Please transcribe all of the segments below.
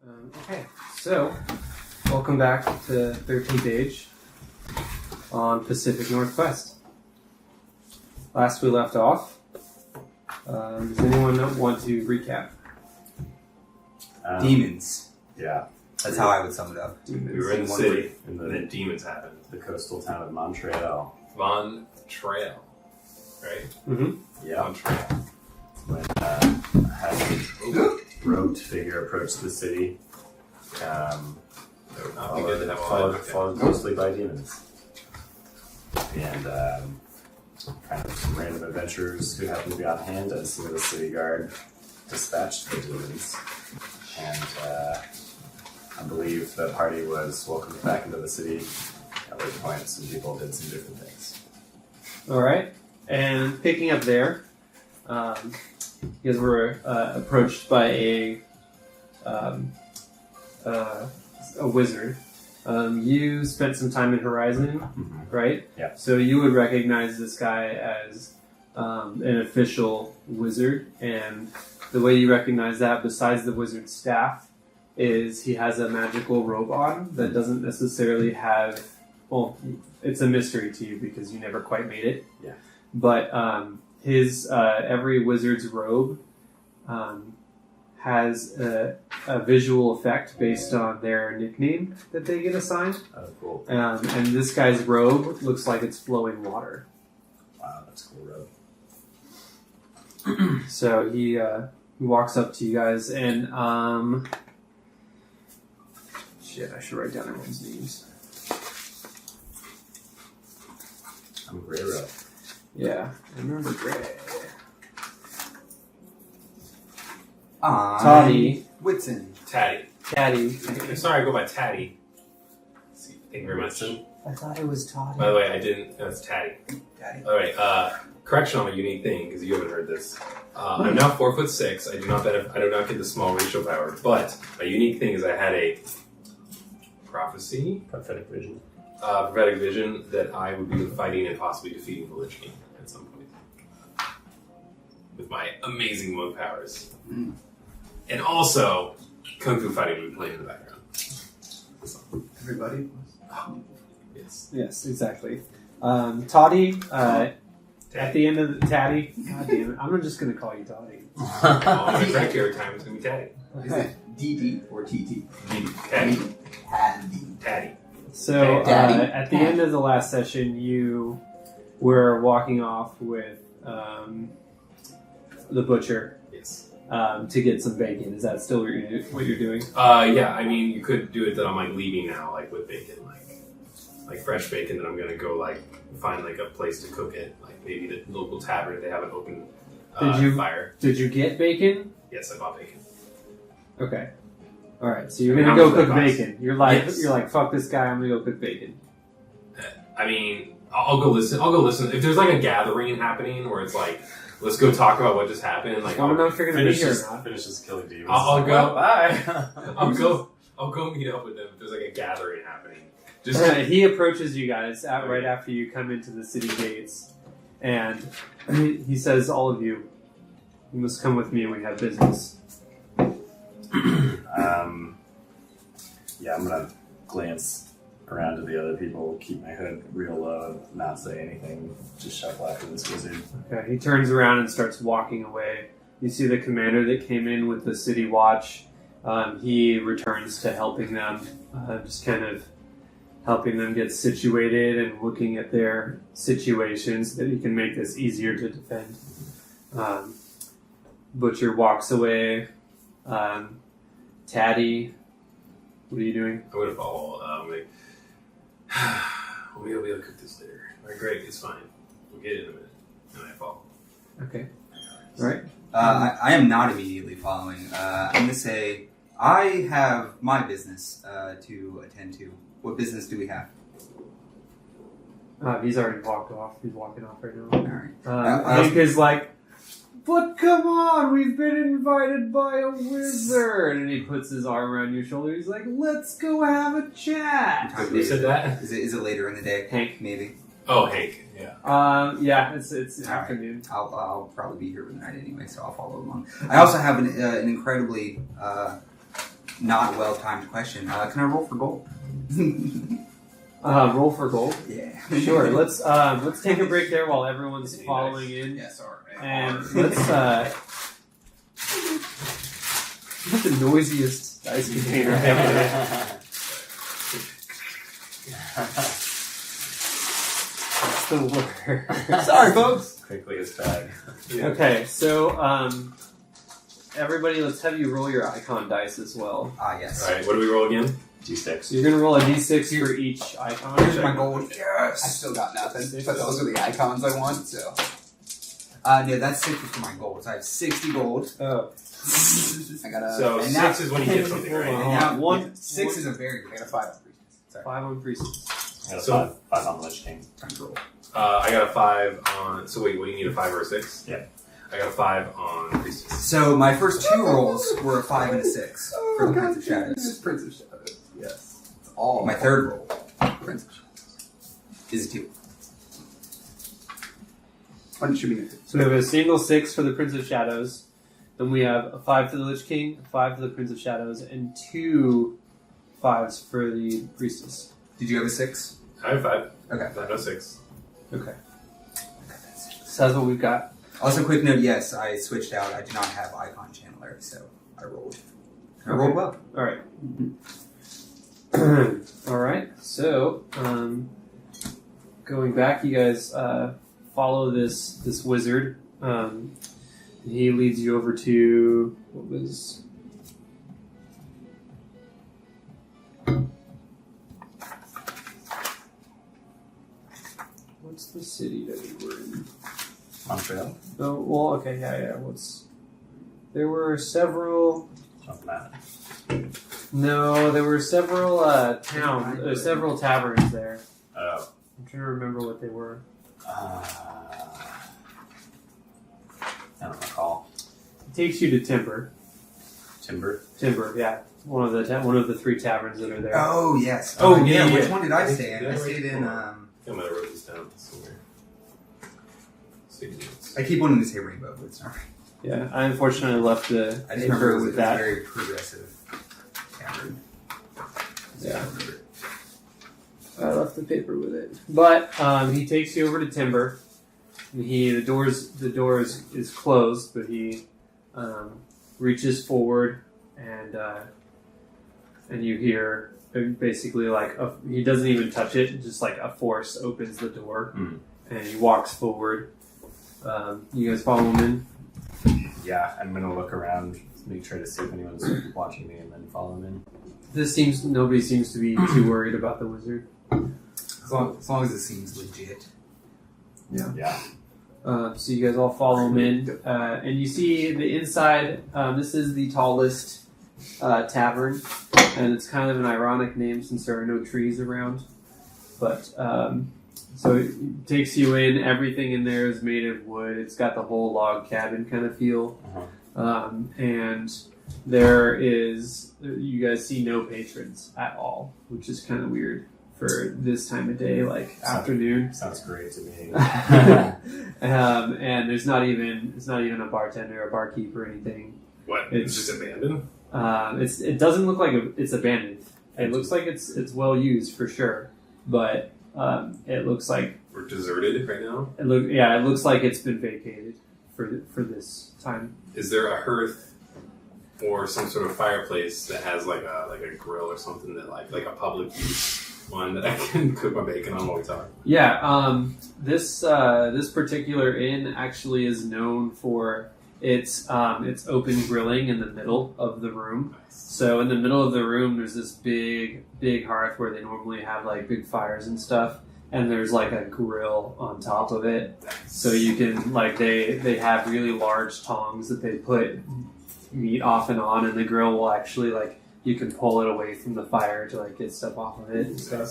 Okay, so welcome back to 13th Age on Pacific NorthQuest. Last we left off, does anyone want to recap? Demons. Yeah. That's how I would sum it up. Demons. We were in the One city, word. and then demons happened. The coastal town of Montreal. Montreal, right? Mm-hmm. Yeah. Montreal. When a robed figure approached the city, That would not be good to have all that. followed closely by demons. And kind of some random adventurers who happened to be on hand as some of the city guard dispatched the demons. And I believe the party was welcomed back into the city, at which point some people did some different things. All right, and picking up there, you guys were approached by a wizard. You spent some time in Horizon, right? Yeah. So you would recognize this guy as an official wizard, and the way you recognize that, besides the wizard's staff, is he has a magical robe on that doesn't necessarily have. Well, it's a mystery to you because you never quite made it. Yeah. But his every wizard's robe has a visual effect based on their nickname that they get assigned. Oh, cool. And this guy's robe looks like it's flowing water. Wow, that's a cool robe. So he walks up to you guys and shit, I should write down everyone's names. I'm a gray robe. Yeah, I remember Gray. Toddy. Whitson. Tatty. Caddy. I'm sorry, I go by Tatty. Thank you very much. I thought it was Toddy. By the way, I didn't. No, it's Tatty. Daddy. All right. Correction on a unique thing because you haven't heard this. I'm now 4'6". I do not get the small racial power, but a unique thing is I had a prophecy, Prophetic vision. prophetic vision that I would be fighting and possibly defeating the Lich King at some point with my amazing monk powers. Mm. And also, Kung Fu fighting would be playing in the background. So, Everybody? yes. Yes, exactly. Toddy, at the end of the Tatty. God damn it, I'm just going to call you Toddy. I'm going to correct you every time. It's going to be Tatty. Is it DD or TT? Tatty. Tatty. Tatty. So, Daddy. at the end of the last session, you were walking off with the butcher Yes. to get some bacon. Is that still what you're doing? Yeah, I mean, you could do it that I'm, like, leaving now, like, with bacon, like fresh bacon that I'm going to go, like, find, like, a place to cook it. Like, maybe the local tavern if they have an open fire. Did you get bacon? Yes, I bought bacon. Okay. All right. So you're I mean, gonna how go much does cook that cost? bacon. You're like Yes. fuck this guy. I'm gonna go cook bacon. I mean, I'll go listen. If there's, like, a gathering happening where it's, like, let's go talk about what just happened. Like, I don't know if you're gonna be here or not. Finishes killing demons. I'll go. Bye. I'll go meet up with them if there's, like, a gathering happening. Just He approaches you guys right after you come into the city gates, and he says, "All of you, you must come with me. We have business." Yeah, I'm gonna glance around to the other people, keep my hood real low, not say anything, just shuffle after this wizard. Okay. He turns around and starts walking away. You see the commander that came in with the city watch. He returns to helping them, just kind of helping them get situated and looking at their situations so that he can make this easier to defend. Butcher walks away. Tatty, what are you doing? I'm gonna follow. We'll be able to cook this later. All right, great. It's fine. We'll get it in a minute. And I follow. Okay. All right. I am not immediately following. I'm going to say, I have my business to attend to. What business do we have? He's already walked off. He's walking off right now. All right. Hank is like, but come on, we've been invited by a wizard. And he puts his arm around your shoulder. He's like, let's go have a chat. Who said that? Is it later in the day? Hank. Maybe. Oh, Hank. Yeah. Yeah, it's All afternoon. Right. I'll probably be here for the night anyway, so I'll follow along. I also have an incredibly not well-timed question. Can I roll for gold? Roll for gold. Yeah. Sure. Let's take a break there while everyone's following in, Yeah, sorry. and let's get the noisiest dice container ever. That's the word. Sorry, folks. Quickly his bag. Okay, so everybody, let's have you roll your icon dice as well. Ah, yes. Alright, what do we roll again? D6. So you're gonna roll a d6 for each icon. Here's my gold. Yes. I still got nothing, but those are the icons I want, so. No, that's 60 for my gold. So I have 60 gold. Oh. I got a. So and 6 now- is when you get something, right? And now One- 6 is a very I good. got a 5 on 3. Sorry. 5 on priestess. I got a So- five on Lich King. Time to roll. I got a 5 on. So wait, what do you need, a 5 or a 6? Yeah. I got a 5 on Priestess. So my first 2 rolls were a 5 and a 6 for the Prince of Shadows. It's Prince of Shadows. Yes. It's all My third roll Prince of Shadows. is a 2. Why don't you shoot me? So we have a single 6 for the Prince of Shadows. Then we have a 5 for the Lich King, a 5 for the Prince of Shadows, and 2 5s for the priestess. Did you have a 6? I have 5. Okay. I have no 6. Okay. So that's what we've got. Also, quick note, yes, I switched out. I do not have Icon Channeler, so I rolled. I rolled well. All right. All right. So, going back, you guys follow this wizard. He leads you over to what was. What's the city that we were in? Montreal. Oh, well, okay, yeah. There were several. Not that. No, there were several towns, several taverns there. Oh. I'm trying to remember what they were. I don't recall. It takes you to Timber. Timber. Timber, yeah, one of the 3 taverns that are there. Oh, yes. Oh, yeah, Which yeah. one did I stay in? Yeah, I stayed in. I think I might have wrote this down somewhere. I keep wanting to say Rainbow, but it's not right. Yeah, I unfortunately left the I just remember it paper was with a that. very progressive tavern. Yeah. I left the paper with it, but he takes you over to Timber. And the door is closed, but he reaches forward and you hear basically like he doesn't even touch it, just like a force opens the door and he walks forward. You guys follow him in? Yeah, I'm gonna look around, make sure to see if anyone's watching me, and then follow him in. Nobody seems to be too worried about the wizard. As long as it seems legit. Yeah. So you guys all follow him in, and you see the inside. This is the tallest tavern, and it's kind of an ironic name since there are no trees around. But so it takes you in. Everything in there is made of wood. It's got the whole log cabin kind of feel, and you guys see no patrons at all, which is kind of weird for this time of day, like afternoon. Sounds great to me. And it's not even a bartender or barkeep or anything. What? It's just abandoned? It doesn't look like it's abandoned. It looks like it's well used for sure, but it looks like We're deserted right now? it looks like it's been vacated for this time. Is there a hearth or some sort of fireplace that has like a grill or something that like a public use one that I can cook my bacon on while we talk? Yeah, this particular inn actually is known for its open grilling in the middle of the room. So in the middle of the room, there's this big hearth where they normally have like big fires and stuff, and there's like a grill on top of it. So you can like they have really large tongs that they put meat off and on, and the grill will actually like you can pull it away from the fire to like get stuff off of it and stuff.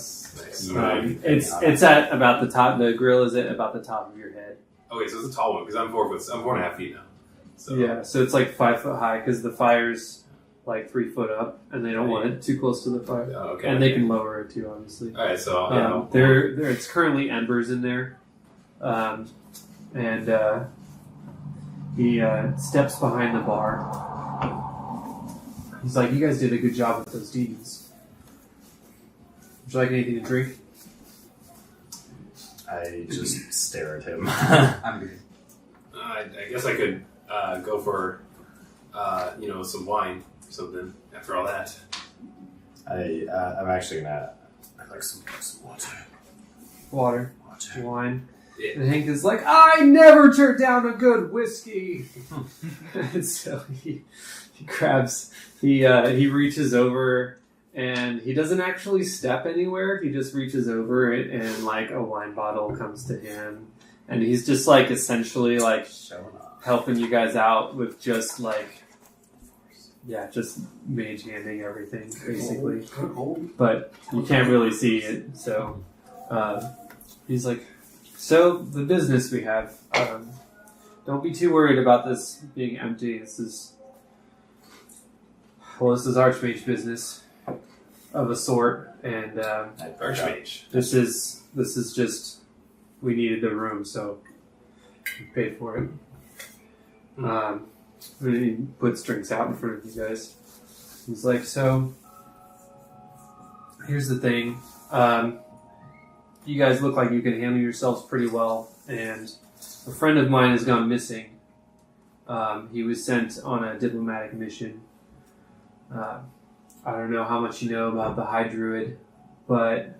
Nice. It's at about the top. The grill is at about the top of your head. Okay, so it's a tall one because I'm 4.5 feet now. So Yeah, so it's like 5 foot high because the fire's like 3 foot up, and they don't want it too close to the fire. Oh, okay. And they can lower it too, obviously. All right, so yeah, It's currently embers in there, and he steps behind the bar. He's like, you guys did a good job with those demons. Would you like anything to drink? I just stare at him. I'm good. I guess I could go for, some wine or something after all that. I'm actually gonna. I'd like some water. Water, Water. wine. Yeah. And Hank is like, I never turn down a good whiskey. And so he grabs, he reaches over, and he doesn't actually step anywhere. He just reaches over it, and like a wine bottle comes to him, and he's just like essentially like Showing off. helping you guys out with just like, yeah, just mage handing everything basically. But you can't really see it, so he's like, so the business we have, don't be too worried about this being empty. This is Archmage business of a sort, and Archmage. this is just, we needed the room, so we paid for it. And he puts drinks out in front of you guys. He's like, so here's the thing. You guys look like you can handle yourselves pretty well, and a friend of mine has gone missing. He was sent on a diplomatic mission. I don't know how much you know about the High Druid, but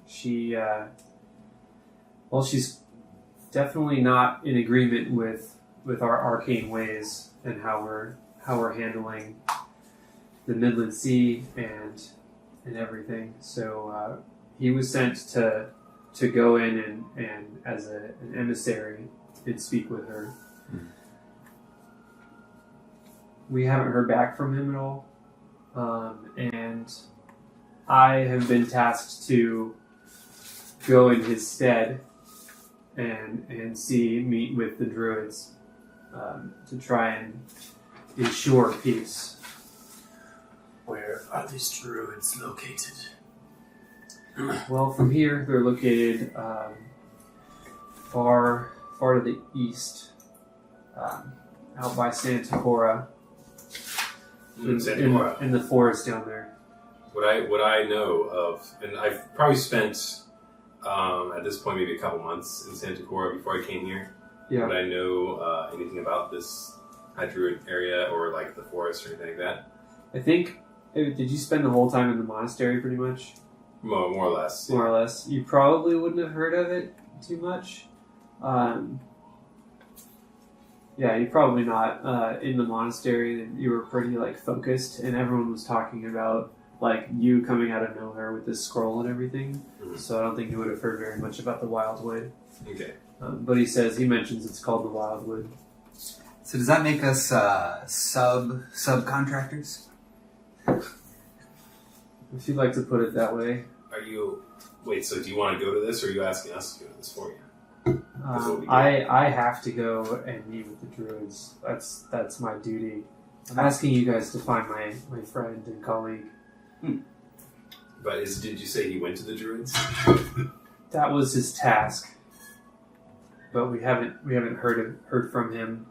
she's definitely not in agreement with our arcane ways and how we're handling the Midland Sea and everything. So he was sent to go in and as an emissary and speak with her. We haven't heard back from him at all, and I have been tasked to go in his stead and meet with the druids to try and ensure peace. Where are these druids located? Well, from here, they're located far to the east, out by Santa Cora, Santa Cora. in the forest down there. What I know of, and I've probably spent at this point maybe a couple months in Santa Cora before I came here. Yeah. Would I know anything about this High Druid area or like the forest or anything like that? I think, did you spend the whole time in the monastery pretty much? More or less. More or less. You probably wouldn't have heard of it too much. Yeah, you're probably not in the monastery. You were pretty like focused, and everyone was talking about like you coming out of nowhere with this scroll and everything. Mhm. So I don't think you would have heard very much about the Wildwood. Okay. But he mentions it's called the Wildwood. So does that make us subcontractors? If you'd like to put it that way. Wait, so do you want to go to this or are you asking us to go to this for you? I have to go and meet with the druids. That's my duty. I'm asking you guys to find my friend and colleague. But did you say he went to the druids? That was his task, but we haven't heard from him,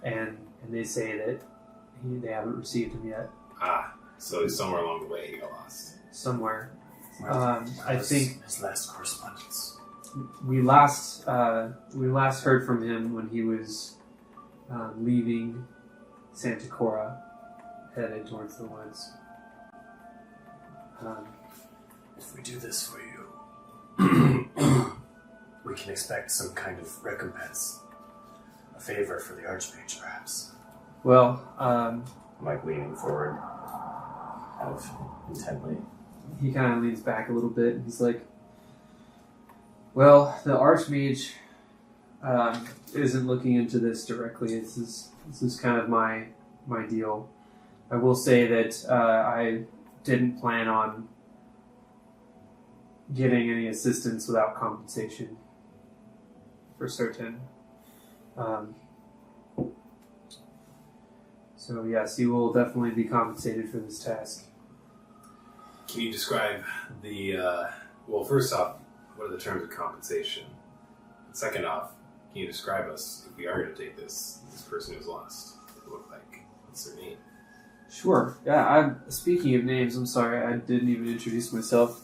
and they say that they haven't received him yet. So somewhere along the way he got lost. Somewhere. I think his last correspondence. we last heard from him when he was leaving Santa Cora, headed towards the woods. If we do this for you, we can expect some kind of recompense. A favor for the Archmage, perhaps. Well, I'm like leaning forward, kind of intently. he kind of leans back a little bit, and he's like, well, the Archmage isn't looking into this directly. This is kind of my deal. I will say that I didn't plan on getting any assistance without compensation, for certain. So yes, you will definitely be compensated for this task. Can you describe well, first off, what are the terms of compensation? Second off, can you describe us, if we are going to take this person who's lost, what they look like? What's their name? Sure. Yeah. Speaking of names, I'm sorry, I didn't even introduce myself.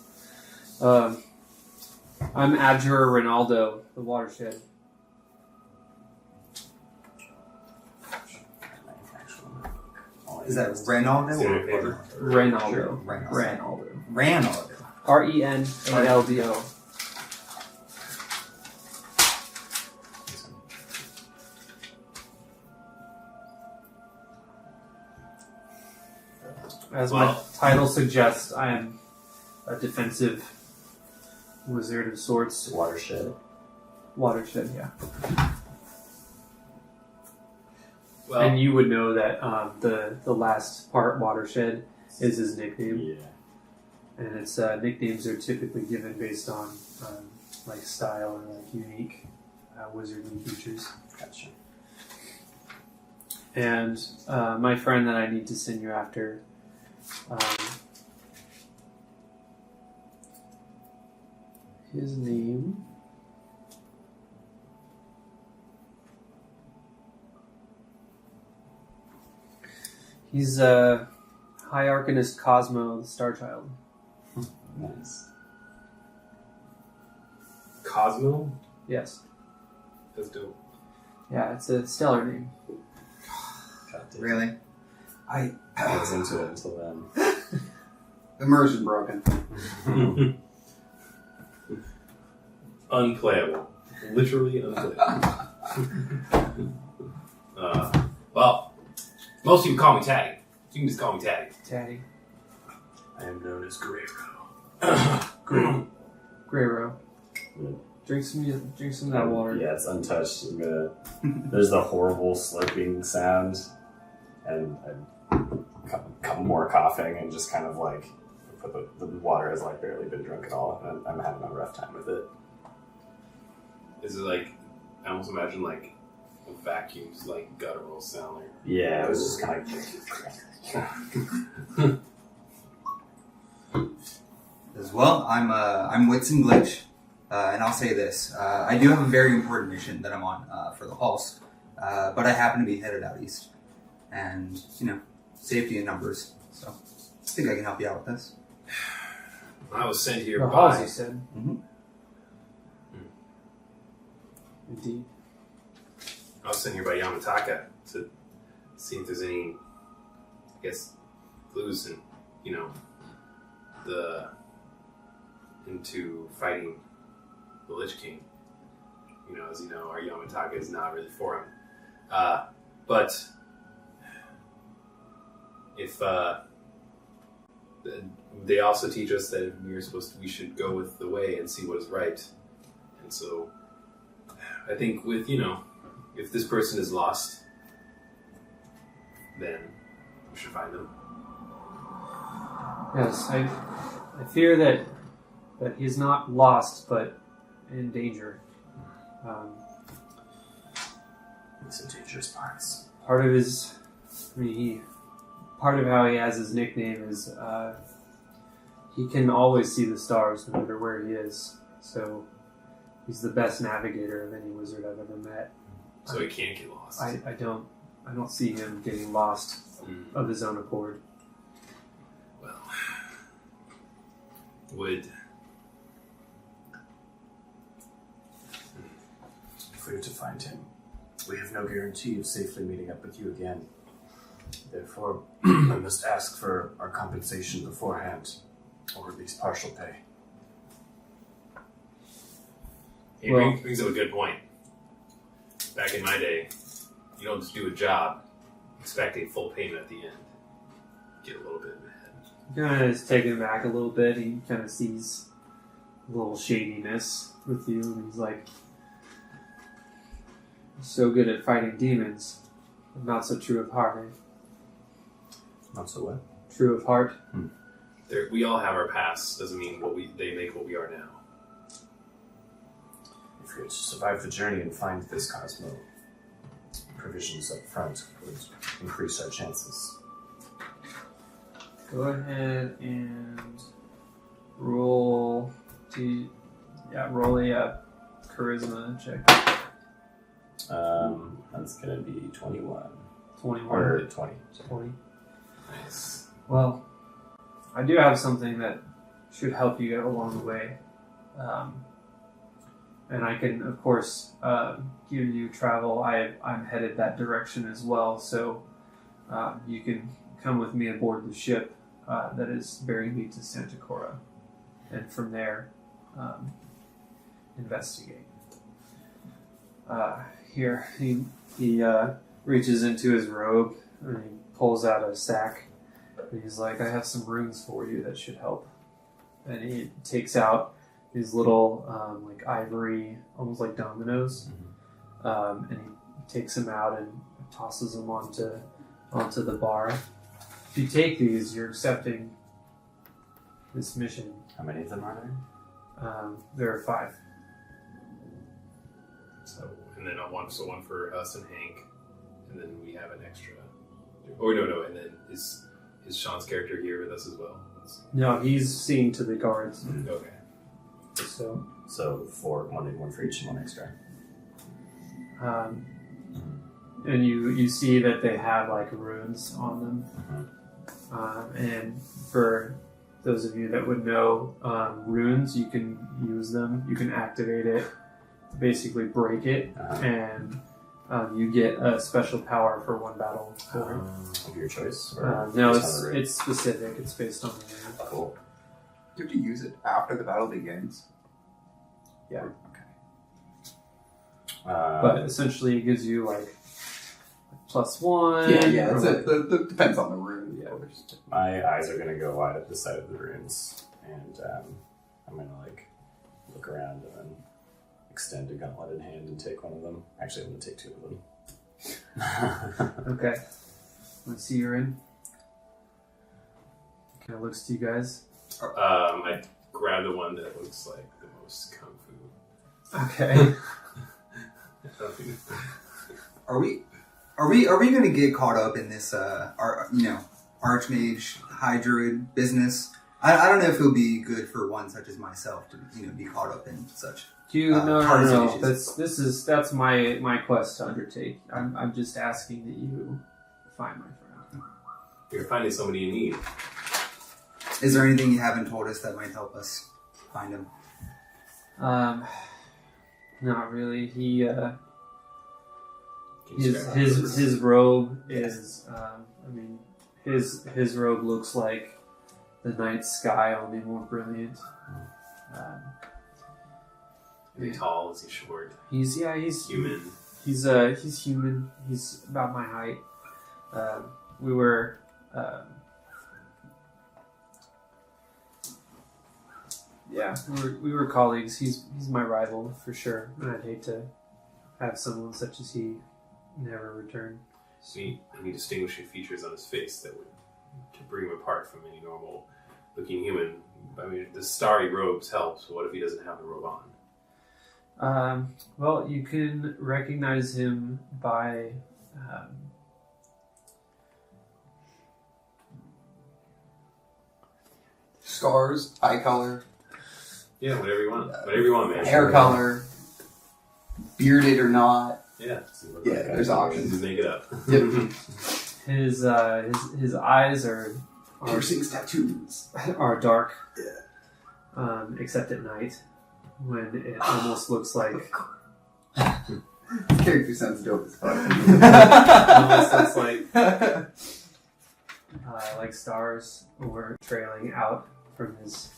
I'm Abjurer Renaldo the Watershed. Is that Renaldo Is there or a paper? Renaldo. Sure, Renaldo. Renaldo. Renaldo. Renaldo. As my title suggests, I am a defensive wizard of sorts. Watershed. Watershed, yeah. Well, And you would know that the last part, Watershed, is his nickname. Yeah. And its nicknames are typically given based on like style or like unique wizardly features. Gotcha. And my friend that I need to send you after, his name. He's High Arcanist Cosmo the Starchild. Nice. Cosmo? Yes. That's dope. Yeah, it's a stellar name. God damn. Really? I was into it until then. Immersion broken. Unplayable. Literally unplayable. Well, most people call me Taddy. You can just call me Taddy. Taddy. I am known as Guerrero. Greyro. Yeah. Drink some of that water. Yeah, it's untouched. There's the horrible slurping sound, and more coughing, and just kind of like the water has like barely been drunk at all, and I'm having a rough time with it. Is it like, I almost imagine like a vacuum's like guttural sound. Like, Yeah, it was just kind of As well, I'm Wits and Glitch, and I'll say this: I do have a very important mission that I'm on for the Pulse, but I happen to be headed out east, and safety in numbers. So I think I can help you out with this. I was sent here The halls, by. you said. Mhm. Indeed. I was sent here by Yamataka to see if there's any, I guess, clues in, into fighting the Lich King. As you know, our Yamataka is not really for him. But if they also teach us that we should go with the way and see what is right. And so I think with, if this person is lost, then we should find them. Yes, I fear that he's not lost, but in danger. some dangerous parts. Part of how he has his nickname is he can always see the stars no matter where he is. So he's the best navigator of any wizard I've ever met. So he can't get lost. I don't see him getting lost of his own accord. Well, would If we were to find him, we have no guarantee of safely meeting up with you again. Therefore, I must ask for our compensation beforehand, or at least partial pay. he Well- brings up a good point. Back in my day, you don't just do a job expecting full payment at the end. Get a little bit in the head. He kind of is taken back a little bit. He kind of sees a little shadiness with you, and he's like, so good at fighting demons, but not so true of heart. Eh? Not so well. True of heart. We all have our past. Doesn't mean they make what we are now. If we were to survive the journey and find this Cosmo, provisions up front would increase our chances. Go ahead and roll. Roll a charisma check. That's gonna be 21. 21. Or 20. 20. Nice. Well, I do have something that should help you along the way. And I can, of course, give you travel. I'm headed that direction as well, so you can come with me aboard the ship that is bearing me to Santa Cora, and from there, investigate. Here, he reaches into his robe and he pulls out a sack. And he's like, I have some runes for you that should help. And he takes out these little like ivory, almost like dominoes, and he takes them out and tosses them onto the bar. If you take these, you're accepting this mission. How many of them are there? There are 5. So, and then one for us and Hank, and then we have an extra. Oh no, and then is Sean's character here with us as well? No, he's seeing to the guards. Okay. So 4, one for each and one extra. and you see that they have like runes on them. And for those of you that would know runes, you can use them. You can activate it, basically break it, and you get a special power for one battle. Of your choice? Or No, just on the it's specific. It's based on the rune. Cool. Do you have to use it after the battle begins? Yeah. Okay. But essentially, it gives you like +1. Yeah. or It depends on the rune. Yeah. Of course. My eyes are going to go wide at the sight of the runes, and I'm going to look around and then extend a gauntlet in hand and take one of them. Actually, I'm going to take 2 of them. Okay. Let's see you're in. Kind of looks to you guys. I grab the one that looks like the most kung fu. Okay. Are we going to get caught up in this archmage high druid business? I don't know if it'll be good for one such as myself to be caught up in such. No. issues. That's my quest to undertake. I'm just asking that you find my friend. You're finding somebody you need. Is there anything you haven't told us that might help us find him? Not really. His robe is his robe looks like the night sky, only more brilliant. Is he tall? Is he short? He's Human. He's human. He's about my height. We were we were colleagues. He's my rival for sure, and I'd hate to have someone such as he never return. Any distinguishing features on his face that would to bring him apart from any normal looking human? I mean, the starry robes help. So what if he doesn't have the robe on? Well, you can recognize him by Scars, eye color, Yeah, whatever you want. Whatever you want, man. hair color, bearded or not. Yeah. Yeah, there's options. Just make it up. Yep. his eyes are Piercings, tattoos. are dark. Yeah. Except at night, when it almost looks like This character sounds dope as fuck. almost looks like stars were trailing out from his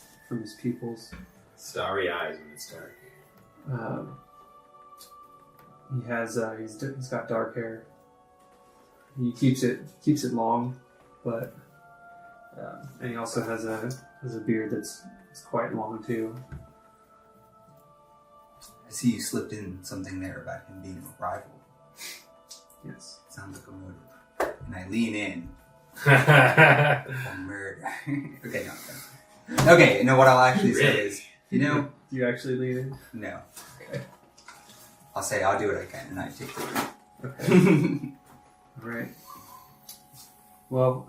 pupils. Starry eyes when it's dark. He has he's got dark hair. He keeps it long, but and he also has a beard that's quite long too. I see you slipped in something there about him being a rival. Yes. Sounds like a motive. And I lean in. Yeah. A murder. Okay, no. Okay, no, what I'll actually say is, Do you actually lead in? no. Okay. I'll say I'll do what I can, and I take the lead. Okay. All right. Well,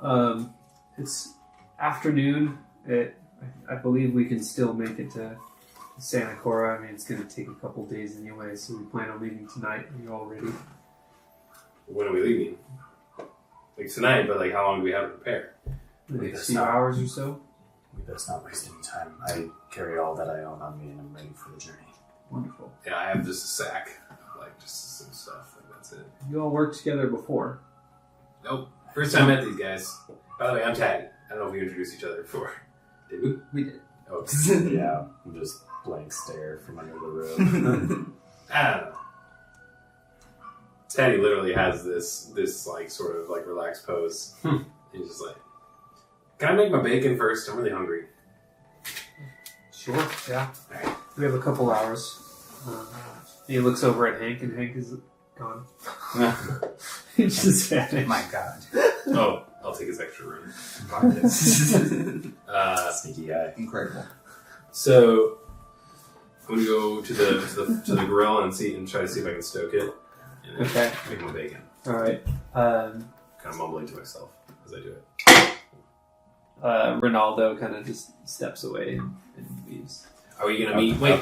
it's afternoon. I believe we can still make it to Santa Cora. I mean, it's going to take a couple days anyway, so we plan on leaving tonight. Are you all ready? When are we leaving? Like tonight, but like how long do we have to prepare? the We next best few not- hours or so. We best not waste any time. I carry all that I own on me and I'm ready for the journey. Wonderful. Yeah, I have just a sack of like just some stuff. Like that's it. You all worked together before. Nope. First time I met these guys. By the way, I'm Taddy. I don't know if we introduced each other before. Did we? We did. Oh, Yeah, I'm just blank stare from under the robe. I don't know. Teddy literally has this like sort of like relaxed pose. He's just like, "Can I make my bacon first? I'm really hungry." Sure. Yeah. We have a couple hours. He looks over at Hank, and Hank is gone. He's just vanished. My God. Oh, I'll take his extra room. Sneaky guy. Incredible. So I'm gonna go to the grill and try to see if I can stoke it. And then Okay. make my bacon. All right. Kind of mumbling to myself as I do it. Ronaldo kind of just steps away and leaves. Are we gonna meet? Wait,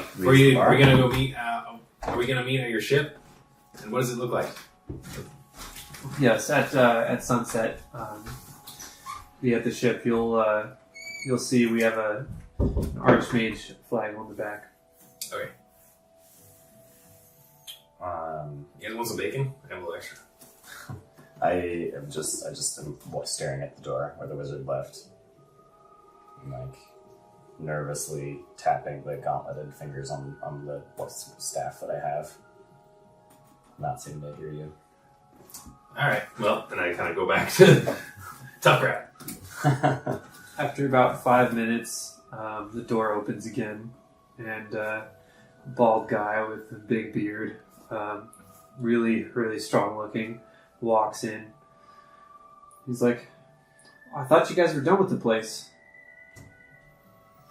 are we gonna go meet? Are we gonna meet at your ship? And what does it look like? Yes, at sunset, be at the ship. You'll see we have an Archmage flag on the back. Okay. You guys want some bacon? I have a little extra. I just am staring at the door where the wizard left. I'm like nervously tapping the gauntleted fingers on the staff that I have. Not seeming to hear you. All right. Well, then I kind of go back to tough crap. After about 5 minutes, the door opens again, and bald guy with a big beard, really, really strong looking, walks in. He's like, "I thought you guys were done with the place."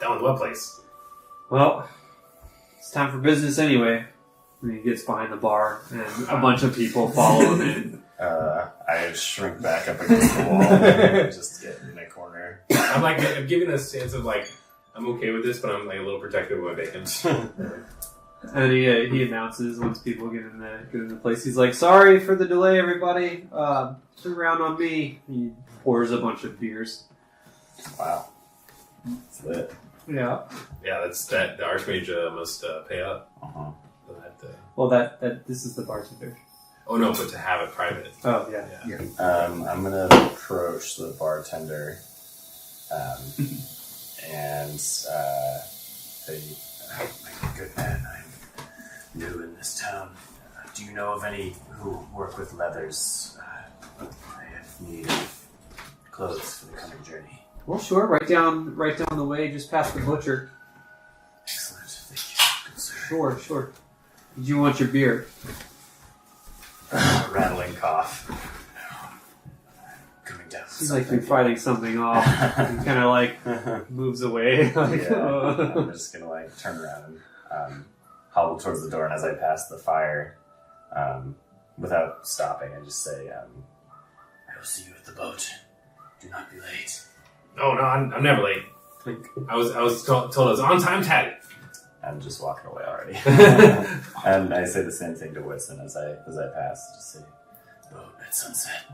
Down with what place? "Well, it's time for business anyway." And he gets behind the bar, and a bunch of people follow him in. I shrink back up against the wall and just get in a corner. I'm giving a sense of like I'm okay with this, but I'm like a little protective of my bacon. And he announces once people get in the place. He's like, "Sorry for the delay, everybody. Turn around on me." He pours a bunch of beers. Wow. It's lit. Yeah. Yeah, that's that. The Archmage must pay up Uh-huh. for that. Well, that this is the bartender. Oh no, but to have it private. Oh yeah. I'm gonna approach the bartender and say, "My good man, I'm new in this town. Do you know of any who work with leathers? I have need of clothes for the coming journey." Well, sure. Right down the way, just past the butcher. Excellent, thank you, good sir. Sure. Did you want your beer? Rattling cough. Coming down. Seems like you're fighting something off. He kind of like moves away. Like, Yeah, I'm just gonna like turn around and hobble towards the door, and as I pass the fire, without stopping, I just say, "I will see you at the boat. Do not be late." Oh no, I'm never late. I was told I was on time, Taddy. I'm just walking away already. And I say the same thing to Whitson as I pass. Just say, "Boat at sunset."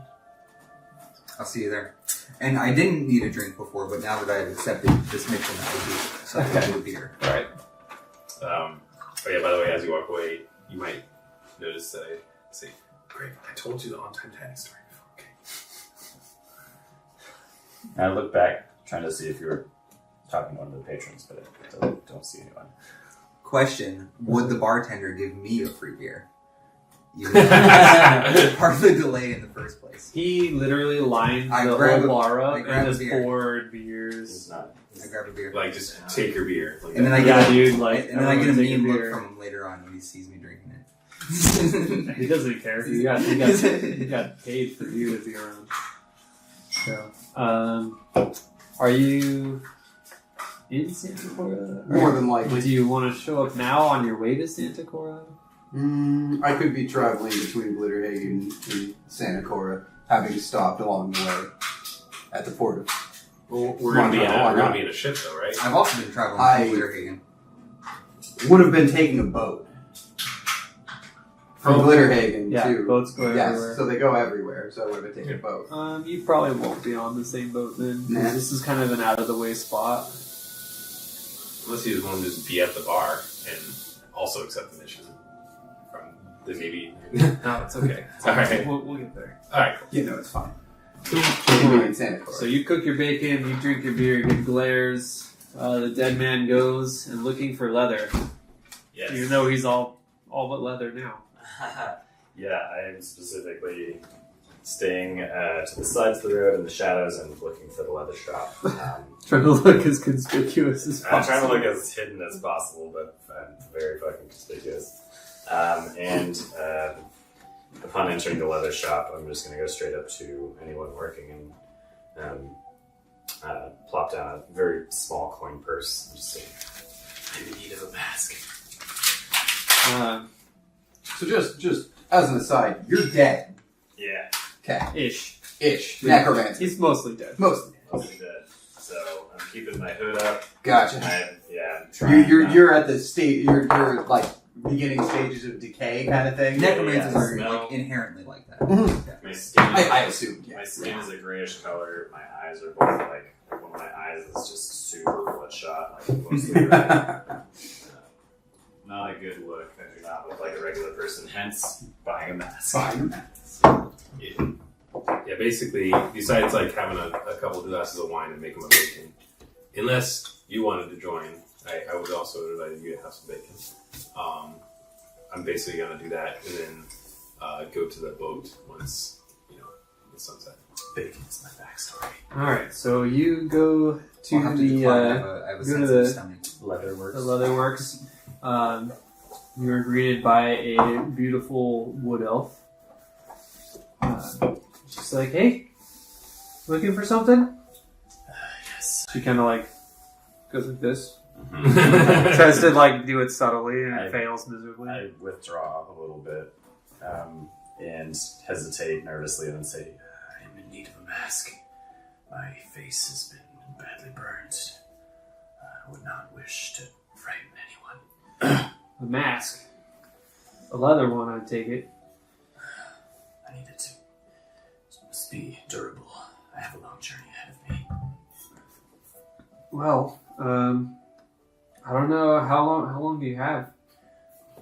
I'll see you there. And I didn't need a drink before, but now that I've accepted this mission, I will do something with beer. All right. Oh yeah. By the way, as you walk away, you might notice that I say, "Greg, I told you the on-time Taddy story before." Okay. And I look back, trying to see if you were talking to one of the patrons, but I don't see anyone. Question: would the bartender give me a free beer? Even though part of the delay in the first place. he literally lined I the grab whole a- bar I up grab and a just beer. poured It's beers. not. I grab a beer. Like just take your beer. Like And then I that. get Yeah, a, dude. Like, and then I get a everyone take mean look beer. from him later on when he sees me drinking it. He doesn't care. He got paid for you to be around. So, are you in Santa Cora? More than likely. Do you want to show up now on your way to Santa Cora? I could be traveling between Glitterhagen and Santa Cora, having stopped along the way at the port of. Well, we're gonna be Why in a ship though, right? I've also been traveling I- to Glitterhagen. Would have been taking a boat. From Glitterhagen Yeah, to boats go yes, everywhere. so they go everywhere. So I would take a boat. You probably won't be on the same boat then. 'Cause Nah. This is kind of an out of the way spot. Unless you just want to just be at the bar and also accept the mission from the maybe. No, it's okay. All right. We'll get there. All right. You know, it's fine. Alright. In Santa Clara. So you cook your bacon, you drink your beer, it glares. The dead man goes and looking for leather, Yes. even though he's all but leather now. Yeah, I am specifically staying to the sides of the road in the shadows and looking for the leather shop. Trying to look as conspicuous as I'm possible. trying to look as hidden as possible, but I'm very fucking conspicuous. And upon entering the leather shop, I'm just going to go straight up to anyone working and plop down a very small coin purse and just say, I'm in need of a mask. So just as an aside, you're dead. Yeah, Okay. Ish. Necromancer. He's mostly dead. Mostly. mostly dead. So I'm keeping my hood up. Gotcha. I'm trying. You're at the state. You're like beginning stages of decay kind of thing. Necromancers Yeah, are smell. like inherently like that. My skin. I assumed. My Yeah. skin is a grayish color. My eyes are both like one of my eyes is just super bloodshot, like mostly red. Not a good look. I do not look like a regular person. Hence, buying a mask. Yeah, basically, besides like having a couple of glasses of wine and making a bacon, unless you wanted to join, I would also invite you to have some bacon. I'm basically gonna do that and then go to the boat once it's sunset. Bacon's my backstory. All right, so you go to I'll have to the decline. I have a go to sensitive the- stomach. Leatherworks. the leatherworks. You are greeted by a beautiful wood elf. She's like, "Hey, looking for something?" Yes. She kind of like goes like this, tries to like do it subtly, and it fails miserably. I withdraw a little bit and hesitate nervously and then say, I'm in need of a mask. My face has been badly burned. I would not wish to frighten anyone. A mask, a leather one, I'd take it. I need it to must be durable. I have a long journey ahead of me. Well, I don't know how long do you have?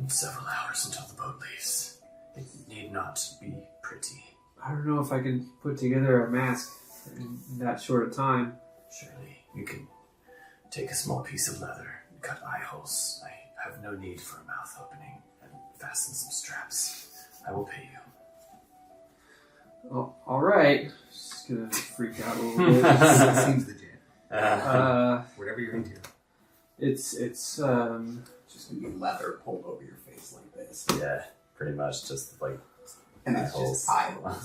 Several hours until the boat leaves. It need not be pretty. I don't know if I can put together a mask in that short a time. Surely you can take a small piece of leather and cut eye holes. I have no need for a mouth opening and fasten some straps. I will pay you. Oh, all right. Just gonna freak out a little bit. Seems legit. Whatever you're into. It's Just gonna be leather pulled over your face like this, Yeah, pretty much just like and it's just eyeballs.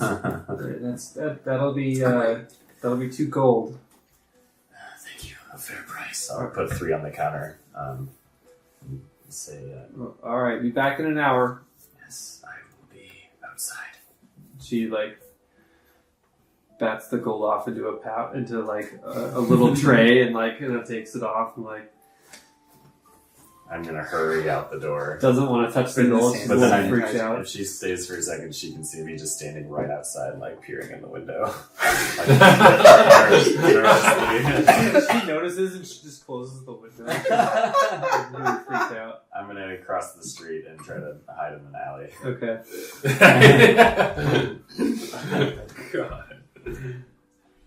that'll be too cold. Thank you. A fair price. I'll put 3 on the counter. And say, All right, be back in an hour. yes, I will be outside. She like bats the gold off into a little tray and takes it off and like I'm gonna hurry out the door. doesn't want to touch the gold. She's a But little then freaked out. if she stays for a second, she can see me just standing right outside, like peering in the window. She notices and she just closes the window. Really freaked out. I'm gonna cross the street and try to hide in an alley. Okay. God.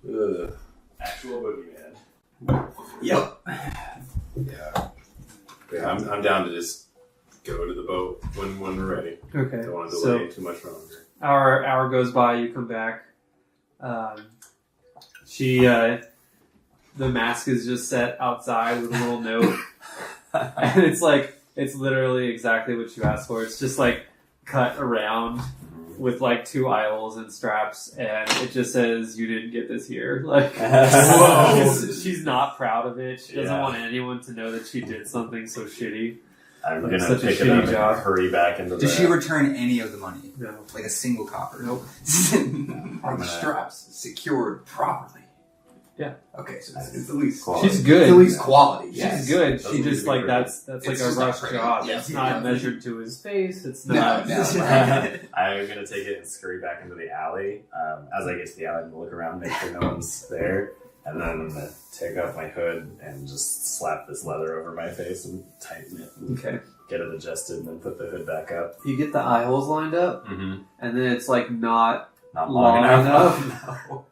Ugh. Actual boogeyman. Yep. Yeah, I'm down to just go to the boat when we're ready. Okay. Don't want to So delay too much longer. hour goes by. You come back. The mask is just set outside with a little note, and it's literally exactly what you asked for. It's just like cut around with like 2 eye holes and straps, and it just says you didn't get this here. Like, Whoa. she's not proud of it. She doesn't Yeah. want anyone to know that she did something so shitty. I'm Like, gonna such a pick it shitty up job. and hurry back into the... Does she return any of the money? No. Like a single copper? Nope. Are the straps secured properly? Okay, so it's at least Quality. She's good. It's at least quality. Yes. She's good. Doesn't She need just to be like pretty. that's It's like a just not rush pretty. job. Yeah. It's not measured to his face. It's No, not. no. I'm gonna take it and scurry back into the alley. As I get to the alley, I'm gonna look around, make sure no one's there, and then I'm gonna take off my hood and just slap this leather over my face and tighten it and Okay. get it adjusted, and then put the hood back up. You get the eye holes lined up, Mm-hmm. and then it's like not Not long long enough.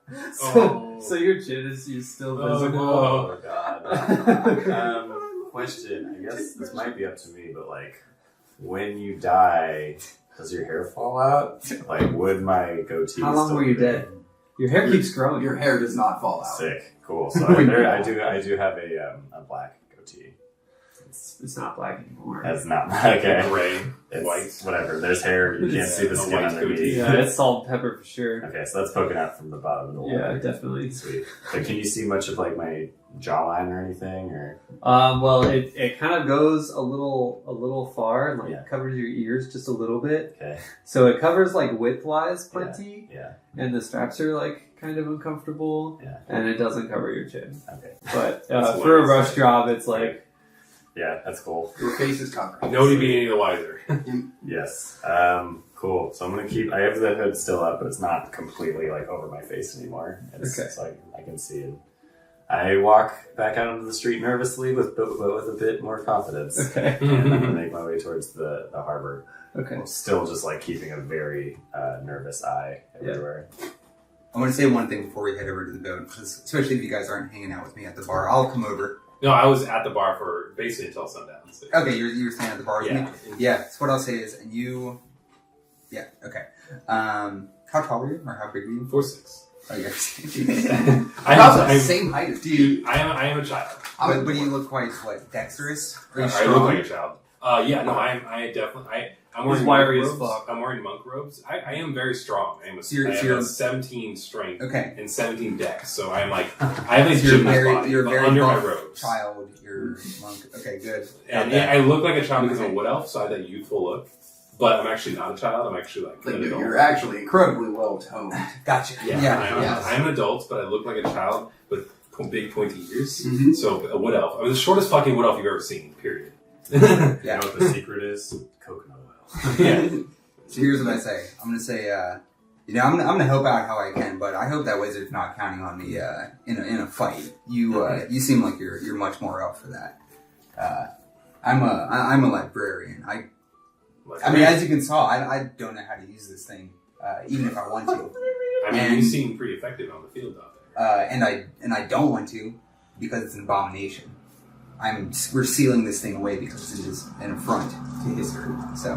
No. So your chin is still visible. Oh god. Question. I guess this might be up to me, but like, when you die, does your hair fall out? Like, would my goatee? How long still were you be dead? Your hair keeps growing. Your hair does not fall out. Sick. Cool. So I do have a black goatee. It's not black anymore. That's not okay. Gray, It's white. whatever. There's hair. You can't see the a skin white underneath. goatee. Yeah, it's salt and pepper for sure. Okay, so that's poking out from the bottom of the Yeah, water. definitely. Sweet. But can you see much of like my jawline or anything? Or Well, it kind of goes a little far and like Yeah. covers your ears just a little bit. okay, So it covers like width-wise plenty, yeah, and the straps are like kind of uncomfortable, Yeah. and it doesn't cover your chin. okay, But That's for a what rush it's job, it's like yeah. That's cool. Your face is covered. Nobody be any the wiser. Yes. Cool. So I'm gonna keep. I have the hood still up, but it's not completely like over my face anymore. It's Okay. so I can see it. I walk back out onto the street nervously, with a bit more confidence, okay, and I'm gonna make my way towards the harbor. okay. Still just like keeping a very nervous eye everywhere. I want to say one thing before we head over to the boat, because especially if you guys aren't hanging out with me at the bar, I'll come over. No, I was at the bar for basically until sundown. So. Okay, you were staying at the bar with Yeah. me? Yeah, so what I'll say is, and you... Yeah, okay. How tall are you? Or how big are you? 4'6". Oh, yeah. About the I'm- same height as you. Dude, I am a child. but you look quite, what, dexterous? Are you I strong? look like a child. Yeah, no, I'm He's wearing wiry monk as robes. fuck. I'm wearing monk robes. I am very strong. I am a, So you're- I have so you're- a 17 strength Okay. and 17 dex. So I'm like, I have a So you're gymnast very, body, you're but very under my buff robes. child. You're monk. Okay, good. And Got that. I look like a child because I'm Okay. a wood elf, so I have that youthful look. But I'm actually not a child. I'm actually like Like, an adult. you're actually incredibly well toned. Gotcha. Yeah, I'm an adult, but I look like a child with big pointy ears. Mhm. So a wood elf. I'm the shortest fucking wood elf you've ever seen. Period. You know what the secret is? Coconut oil. Yeah. So here's what I say. I'm gonna say, I'm gonna help out how I can, but I hope that wizard's not counting on me in a fight. You seem like you're much more up for that. I'm a librarian. I mean, as you can tell, I don't know how to use this thing, even if I want to, I mean, you and- seem pretty effective on the field out there. and I don't want to because it's an abomination. We're sealing this thing away because it is an affront to history. So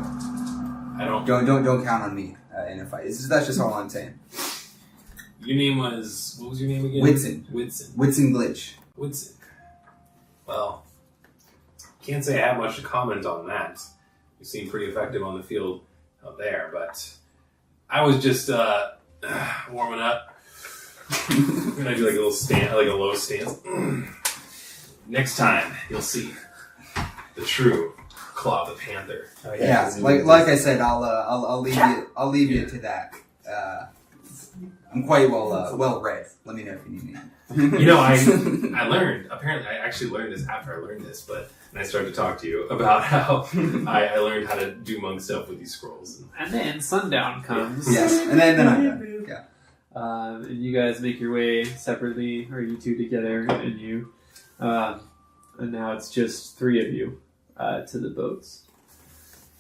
I don't. don't count on me in a fight. That's just all I'm saying. Your name was, what was your name again? Whitson. Whitson. Glitch. Whitson. Well, can't say I have much to comment on that. You seem pretty effective on the field out there, but I was just warming up. I'm gonna do like a little stand, like a low stance. Next time, you'll see the true Claw the Panther. Yeah, like I said, I'll leave you to that. I'm quite well read. Let me know if you need me. You know, I learned, apparently, I actually learned this after I learned this, but and I started to talk to you about how I learned how to do monk stuff with these scrolls. And then sundown comes. Yes, and then I'm done. Yeah. And you guys make your way separately, or you two together, and and now it's just three of you to the boats.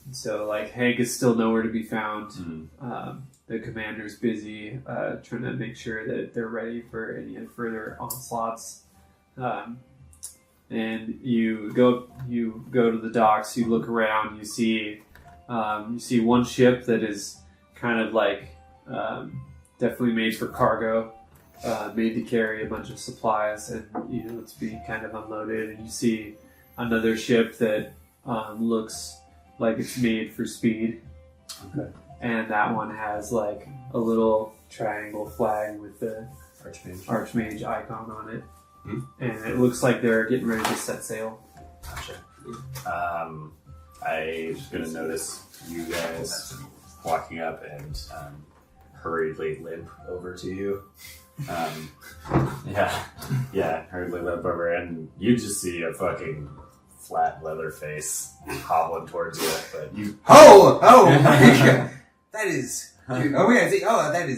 And so, like, Hank is still nowhere to be found. Mm-hmm. The commander's busy trying to make sure that they're ready for any further onslaughts. And you go to the docks. You look around. You see one ship that is kind of like definitely made for cargo, made to carry a bunch of supplies, and it's being kind of unloaded. And you see another ship that looks like it's made for speed. Okay. And that one has like a little triangle flag with the Archmage icon on it. Hmm. And it looks like they're getting ready to set sail. Gotcha. I'm gonna notice you guys walking up and hurriedly limp over to you. hurriedly limp over, and you just see a fucking flat leather face hobbling towards you, but you... Oh my God. That is... Oh, yeah, see, that's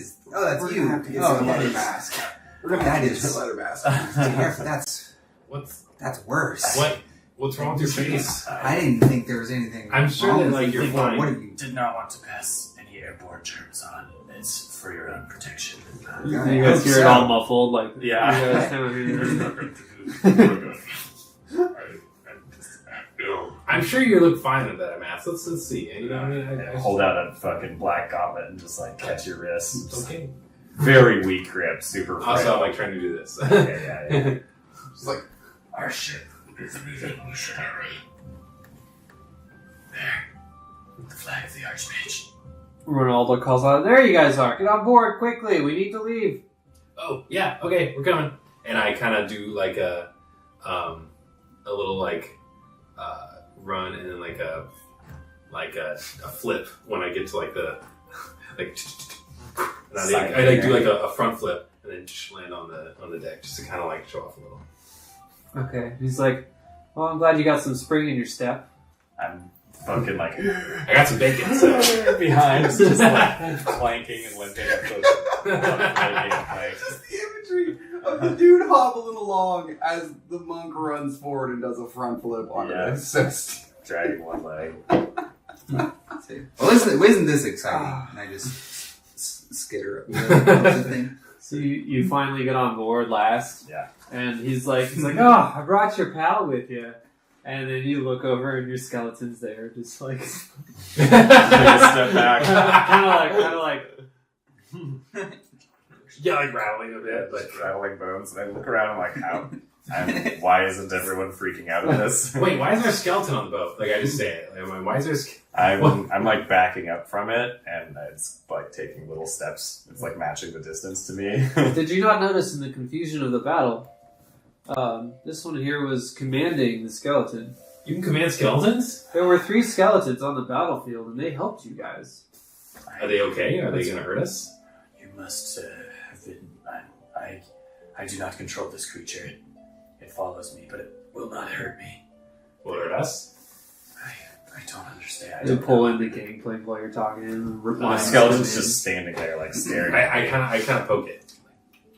We're you. gonna have to get Oh, some that leather is... mask. That is... leather mask. That's worse. What's wrong with your face? I didn't think there was anything I'm sure wrong that with like you. you're fine. What have you... Did not want to pass any airborne germs on. It's for your own protection. You guys hear it all muffled, like Yeah. You guys kind of hear I'm sure you look fine with that mask. Let's see. And, you know, I mean, I hold out a fucking black gauntlet and just like catch your wrist. It's okay. Very weak grip, super Also, frail. I'm like trying to do this. Yeah. Just like, Our ship is leaving. You should hurry. There. The flag of the Archmage. Renaldo calls out, "There you guys are! Get on board quickly! We need to leave." Oh yeah, okay, we're coming. And I kind of do like a little like run and then like a flip when I get to like the like. And I like do like a front flip and then just land on the deck just to kind of like show off a little. Okay. He's like, "Well, I'm glad you got some spring in your step." I'm fucking like I got some bacon. So. behind, just like clanking and limping up the just the imagery of the dude hobbling along as the monk runs forward and does a front flip on Yeah. it. It's so stupid. dragging one leg. Well, isn't this exciting? And I just skitter up the thing. So you finally get on board last. Yeah. And he's like, "Oh, I brought your pal with you." And then you look over and your skeleton's there, just like Take a step back. kind of like. Yeah, like rattling a bit, but rattling bones, and I look around. I'm like, why isn't everyone freaking out at this? wait, why is there a skeleton on the boat? Like I just say it. Like, why is there? I'm like backing up from it, and it's like taking little steps. It's like matching the distance to me. Did you not notice in the confusion of the battle? This one here was commanding the skeleton. You can command skeletons? There were 3 skeletons on the battlefield, and they helped you guys. Are they okay? Are they going to hurt us? You must have been. I do not control this creature. It follows me, but it will not hurt me. Will it hurt us? I don't understand. They pull in the gangplank while you're talking. And The skeleton's just standing there, like staring. I kind of poke it.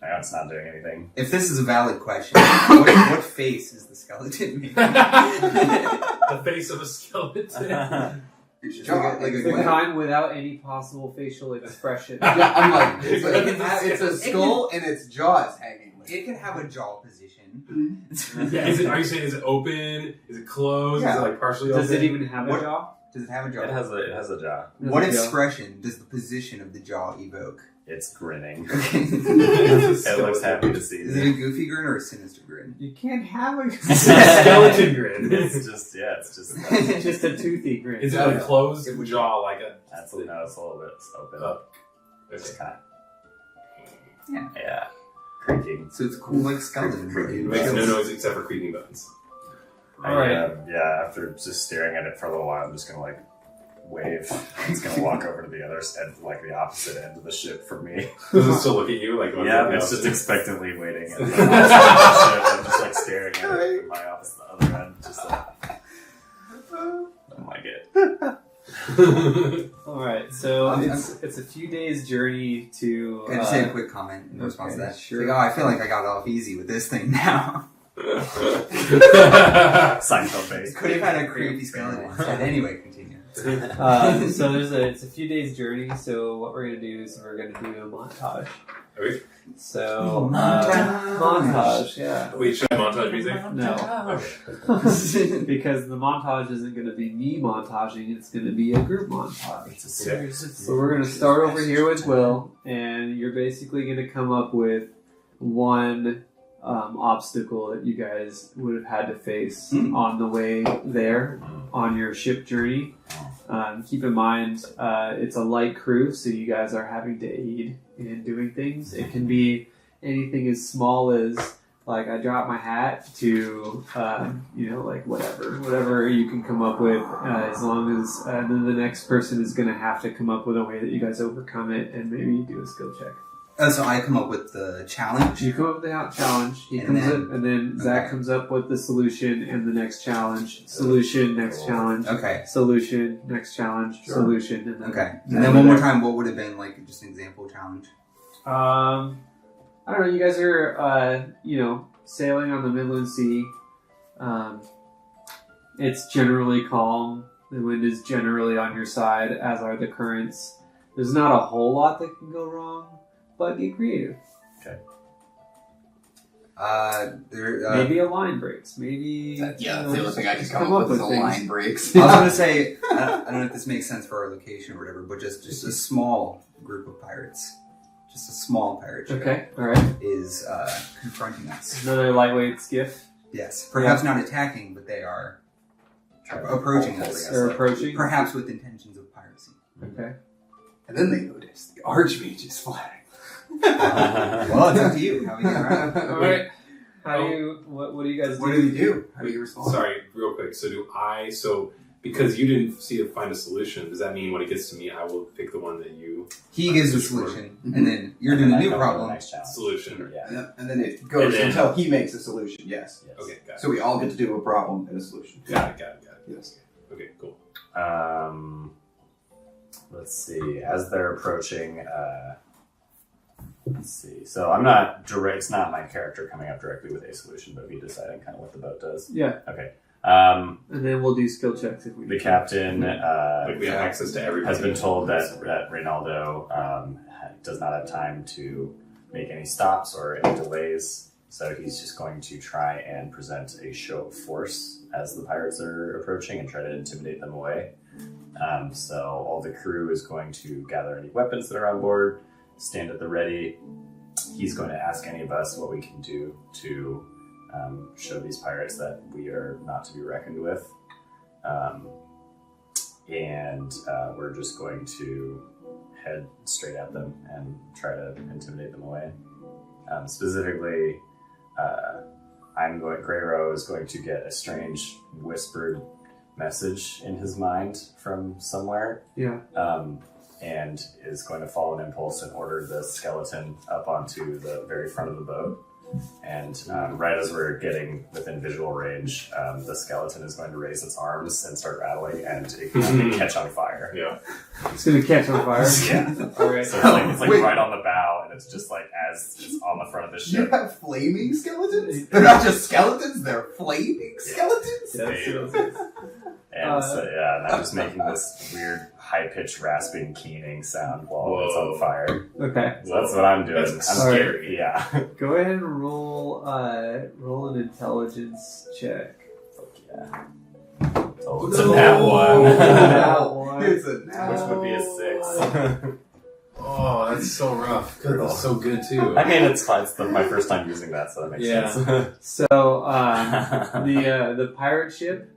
It's not doing anything. If this is a valid question, what face is the skeleton making? The face of a skeleton. It's the kind without any possible facial expression. Yeah, I'm like, it's It a skull and its jaw is hanging. It can have a jaw position. Yeah, are you saying is it open? Is it closed? Yeah. Is it like partially open? Does it even have a What? jaw? Does it have a jaw? It has a jaw. What Does it go? expression does the position of the jaw evoke? It's grinning. Is It looks happy to see it me. a goofy grin or a sinister grin? You can't have a Skeleton grin. It's just It's just a toothy grin. Is it a closed jaw like a? that's a little bit open. Oh. It's Okay. kind of Yeah. creaking. So it's cool like skeleton. It makes no noise except for creaking bones. Alright. After just staring at it for a little while, I'm just gonna like wave. I'm just gonna walk over to the other end, like the opposite end of the ship from me. Does it still look at you like? Yeah, it's just expectantly waiting. And then I'm just like staring at it from my opposite, the other end, just like I'm like it. Alright, so it's a few days journey to... Can I just say a quick comment in response to okay, that? sure. Like, I feel like I got off easy with this thing now. Seinfeld face. Could have had a creepy skeleton instead. Anyway, continue. so it's a few days journey, so what we're going to do is we're going to do a montage. Okay. So, Montage. montage, yeah. Wait, should I montage music? No. Okay. Because the montage isn't going to be me montaging, it's going to be a group montage. It's a series of So we're going to start over here with Will, and you're basically going to come up with one obstacle that you guys would have had to face on the way there on your ship journey. Keep in mind, it's a light crew, so you guys are having to aid in doing things. It can be anything as small as, like, I dropped my hat to, like whatever you can come up with, as long as then the next person is going to have to come up with a way that you guys overcome it, and maybe do a skill check. So I come up with the challenge. You come up with the challenge. He And comes then- up, and then Zach okay. comes up with the solution and the next challenge. Solution, next challenge. Okay. Solution, next challenge. Sure. Solution, and then Okay. And then one more time, what would have been like just an example challenge? I don't know. You guys are, sailing on the Midland Sea. It's generally calm. The wind is generally on your side, as are the currents. There's not a whole lot that can go wrong, but get creative. Maybe a line breaks. Maybe That's the only just- thing I can just come up with is a things. line breaks. I was gonna say, I don't know if this makes sense for our location or whatever, but just a small group of pirates, just a small pirate ship Okay, all right. is confronting us. Another lightweight skiff. Yes, perhaps not attacking, but they are approaching us. They're approaching. Perhaps with intentions of piracy. Okay. And then they notice the archmage is flying. Well, it's up to you. How we get around. All right. How do you? What do you guys What do? do you do? How do you respond? Sorry, real quick. So because you didn't find a solution, does that mean when it gets to me, I will pick the one that you He gives the solution, and then you're doing a new problem. Next challenge. solution? Yeah. Yep. And then it goes And then- until he makes a solution. Yes. Yes. Okay, got it. So we all get to do a problem and a solution. Got it. Yes. Okay, cool. Let's see. As they're approaching, let's see. So I'm not direct. It's not my character coming up directly with a solution, but me deciding kind of what the boat does. Yeah, Okay. and then we'll do skill checks if we. The captain Like we have access to everybody. has been told that Renaldo does not have time to make any stops or any delays, so he's just going to try and present a show of force as the pirates are approaching and try to intimidate them away. So all the crew is going to gather any weapons that are on board, stand at the ready. He's going to ask any of us what we can do to show these pirates that we are not to be reckoned with. And we're just going to head straight at them and try to intimidate them away. Specifically, Greyrow is going to get a strange whispered message in his mind from somewhere. Yeah. And is going to follow an impulse and order the skeleton up onto the very front of the boat. And right as we're getting within visual range, the skeleton is going to raise its arms and start rattling, and it can catch on fire. Yeah. It's gonna catch on fire. Yeah. All right. So it's like Wait. right on the bow, and it's just like as it's on the front of the You ship. have flaming skeletons? They're not just skeletons, they're flaming skeletons? Yes. And and I'm just making this weird high-pitched rasping keening sound while it's on fire. Okay. So that's what I'm doing. That's I'm scary. scared. Yeah. Go ahead and roll an intelligence check. Fuck yeah. Oh, it's a nat one. That one. It's a nat Which would be a 6. Oh, that's so rough. Because it's so good too. I mean, it's fine. It's my first time using that, so that makes Yeah. sense. So the pirate ship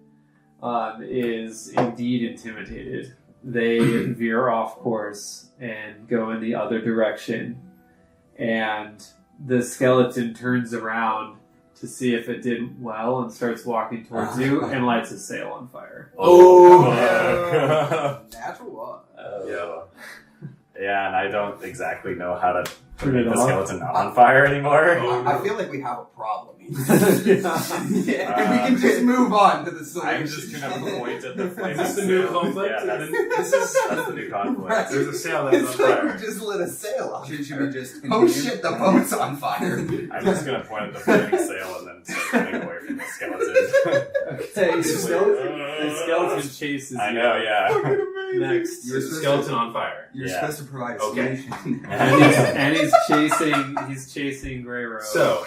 is indeed intimidated. They veer off course and go in the other direction, and the skeleton turns around to see if it did well and starts walking towards you and lights a sail on fire. Oh, Natural one. yeah, and I don't exactly know how to Turn make it the off. skeleton not on fire anymore. I feel like we have a problem here. Yeah. And we can just move on to the solution. I'm just gonna point at the flaming Is this the new sail. conflict? Yeah, This is that's the new conflict. Right. There's a sail that's on It's like fire. we just lit a sail on. Should we just Oh continue? shit, the boat's on fire. I'm just gonna point at the flaming sail and then start running away from the skeleton. Okay, the skeleton chases I you. know, yeah. Next. You're There's a supposed skeleton on fire. You're Yeah. supposed to provide a Okay. solution. And he's chasing Greyrow. So,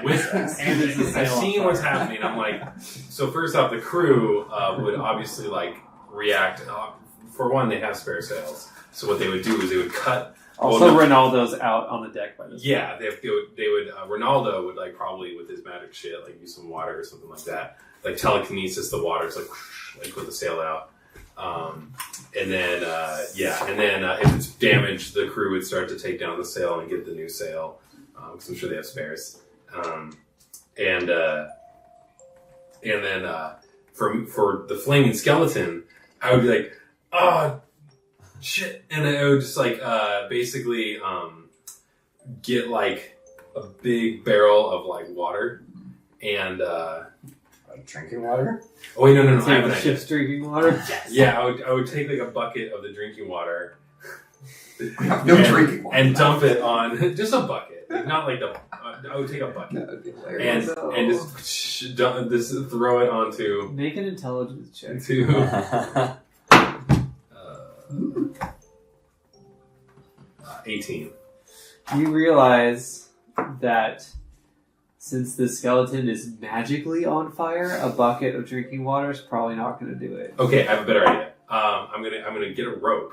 with, And there's a I've sail on seen fire. what's happening. I'm like, so first off, the crew would obviously like react. For one, they have spare sails. So what they would do is they would cut. Also, no. Ronaldo's out on the deck by this Yeah, they would. Ronaldo would like probably with his magic shit like use some water or something like that. Like telekinesis, the water's like whoosh, like with the sail out. And then if it's damaged, the crew would start to take down the sail and get the new sail because I'm sure they have spares. And then for the flaming skeleton, I would be like, oh shit, and I would just like basically get like a big barrel of like water and Drinking water? oh wait, no, I have Take an the idea. ship's drinking water. Yes. Yeah, I would take like a bucket of the drinking water No drinking water. and dump it on just a bucket, like, not like the. I would take a bucket That would be hilarious. and just throw it onto Make an intelligence check. to 18. You realize that since the skeleton is magically on fire, a bucket of drinking water is probably not going to do it. Okay, I have a better idea. I'm gonna get a rope.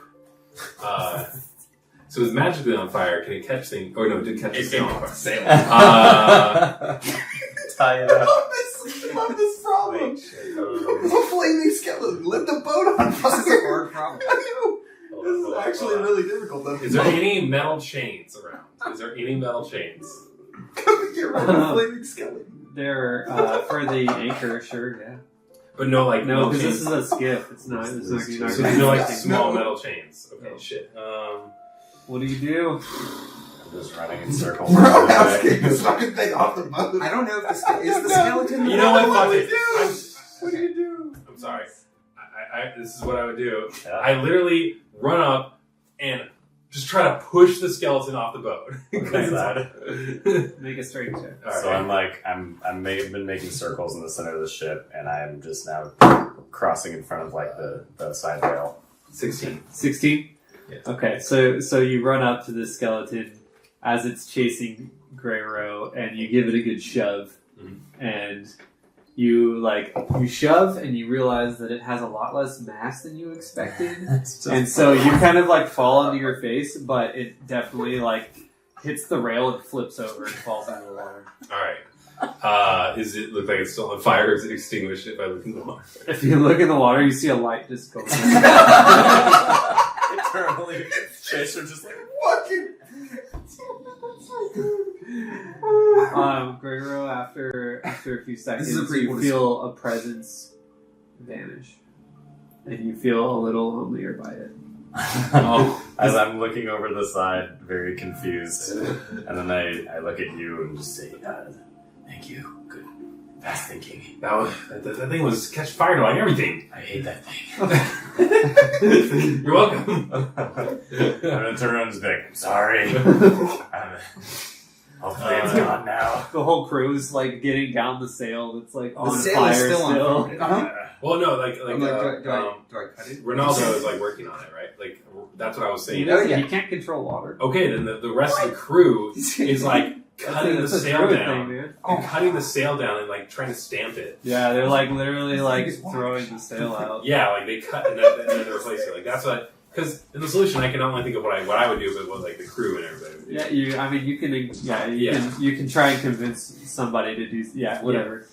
So it's magically on fire. Can it catch things? Oh no, it did catch the sail on fire. Tie it I up. love this problem. Wait, shit. It's a flaming skeleton. Lit the boat on fire. This is a hard problem. I know. This is actually really difficult. Though. Is there any metal chains around? Is there any metal chains? Come get rid of the flaming skeleton. There, for the anchor, sure, yeah. But no, like No, metal because chains. this is a skiff. It's not. It's not. You're not So gonna there's no do like anything. small No. metal chains. Okay, No. shit. What do you do? I'm just running in circles. We're all asking this fucking thing off the boat. I don't know if is the skeleton. You know what? What Fuck do we it. do? What do Okay, you do? I'm sorry. This is what I would do. Yeah. I literally run up and just try to push the skeleton off the boat. Okay. Make a strength check. All So right. I'm been making circles in the center of the ship, and I'm just now crossing in front of like the side rail. 16. 16? Yeah. Okay, so you run up to the skeleton as it's chasing Grey Row, and you give it a good shove, Mhm. and you shove, and you realize that it has a lot less mass than you expected, and so you kind of like fall onto your face, but it definitely like hits the rail and flips over and falls into the water. All right. Is it look like it's still on fire, or is it extinguished if I look in the water? If you look in the water, you see a light just go. Eternally, Chaser just like Fucking. Grey Row, after a few seconds, This is a prequel you to feel a presence vanish, and you feel a little lonelier by it. Oh. As I'm looking over the side, very confused, and then I look at you and just say, Thank you. Good. Fast thinking. That thing was catch fire like everything. I hate that thing. You're welcome. I'm gonna turn around and just be like, I'm sorry. Hopefully it's gone now. The whole crew's like getting down the sail. It's like on sail fire is still on still. fire. Uh-huh. Well, no, I'm like, do I cut it? Ronaldo is like working on it, right? Like that's what I was saying. Oh, yeah. You can't control water. Okay, then the rest of the crew is like cutting the That's a sail druid down, thing, man. and cutting the sail down and like trying to stamp it. Yeah, they're like literally like throwing the sail out. Yeah, like they cut and then they replace it. Like that's what. Because in the solution, I can only think of what I would do if it was like the crew and everybody would do. Yeah, you can Yeah. you can try and convince somebody to do whatever.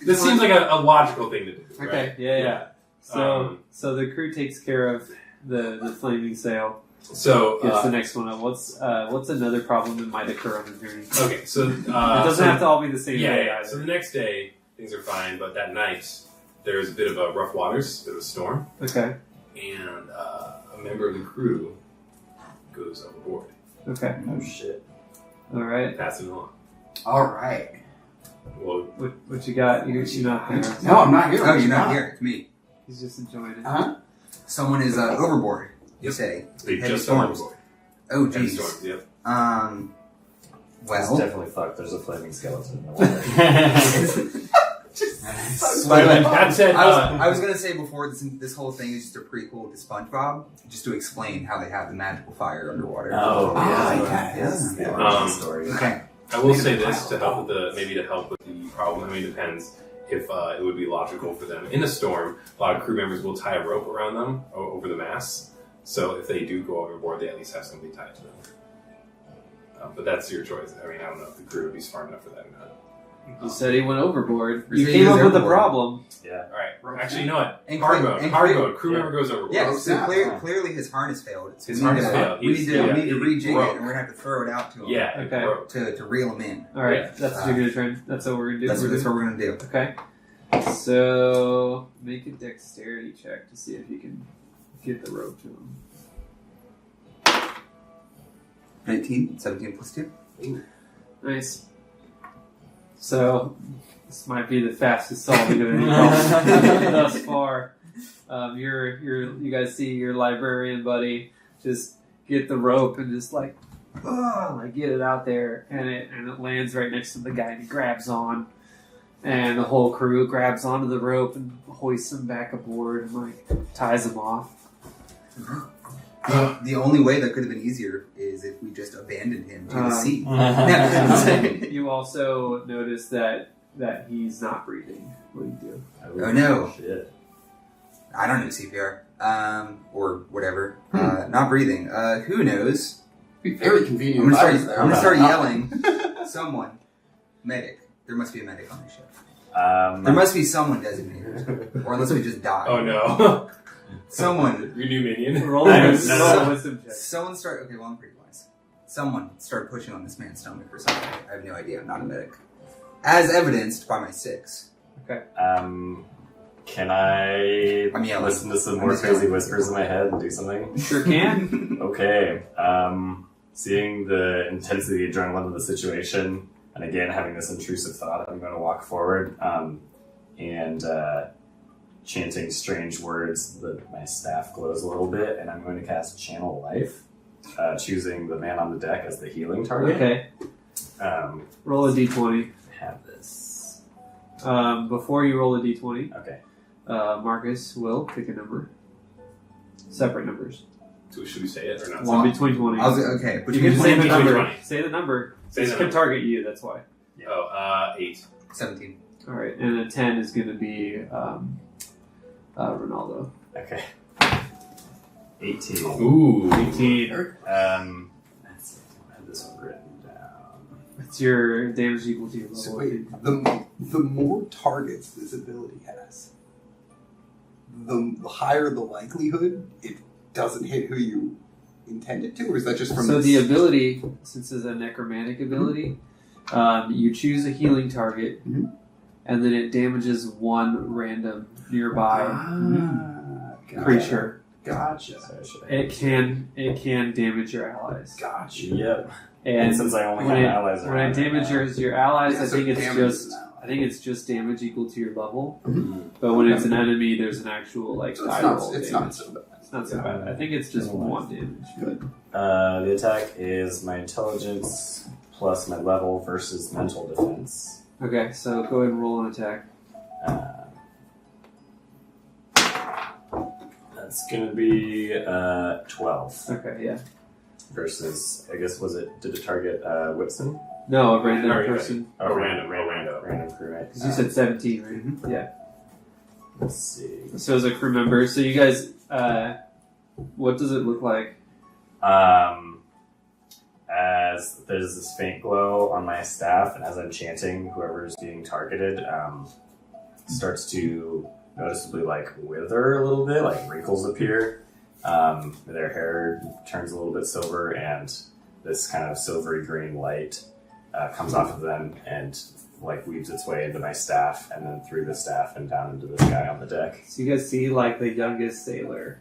This seems like a logical thing to do. Right? Okay, yeah. So the crew takes care of the flaming sail. So Gets the next one up. What's another problem that might occur on the journey? okay, so It doesn't have to all be the same Yeah, day. yeah. either. So the next day things are fine, but that night there's a bit of a rough waters, a bit of a storm, Okay. and a member of the crew goes overboard, Okay. Oh shit. All right. passing along. All right. Well, What you got? You're not there. No, I'm not here. Oh, you're not here. It's me. He's just enjoying it. Huh? Someone is overboard. You Yep. say. they Heavy just storms. overboard. Oh, Heavy jeez. storms. Yep. It's Well. definitely fucked. There's a flaming skeleton in the water. By the way, That said, I was gonna say before this whole thing is just a prequel to SpongeBob, just to explain how they have the magical fire underwater. Oh, yeah. The origin story. Okay. I will say this to help with the problem. I mean, it depends if it would be logical for them in a storm. A lot of crew members will tie a rope around them over the mast, so if they do go overboard, they at least have somebody tied to them. But that's your choice. I mean, I don't know if the crew would be smart enough for that or not. You said he went overboard. You You said came he was up with a overboard. problem. Yeah. All right. Actually, you know what? And Hard clear- mode. and Hard clear- mode. Crew member goes overboard. Yeah, Oh, so snap. clearly his harness failed. So His we harness need to- failed. We need to It rejig broke. it, and we're gonna have to throw it out to him. Yeah. it Okay. broke. To reel him in. All right. Yeah. That's what you're gonna try. That's what we're gonna do. That's what we're gonna do. Okay. So make a dexterity check to see if you can get the rope to him. 19, 17 plus 2. Nice. So, this might be the fastest solving of any problem thus far. You guys see your librarian buddy just get the rope and just like get it out there, and it lands right next to the guy, and he grabs on, and the whole crew grabs onto the rope and hoists him back aboard and like ties him off. The only way that could have been easier is if we just abandoned him to the sea. You also notice that he's not breathing. What do you do? Oh no. Shit. I don't know CPR. Or whatever. Not breathing. Who knows? Be very convenient. I'm if I was there. gonna start yelling. Someone. Medic. There must be a medic on this ship. There must be someone designated. Or unless we just die. Oh no. Someone. Your new minion. Roll a wisdom check. Someone start. Okay, well, I'm pretty wise. Someone start pushing on this man's stomach or something. I have no idea. I'm not a medic. As evidenced by my 6. Can I I'm yelling. listen to some I'm more just crazy yelling. whispers in my head and do something? Sure can. Okay. Seeing the intensity of adrenaline of the situation, and again having this intrusive thought, I'm going to walk forward and chanting strange words. My staff glows a little bit, and I'm going to cast Channel Life, choosing the man on the deck as the healing target. Okay. Roll a d20. Have this. Before you roll a d20, Okay. Marcus will pick a number. Separate numbers. So should we say it or not? One between 20. Okay. You can say the 20. number. Say the number. Say This the can number. target you, that's why. 8. 17. Alright, and a 10 is going to be Ronaldo. Okay. 18. Ooh. 18. Let's see. I have this one written down. It's your damage equal to your level. So wait, the more targets this ability has, the higher the likelihood it doesn't hit who you intend it to, or is that just from So the ability, since it's a necromantic ability, you choose a healing target, Mhm. and then it damages one random nearby creature. Gotcha. So should I- It can damage your allies. Gotcha. Yep. And since I only when have it, allies when around it damages your allies, Yeah, I so think it's damage just is an ally. I think it's just damage equal to your level. Mhm. But when it's an enemy, there's an actual like So die it's roll not damage. so bad. It's not so bad. I think it's just one damage. But The attack is my intelligence plus my level versus mental defense. okay, so go ahead and roll an attack. That's gonna be 12 Okay, yeah. versus, I guess, did it target Whitson? No, a random Sorry, person. Oh, Random. Random crew, right? Because you said 17, right? Yeah. Let's see. So as a crew member, so you guys, what does it look like? As there's this faint glow on my staff, and as I'm chanting, whoever's being targeted starts to noticeably like wither a little bit, like wrinkles appear. Their hair turns a little bit silver, and this kind of silvery green light comes off of them and like weaves its way into my staff, and then through the staff and down into this guy on the deck. So you guys see like the youngest sailor,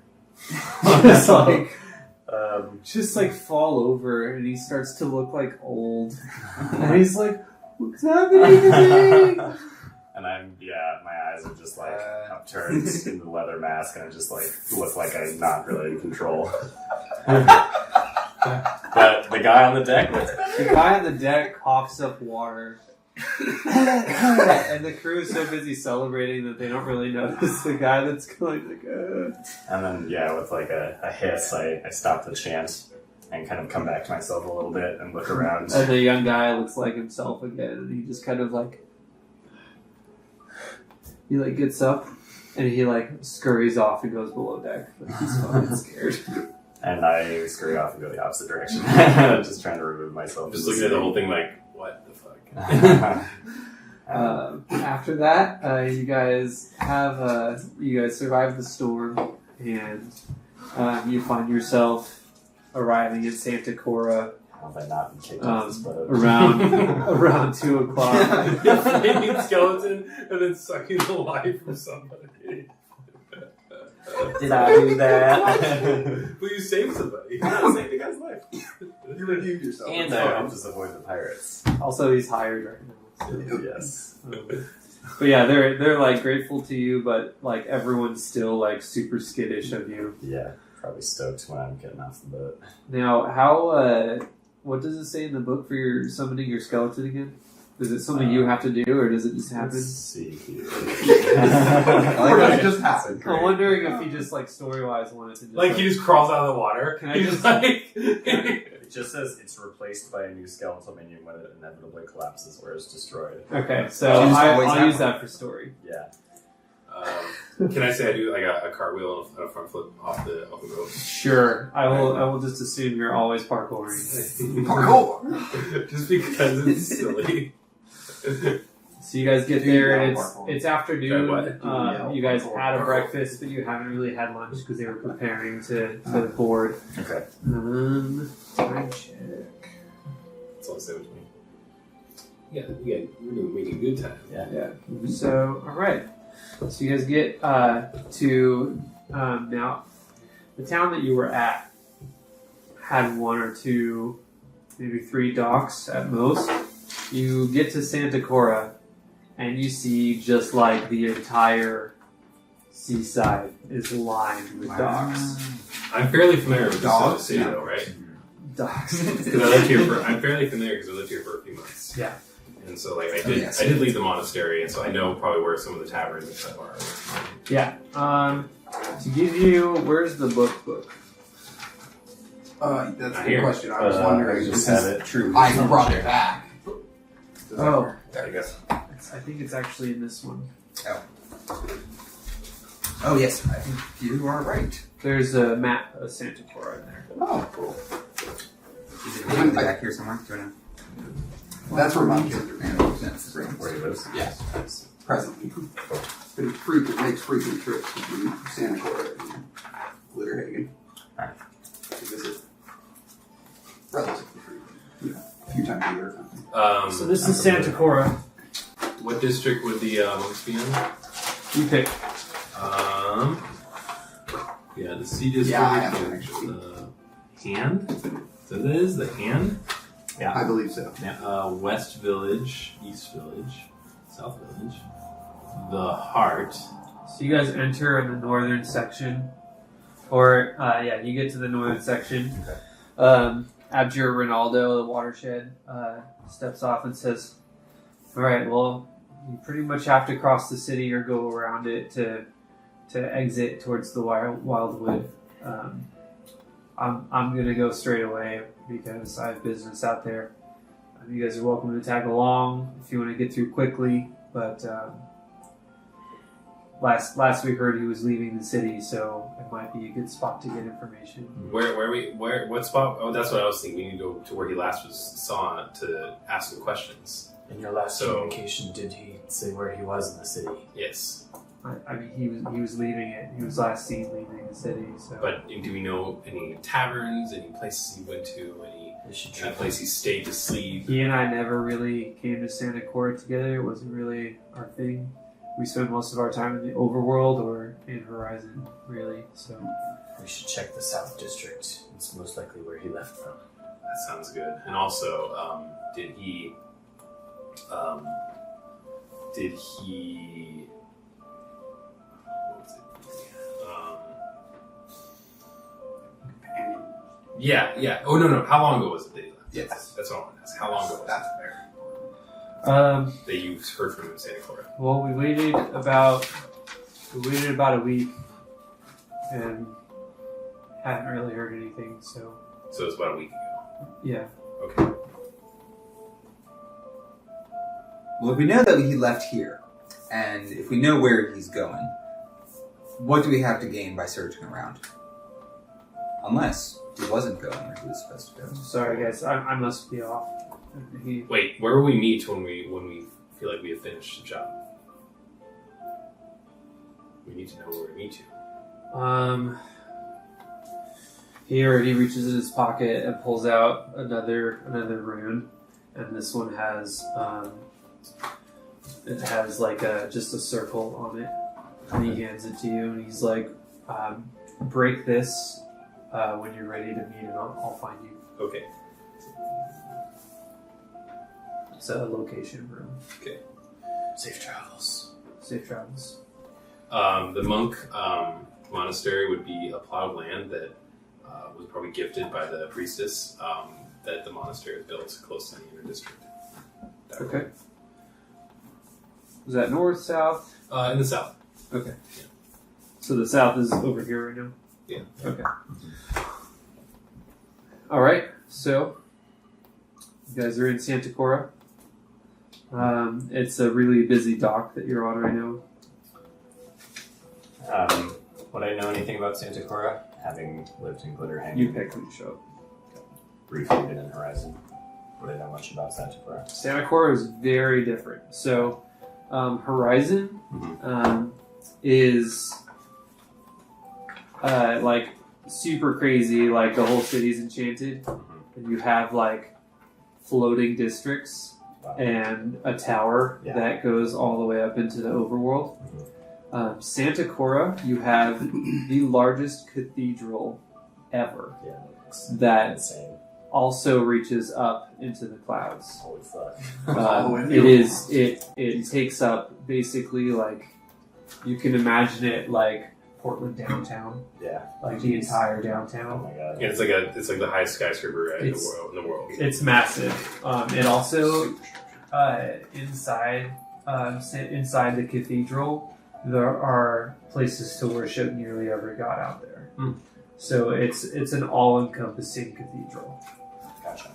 just like fall over, and he starts to look like old, and he's like, "What's happening to me?" And my eyes are just like upturned in the leather mask, and I just like look like I'm not really in control. But the guy on the deck looks better. The guy on the deck coughs up water. And the crew is so busy celebrating that they don't really notice the guy that's going like, And then, with like a hiss, I stop the chant and kind of come back to myself a little bit and look around. And the young guy looks like himself again, and he just kind of like, he like gets up, and he like scurries off and goes below deck. Like he's fucking scared. And I scurry off and go the opposite direction. Just trying to remove myself. Just looking at the whole thing like, what the fuck? After that, you guys survive the storm, and you find yourself arriving in Santa Cora Have I not been kicked off this boat? around 2 o'clock. You're flaming skeleton and then sucking the life from somebody. Did I do that? Will you save somebody? You gotta save the guy's life. You redeemed yourself. And It's I fine. helped us avoid the pirates. Also, he's hired right now. So. Yes. But yeah, they're like grateful to you, but like everyone's still like super skittish of you. Yeah. Probably stoked when I'm getting off the boat. Now, how? What does it say in the book for your summoning your skeleton again? Is it something you have to do, or does it just happen? Let's see here. Or does it just happen? I'm wondering if he just like story wise wanted to just Like he just crawls out of the water. Can I He's just- like It just says it's replaced by a new skeletal minion when it inevitably collapses or is destroyed. Okay, so You just always I'll have use one. that for story. Yeah. Can I say I do like a cartwheel and a front flip off the boat? Sure, I will just assume you're always parkouring. Parkour! Just because it's silly. So you guys get Do you there, and yell it's parkour? it's afternoon. What? Do you yell You guys parkour? had a breakfast, but you haven't really had lunch because they were preparing to board. Okay. Time check. That's all I say with me. Yeah, we're making good time. Yeah. So, all right. So you guys get to now. The town that you were at had one or two, maybe three docks at most. You get to Santa Cora, and you see just like the entire seaside is lined with docks. I'm fairly familiar with Dogs? the city, Yeah. though, right? Docks. Because I lived here for. I'm fairly familiar because I lived here for a few months. Yeah. And so, like, Oh, yes. I did leave the monastery, and so I know probably where some of the taverns and stuff are. Yeah. To give you, where's the book? That's a Not good here. question. I was wondering. I just this have is it. True. I brought it back. Does that Oh. work? There you go. I think it's actually in this one. Oh yes, I think you are right. There's a map of Santa Cora in there. Oh, cool. Is it maybe back here somewhere? Do you know? That's where my kids are Yeah, now. that's Where he lives? Yeah. Presently. But it makes frequent trips between Santa Clara and Glitterhagen. Alright. To visit. Relatively frequent. You know, a few times a year or something. So this is Santa Cora. What district would the monks be in? You pick. Yeah, the sea district. Yeah, I have it, actually. The hand. So that is the hand. I believe so. West Village, East Village, South Village, the Heart. So you guys enter in the northern section, or you get to the northern section. Abjurer Renaldo the Watershed steps off and says, "All right, well, you pretty much have to cross the city or go around it to exit towards the Wildwood. I'm gonna go straight away because I have business out there. You guys are welcome to tag along if you want to get through quickly, but." Last we heard he was leaving the city, so it might be a good spot to get information. What spot? Oh, that's what I was thinking. We need to go to where he last saw to ask some questions. In your last So- communication, did he say where he was in the city? Yes. I mean, he was leaving it. He was last seen leaving the city. So, But do we know any taverns, any places he went to, We should any try. place he stayed to sleep? he and I never really came to Santa Cora together. It wasn't really our thing. We spent most of our time in the overworld or in Horizon, really. So, We should check the South District. It's most likely where he left from. That sounds good. And also, did he? What was it? Yeah. Oh no. How long ago was it that he left? Yes. That's what I want to ask. How long ago was That's it fair. that you heard from him in Santa Clara? well, we waited about a week and hadn't really heard anything. So, So it was about a week ago. yeah. Okay. Well, if we know that he left here, and if we know where he's going, what do we have to gain by searching around? Unless he wasn't going where he was supposed to go. Sorry, guys. I must be off. Wait, where will we meet when we feel like we have finished the job? We need to know where we meet to. Here he reaches in his pocket and pulls out another rune, and this one has it has like just a circle on it, and he hands it to you, and he's like, break this when you're ready to meet, and I'll find you. Okay. It's a location room. Safe travels. Safe travels. The monk monastery would be a plot of land that was probably gifted by the priestess that the monastery is built close to the inner district. Okay. Is that north, south? In the south. Okay. Yeah. So the south is over here right now? Yeah. Okay. All right. So you guys are in Santa Cora. It's a really busy dock that you're on right now. Would I know anything about Santa Cora? Having lived in Glitter Hanging, You pick when you show up. briefly been in Horizon. Would I know much about Santa Cora? Santa Cora is very different. So Horizon is like super crazy, like the whole city's enchanted. And you have like floating districts and a tower that goes all the way up into the overworld. Santa Cora, you have the largest cathedral ever that Insane. also reaches up into the clouds. Holy fuck. It takes up basically like, you can imagine it like Portland downtown, Yeah. like the entire Oh downtown. my god. Yeah, it's like the highest skyscraper in It's- the world. It's massive. It also inside the cathedral, there are places to worship nearly every god out there. So it's an all-encompassing cathedral. Gotcha.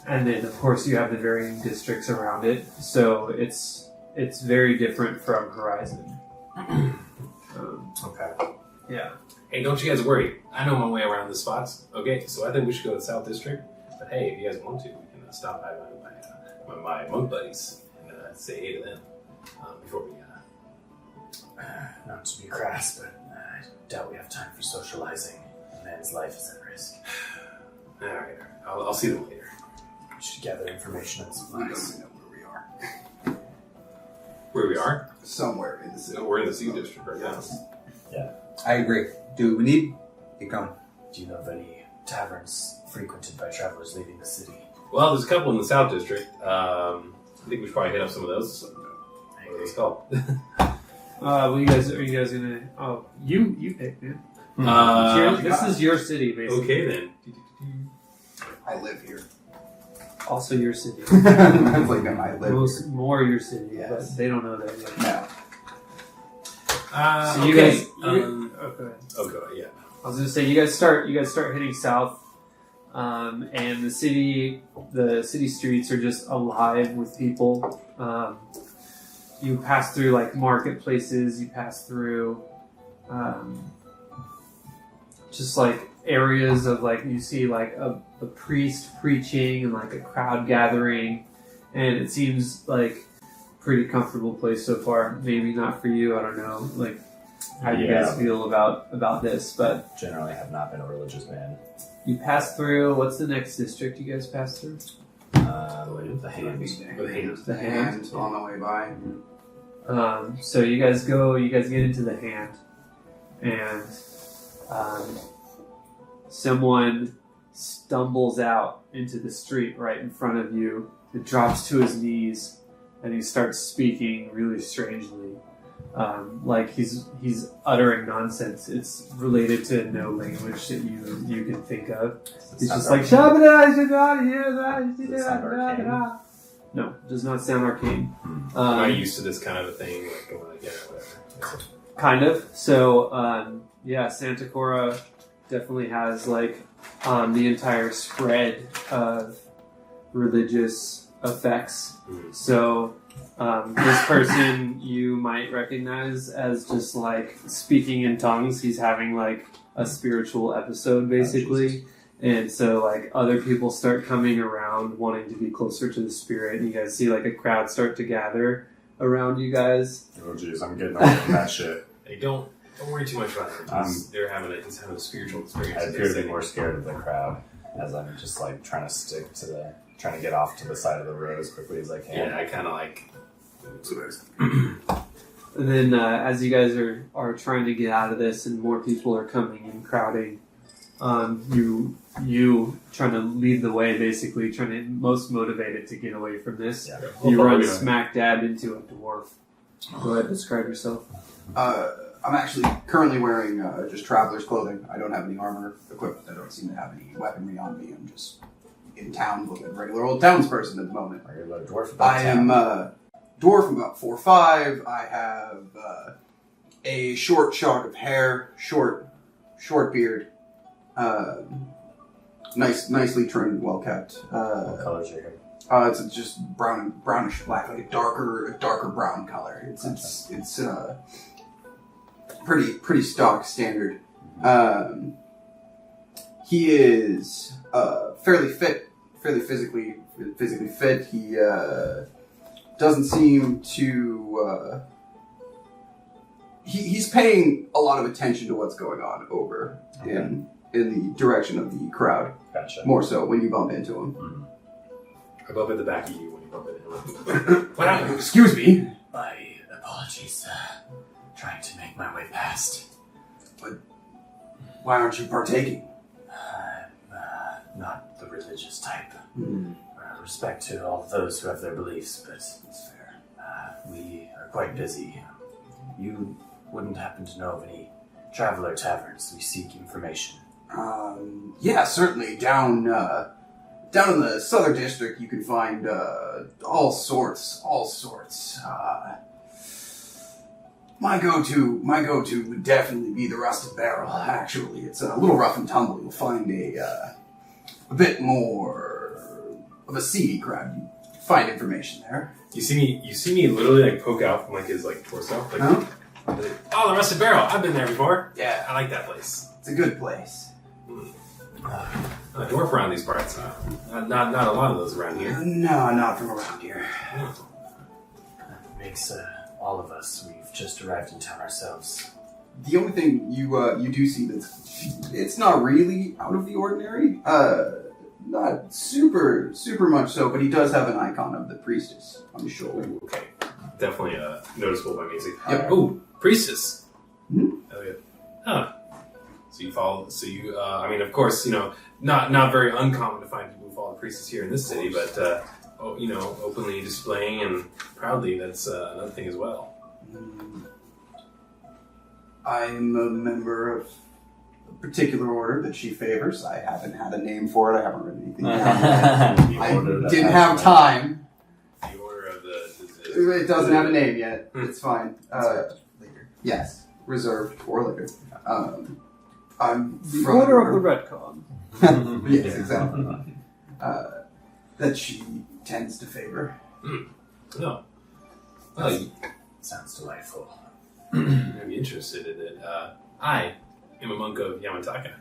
And then of course you have the varying districts around it. So it's very different from Horizon. Okay. Yeah. Hey, don't you guys worry. I know my way around the spots. Okay, so I think we should go to the South District. But hey, if you guys want to, we can stop by my monk buddies and say hey to them before we. Not to be crass, but I doubt we have time for socializing. A man's life is at risk. All right. I'll see them later. We should gather information and We supplies. don't know where we are. Where we are? Somewhere in the city. No, we're in the Sea District right now. I agree. Do we need? Keep going. Do you know of any taverns frequented by travelers leaving the city? Well, there's a couple in the South District. I think we should probably hit up some of those. What are those called? Well, are you guys gonna? Oh, you pick, man. This is your city, basically. Okay then. I live here. Also your city. That's like I live here. More your city, Yes. but they don't know that yet. No. So you guys. go ahead. Yeah. I was gonna say you guys start heading south, and the city streets are just alive with people. You pass through like marketplaces. You pass through, just like areas of like you see like a priest preaching and like a crowd gathering, and it seems like pretty comfortable place so far. Maybe not for you. I don't know. Like how do you guys feel about this? But Generally have not been a religious man. you pass through. What's the next district you guys pass through? The Hand. The Hand. On the way by. So you guys get into the Hand, and someone stumbles out into the street right in front of you. It drops to his knees, and he starts speaking really strangely. Like he's uttering nonsense. It's related to no language that you can think of. He's just like no, does not sound arcane. Am I used to this kind of a thing? Like, whatever. Kind of. So Santa Cora definitely has like the entire spread of religious effects. So this person you might recognize as just like speaking in tongues. He's having like a spiritual episode basically. And so like other people start coming around wanting to be closer to the spirit, and you guys see like a crowd start to gather around you guys. Oh jeez, I'm getting away from that shit. Hey, don't worry too much about it. He's having a spiritual experience. I appear to be more scared of the crowd as I'm just like trying to get off to the side of the road as quickly as I can. Yeah, I kind of like. And then as you guys are trying to get out of this and more people are coming and crowding, you trying to lead the way, basically trying to most motivated to get away from this. Yeah. You run smack dab into a dwarf. Go ahead, describe yourself. I'm actually currently wearing just traveler's clothing. I don't have any armor equipment. I don't seem to have any weaponry on me. I'm just in town looking like a regular old townsperson at the moment. Are you a dwarf? About I am dwarf, about 4'5". I have a short shock of hair, short beard, nicely trimmed, well kept. What color is your hair? It's just brownish black, like a darker brown color. It's pretty stock standard. He is fairly physically fit. He doesn't seem to. He's paying a lot of attention to what's going on over in the direction of the crowd. Gotcha. More so when you bump into him. Mm-hmm. I bump at the back of you when you bump into him. What happened? Excuse me. My apologies. Trying to make my way past. Why aren't you partaking? I'm not the religious type. Respect to all those who have their beliefs, but it's fair. We are quite busy. You wouldn't happen to know of any traveler taverns? We seek information. Yeah, certainly. Down in the southern district, you can find all sorts. My go-to would definitely be the Rusted Barrel. Actually, it's a little rough and tumble. You'll find a bit more of a seedy crowd. You find information there. You see me literally like poke out from like his like torso. Like, Huh? oh, the Rusted Barrel. I've been there before. Yeah, I like that place. it's a good place. A dwarf around these parts. Not a lot of those around here. No, not from around here. Makes all of us. We've just arrived in town ourselves. The only thing you do see it's not really out of the ordinary. Not super much so, but he does have an icon of the priestess on his shoulder. Ooh, okay. Definitely noticeable by music. Yep. Oh, priestess. Hmm? Oh yeah. Huh. So you follow. So you. I mean, of course, not very uncommon to find people who follow priestess here in this city, but openly displaying and proudly, that's another thing as well. I'm a member of a particular order that she favors. I haven't had a name for it. I haven't written anything down yet. I didn't have time. The order of the It doesn't have a name yet. It's fine. Later. Yes, reserved for later. I'm The from order of the retcon. Yes, exactly. That she tends to favor. No. Well, you Sounds delightful. may be interested in it. I am a monk of Yamataka,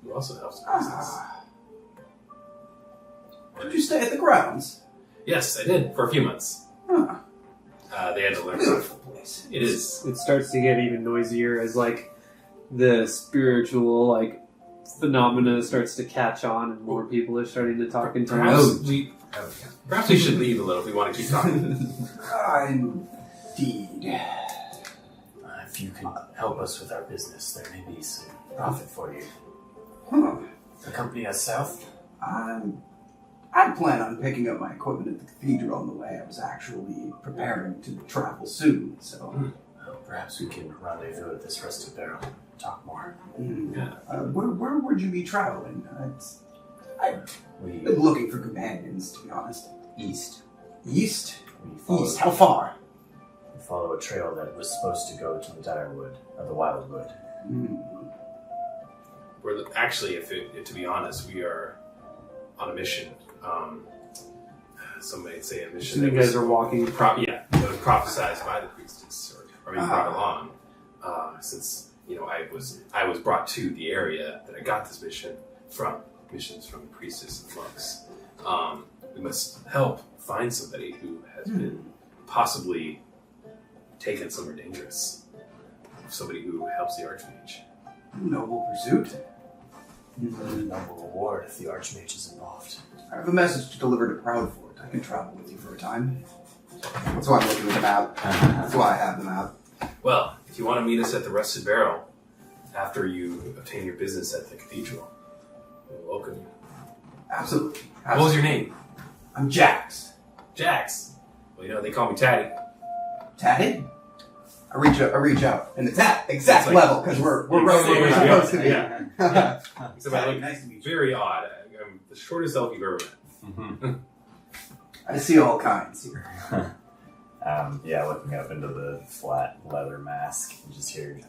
who also helps the priestess. Did you stay at the grounds? Yes, I did for a few months. Huh. They had to learn. Beautiful place. It is. It starts to get even noisier as the spiritual phenomena starts to catch on, and more people are starting to talk in tongues. Perhaps we should leave a little if we want to keep talking. Indeed. If you can help us with our business, there may be some profit for you. Huh. Accompany us south? I plan on picking up my equipment at the cathedral on the way. I was actually preparing to travel soon, so... Well, perhaps we can rendezvous at this Rusted Barrel and talk more. Yeah. Where would you be traveling? I've We been looking for companions, to be honest. East. East? follow, East, how far? we follow a trail that was supposed to go to the Direwood, or the Wildwood. Actually, to be honest, we are on a mission. Some might say a mission. So you guys are walking. It was prophesized by the priestess, or maybe brought along. Since I was brought to the area that I got this mission from. Missions from the priestess and monks. We must help find somebody who has been possibly taken somewhere dangerous. Somebody who helps the Archmage. Noble pursuit. Noble reward if the Archmage is involved. I have a message to deliver to Proudfort. I can travel with you for a time. That's why I'm looking at the map. That's why I have the map. Well, if you want to meet us at the Rusted Barrel after you obtain your business at the cathedral, We'll welcome you. Absolutely. What was your name? I'm Jax. Jax. Well, they call me Tatty. Tatted? I reach out, and it's that exact It's like- level because we're right where we're Yeah, supposed to be. yeah. Except I look Nice to meet you. very odd. I'm the shortest elf you've ever met. I see all kinds here. Looking up into the flat leather mask, you just hear, "You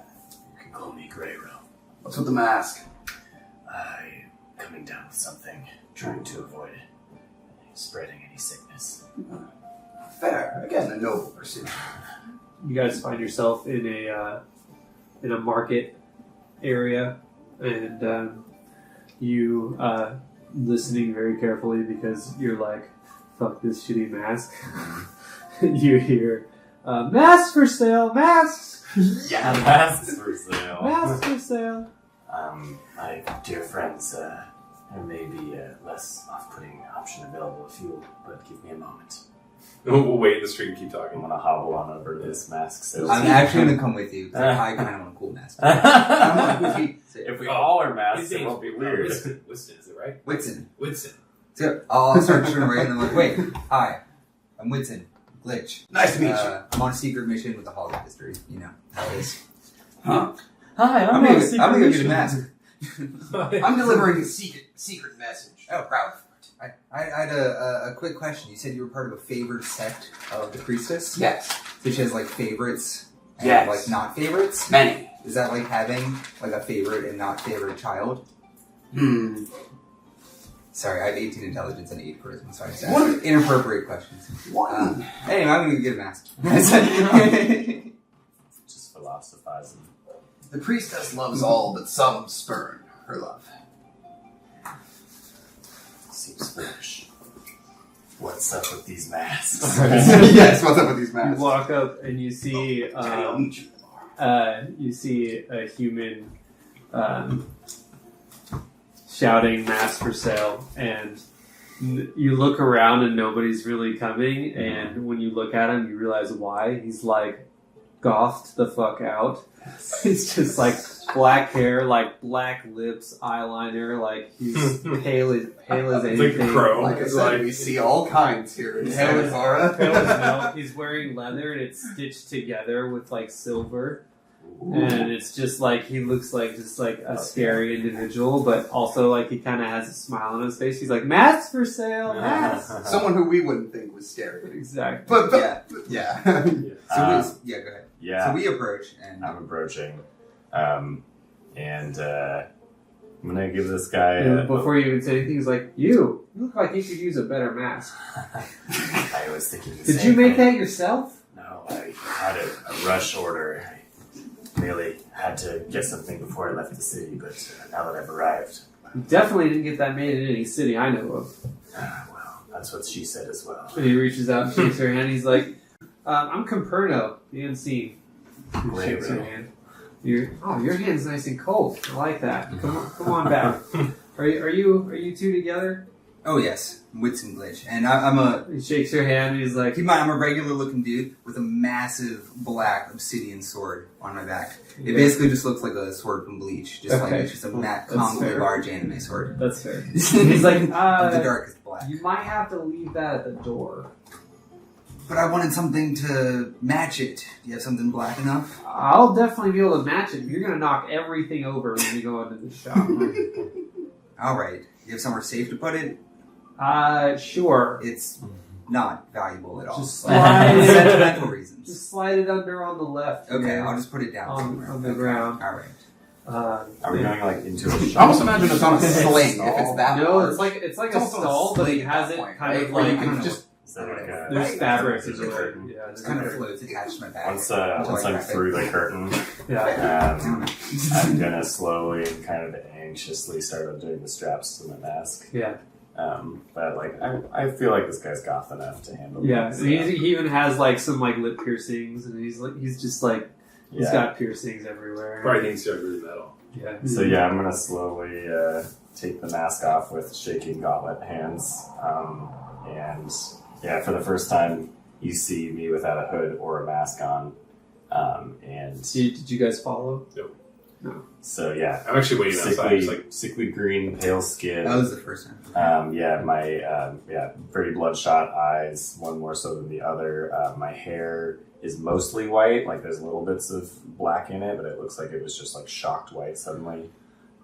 can call me Greyro. What's with the mask? I'm coming down with something, trying to avoid spreading any sickness." Fair. Again, a noble pursuit. You guys find yourself in a market area, and you listening very carefully because you're like, "Fuck this shitty mask." You hear, "Masks for sale! Masks! Yeah, masks for sale. Masks for sale!" My dear friends, there may be a less off-putting option available if you'll but give me a moment. We'll wait in the street and keep I'm talking. gonna hobble on over to this mask sales. I'm actually gonna come with you. 'Cause I kind of want a cool mask. If we all are masks, His it name's won't be weird. Winston, is it right? Whitson. Winston. So I'll start turning right, and I'm like, wait, hi, I'm Whitson, Glitch. Nice to meet you. I'm on a secret mission with the Hall of History. You know how it is. Huh? Hi, I'm gonna go get a mask. I'm delivering a secret message. Oh, proud. I had a quick question. You said you were part of a favored sect of the priestess? Yes. So she has like favorites and Yes. like not favorites? Many. Is that like having like a favorite and not favorite child? Sorry, I have 18 intelligence and 8 charisma, so I just asked inappropriate questions. One. Anyway, I'm gonna get a mask. Just philosophizing. The priestess loves all, but some spurn her love. Seems foolish. What's up with these masks? Yes, what's up with these You masks? walk up and you see you see a human shouting "Mask for sale," and you look around and nobody's really coming. And when you look at him, you realize why. He's like gothed the fuck out. He's just like black hair, like black lips, eyeliner, like he's pale as It's like anything. a crow. Like I said, we see all kinds here in Pale Santa as Clara. He's wearing leather and it's stitched together with like silver. And it's just like he looks like just like a scary individual, but also like he kind of has a smile on his face. He's like, "Masks for sale, masks." Someone who we wouldn't think was scary. Exactly. But yeah. So yeah, go ahead. Yeah, So we approach and I'm approaching. I'm gonna give this guy And before you even say anything, he's like, "You look like you could use a better mask." I was thinking the Did same you make thing. that yourself? No, I had a rush order. I really had to get something before I left the city, but now that I've arrived, You definitely didn't get that made in any city I know of. well, that's what she said as well. And he reaches out and shakes her hand. He's like, "I'm Comperno, the Unseen." He Great, shakes her bro. hand. Your hand's nice and cold. I like that. Come on back. Are you two together? oh yes, Whitson Glitch, and I'm a He shakes her hand. And he's like, keep in mind I'm a regular looking dude with a massive black obsidian sword on my back. It basically just looks like a sword from Bleach, just like Okay. it's just a That's comically fair. large anime sword. That's fair. He's like, Of the darkest black. you might have to leave that at the door. But I wanted something to match it. Do you have something black enough? I'll definitely be able to match it. You're gonna knock everything over when you go into the shop. All right. You have somewhere safe to put it? Sure. It's not valuable at all. Just slide it. Sentimental reasons. Just slide it under on the left. Okay, here. I'll just put it down On- somewhere. on the Okay, ground. All right. Are we going like into a I shop? almost imagine it's on a sling if it's that No, large. it's like a It's almost on a stall, but sling it at has that it point, kind right? of Where you like can just Is that like a, there's fabric There's a everywhere. curtain. Yeah, It's kind of floats attached to my back. Once Until I I'm crack it. through the curtain, yeah. I'm gonna slowly and kind of anxiously start undoing the straps to my mask. Yeah. But like, I feel like this guy's goth enough to handle. Yeah, this, and he even has like some like lip piercings, and he's just like he's yeah. got piercings everywhere. Probably thinks you're really metal. Yeah. So yeah, I'm gonna slowly take the mask off with shaking gauntlet hands, and yeah, for the first time, you see me without a hood or a mask on, and Did you guys follow? No. So yeah, I'm actually waiting outside. Just like sickly green, pale skin. That was the first time. Very bloodshot eyes, one more so than the other. My hair is mostly white, like there's little bits of black in it, but it looks like it was just like shocked white suddenly.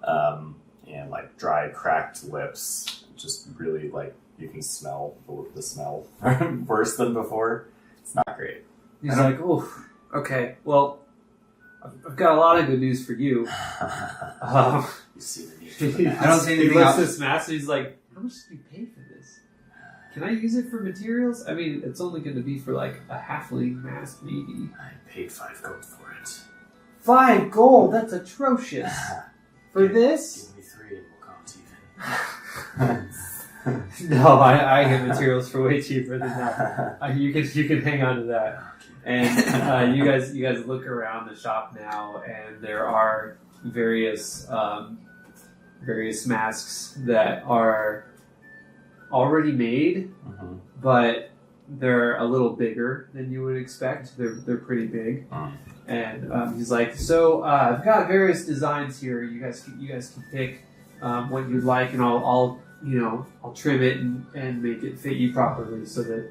And like dry, cracked lips, just really like you can smell the smell worse than before. It's not great. He's like, oh, okay, well, I've got a lot of good news for you. You see the need for the I don't see anything He lifts else. this mask and he's like, how much did you pay for this? Can I use it for materials? I mean, it's only going to be for like a halfling mask, maybe. I paid 5 gold for it. 5 gold? That's atrocious. For this? Give me 3 and we'll call it even. No, I get materials for way cheaper than that. You can hang on to that. And you guys look around the shop now, and there are various masks that are already made, but they're a little bigger than you would expect. They're pretty big. And he's like, so I've got various designs here. You guys can pick what you'd like, and I'll trim it and make it fit you properly so that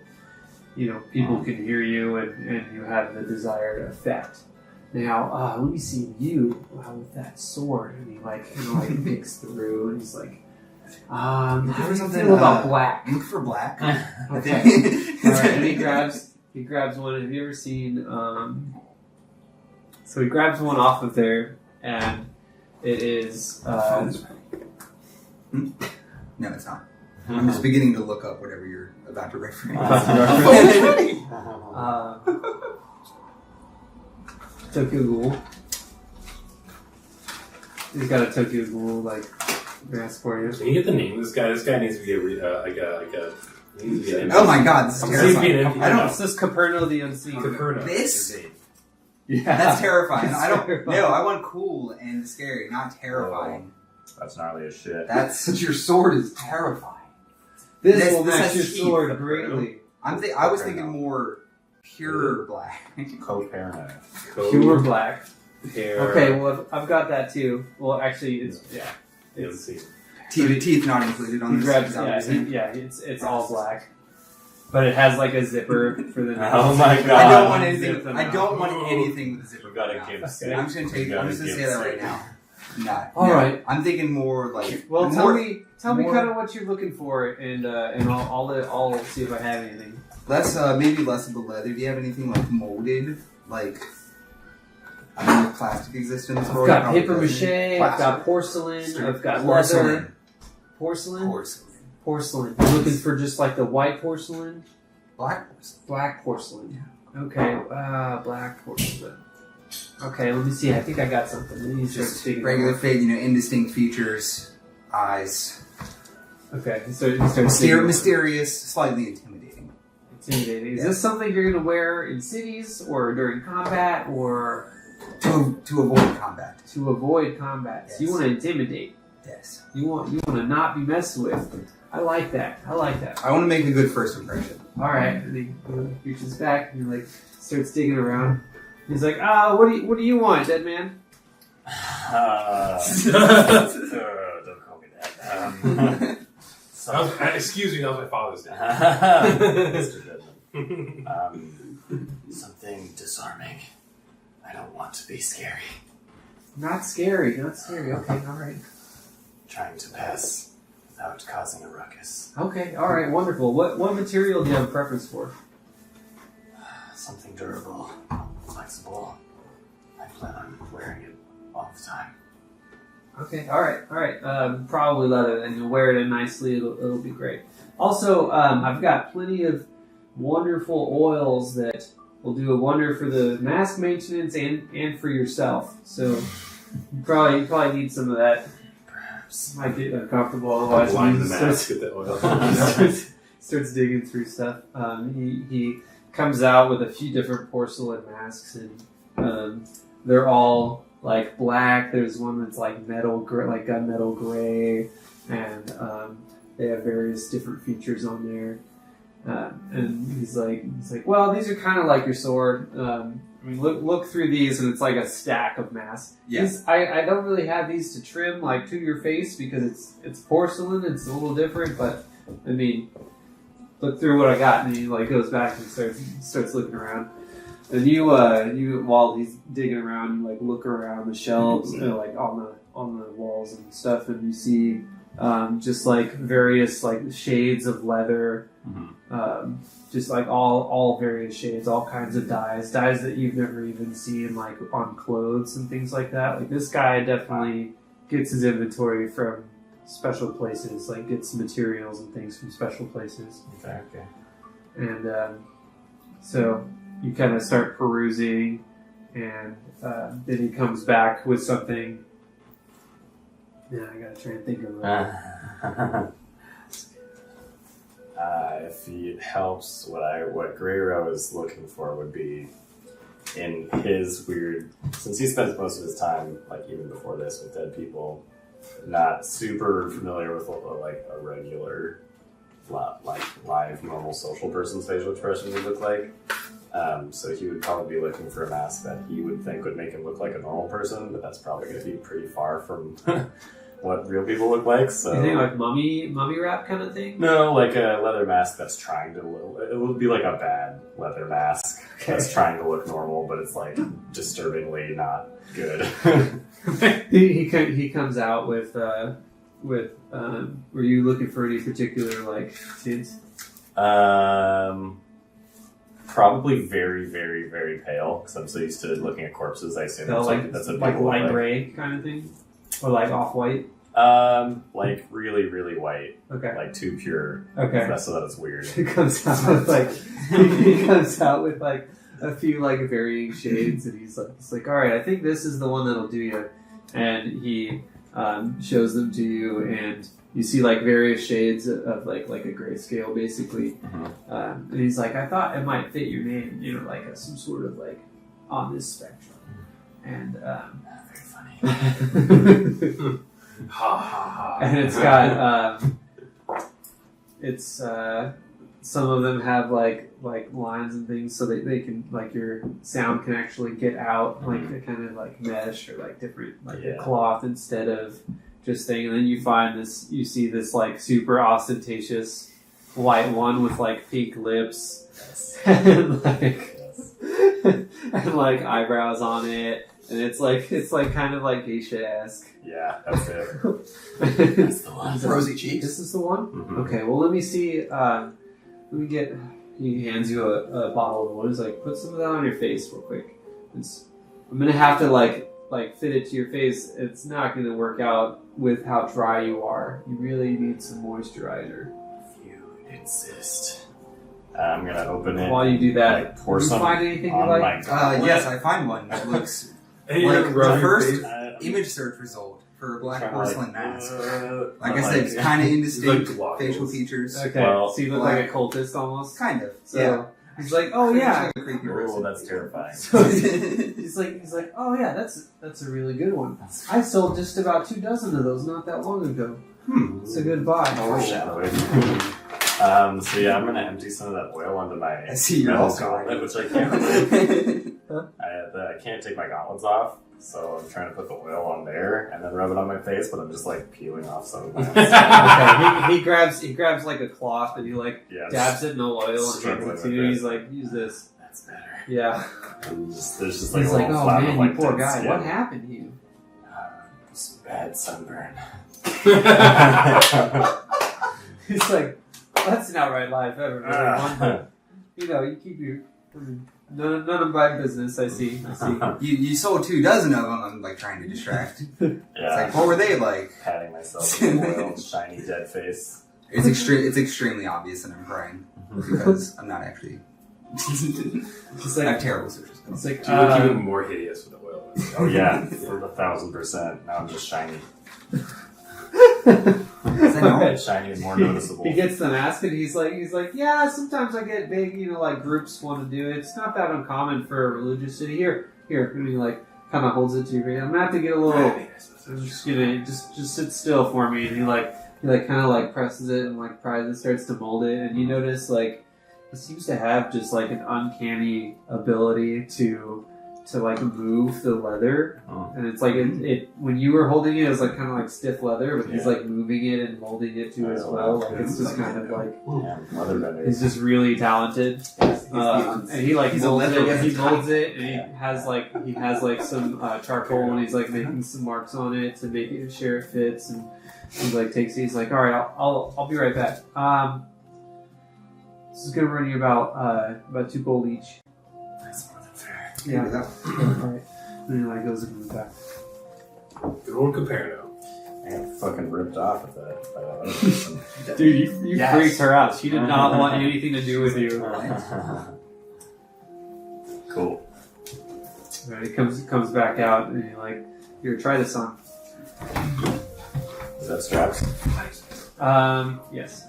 people can hear you and you have the desired effect. Now, let me see you with that sword. And he picks through, and he's like, how do you feel about black? Look for black. Okay. All right, and he grabs one. Have you ever seen? So he grabs one off of there, and it is. No, it's not. I'm just beginning to look up whatever you're about to reference. Tokyo Ghoul. He's got a Tokyo Ghoul mask for you. Can you get the name of this guy? This guy needs to be Oh my god, this is terrifying. I don't. It's this Caperno the Unseen. Caperno. This? Yeah, That's terrifying. It's I don't. terrifying. No, I want cool and scary, not terrifying. That's gnarly as shit. That's. But your sword is terrifying. This will This match has your teeth. sword greatly. I was thinking more pure black. Co-parent. Pure black. Hair. Okay, well I've got that too. Well, actually, it's Let's see. Teeth not included on He this. grabs, is that what you're saying? it's all black, but it has like a zipper for the. Oh my god. I don't want Zip anything. them I out. don't want anything with a zipper. We've got to now. give Okay. I'm just gonna say that right now. No. All right. I'm thinking more like. Well, more, tell me more- kind of what you're looking for, and I'll see if I have anything. maybe less of the leather. Do you have anything like molded, like? I don't know if plastic exists in this I've world. got Probably paper doesn't. mache. I've got porcelain. I've got Porcelain. leather. Porcelain. Porcelain. Porcelain. You're looking for just like the white porcelain, Black porcelain. black porcelain. Okay, black porcelain. Okay, let me see. I think I got something. Let me start Just digging regular around. fit, indistinct features, eyes. Okay, so you start digging. Mysterious, slightly intimidating. Intimidating. Is Yeah. this something you're going to wear in cities or during combat or To avoid combat. to avoid combat? So you Yes. want to intimidate. Yes. You want to not be messed with. I like that. I want to make a good first impression. All right. And he reaches back and he starts digging around. He's like, what do you want, dead man? Don't call me that. Excuse me, that was my father's name. Mr. Goodman. Something disarming. I don't want to be scary. Not scary. Okay. All right. Trying to pass without causing a ruckus. Okay. All right. Wonderful. What material do you have a preference for? Something durable, flexible. I plan on wearing it all the time. Okay, all right. Probably leather. Then you'll wear it in nicely. It'll be great. Also, I've got plenty of wonderful oils that will do a wonder for the mask maintenance and for yourself. So you probably need some of that. Perhaps. Might get uncomfortable otherwise. Line the He mask with the oil. starts digging through stuff. He comes out with a few different porcelain masks, and they're all like black. There's one that's like metal, like gunmetal gray, and they have various different features on there. And he's like, well, these are kind of like your sword. I mean, look through these, and it's like a stack of masks. Yeah. I don't really have these to trim like to your face because it's porcelain. It's a little different, but I mean, look through what I got, and he like goes back and starts looking around. And you while he's digging around, you like look around the shelves, like on the walls and stuff, and you see just like various like shades of leather. Just like all various shades, all kinds of dyes that you've never even seen like on clothes and things like that. Like this guy definitely gets his inventory from special places, like gets materials and things from special places. Okay. And so you kind of start perusing, and then he comes back with something. Yeah, I gotta try and think of it. If it helps, what Guerrero is looking for would be in his weird, since he spends most of his time, like even before this, with dead people, not super familiar with what like a regular, like live normal social person's facial expression would look like. So he would probably be looking for a mask that he would think would make him look like a normal person, but that's probably going to be pretty far from what real people look like. So you think like mummy wrap kind of thing? No, like a leather mask that's trying to look. It would be like a bad leather mask that's trying to look normal, but it's like disturbingly not good. he comes out with were you looking for any particular like tints? Probably very, very, very pale, because I'm so used to looking at corpses. I assume that's a like light gray kind of thing, or like off white. Like really, really white. Okay. Like too pure. Okay. That's so that it's weird. He comes out with like he comes out with like a few like varying shades, and he's like, all right, I think this is the one that'll do you. And he shows them to you, and you see like various shades of like a grayscale basically. And he's like, I thought it might fit your name, like some sort of like on this spectrum. And very funny. Ha ha ha. And it's got some of them have like lines and things so that they can like your sound can actually get out like a kind of like mesh or like different a cloth instead of just thing. And then you see this like super ostentatious white one with like pink lips and like eyebrows on it. And it's like kind of like geisha-esque. Yeah, that's it. That's the one. Rosy cheeks. This is the one? Mm-hmm. Okay, well let me see. He hands you a bottle of the one. He's like, put some of that on your face real quick. I'm gonna have to like fit it to your face. It's not gonna work out with how dry you are. You really need some moisturizer. If you insist. I'm gonna open it. While you do that, like, pour did you some find anything you on like? Yes, I find one that looks Hey, you like don't rub the your first face. image search result for a black Kinda porcelain mask. Like I'm I said, it's kind of indistinct It's like facial globules. features. Okay, Well, so you look like a cultist almost. Kind of. So yeah. he's like, oh yeah. It's like a creepy Oh, person. that's terrifying. So he's like, oh yeah, that's a really good one. I sold just about 2 dozen of those not that long ago. It's a good buy. Foreshadowing. So yeah, I'm gonna empty some of that oil onto my I see you're metal all gauntlet, which I can't. I can't take my gauntlets off, so I'm trying to put the oil on there and then rub it on my face, but I'm just like peeling off some of my. Okay, he grabs like a cloth and he like Yeah, dabs it in the oil and hands struggling it to with you. it. He's like, use this. That's better. Yeah. There's just like He's a like, little oh flap man, of you like poor dead guy. skin. What happened to you? Bad sunburn. He's like, that's an outright lie if ever really one, but you keep your none of my business. I see. You sold 2 dozen of them. I'm like trying to distract. It's Yeah, like, what were they like? patting myself with the oil, shiny dead face. It's extremely obvious that I'm crying because I'm not actually. It's I like have terrible social it's skills. like You look even more hideous with the oil. Oh yeah, for 1,000%. Now I'm just shiny. Is that normal? Shiny and more noticeable. He gets the mask and he's like, yeah, sometimes I get big, like groups want to do it. It's not that uncommon for a religious city. Here, and he like kind of holds it to your face. I'm gonna have to get a little. I'm just gonna just sit still for me. And he kind of like presses it and like pries it, starts to mold it, and you notice like seems to have just like an uncanny ability to like move the leather, and it's like it when you were holding it was like kind of like stiff leather, but he's like moving it and molding it to as well. Like it's just kind of like leather bender. he's just really talented, and he like He's a molds leather it. He guy. molds it, and he has like some charcoal, and he's like making some marks on it to make it sure it fits, and he like takes it. He's like, all right, I'll be right back. This is gonna run you about 2 gold each. That's more than fair. Yeah. That. Alright. And he like goes and moves back. Good old Caperno. I got fucking ripped off at that by that other person. Dude, you Yes. freaked her out. She did not want anything to do with you. Cool. Right, he comes back out and you're like, here, try this on. Is that straps? Yes.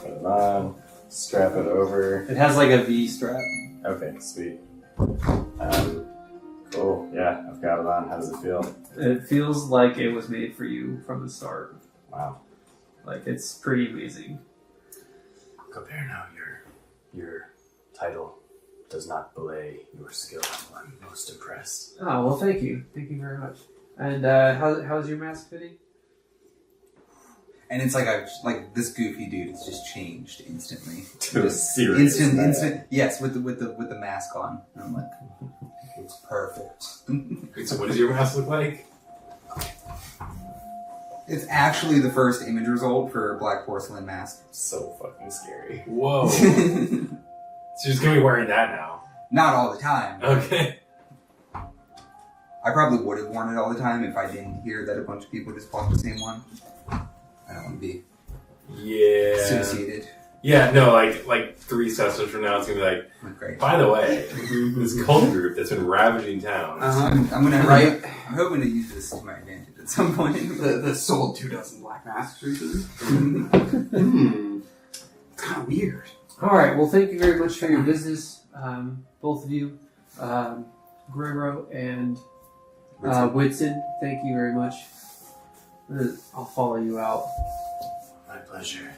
Put it on. Strap it over. It has like a V strap. Okay, sweet. Cool. Yeah, I've got it on. How does it feel? It feels like it was made for you from the start. Wow. Like it's pretty amazing. Compare now, your title does not belay your skill. I'm most impressed. Oh well, thank you very much. And how's your mask fitting? And it's like this goofy dude has just changed instantly. To a Just serious man. instant. Yes, with the mask on. And I'm like, it's perfect. Wait, so what does your mask look like? It's actually the first image result for Black Porcelain Mask. So fucking scary. Whoa. So you're just gonna be wearing that now. Not all the time. Okay. I probably would have worn it all the time if I didn't hear that a bunch of people just bought the same one. I don't want to be Yeah. associated. Yeah, no, like 3 sessions from now it's gonna be like, Like, great. by the way, this cult group that's been ravaging town. I'm gonna Right. I'm hoping to use this to my advantage at some point. The sold 2 dozen black masks recently. It's kind of weird. All right. Well, thank you very much for your business, both of you, Guerrero and Whitson. Thank you very much. I'll follow you out. My pleasure.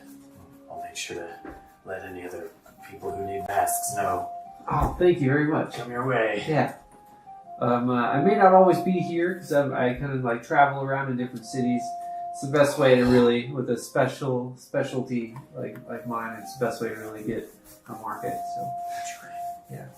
I'll make sure to let any other people who need masks know. Oh, thank you very much. Come your way. Yeah. I may not always be here because I kind of like travel around in different cities. It's the best way to really, with a specialty like mine, it's the best way to really get a market. So, yeah.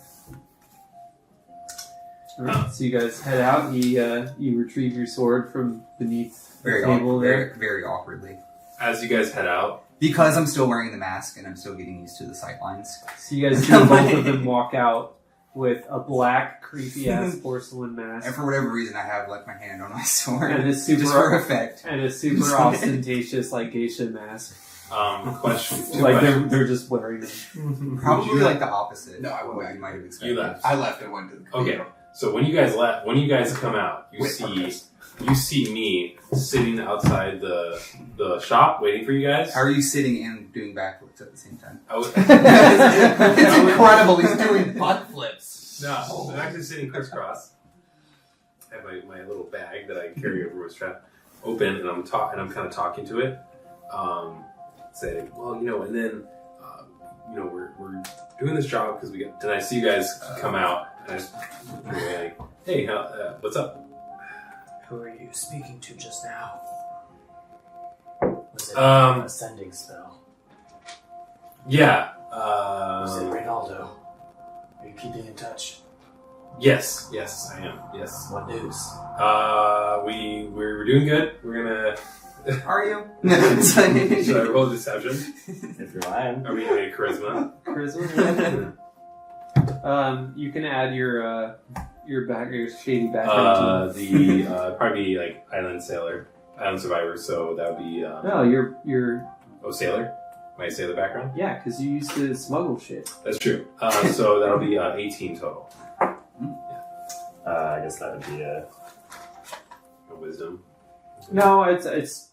All right, so you guys head out. You retrieve your sword from beneath the table there. Very awkwardly. As you guys head out, Because I'm still wearing the mask and I'm still getting used to the sight lines. So you guys see both of them walk out with a black, creepy-ass porcelain mask. And for whatever reason, I have like my hand on my sword. And it's super just for effect. And a super ostentatious, like, geisha mask. question. Like, they're just wearing them. Probably like the opposite. No, I of went what back. you might have expected. You left. I left and went to the Okay, so when you guys left, when you guys come out, you see me sitting outside the shop waiting for you guys. How are you sitting and doing backflips at the same time? It's incredible. He's doing butt flips. No, I'm actually sitting crisscross. I have my little bag that I carry over my strap open, and I'm kind of talking to it, saying, well, and then, we're doing this job because we got. Then I see you guys come out, and I just like, hey, what's up? Who are you speaking to just now? Was it an ascending spell? Yeah. Was it Renaldo? Are you keeping in touch? Yes, I am. Yes. What news? We're doing good. We're gonna. Are you? Should I roll deception? If you're lying. Are we doing charisma? Charisma? You can add your shady background to it. Probably like island survivor. So that would be. No, you're sailor. My sailor background. yeah, because you used to smuggle shit. That's true. So that'll be 18 total. I guess that would be A wisdom. No, it's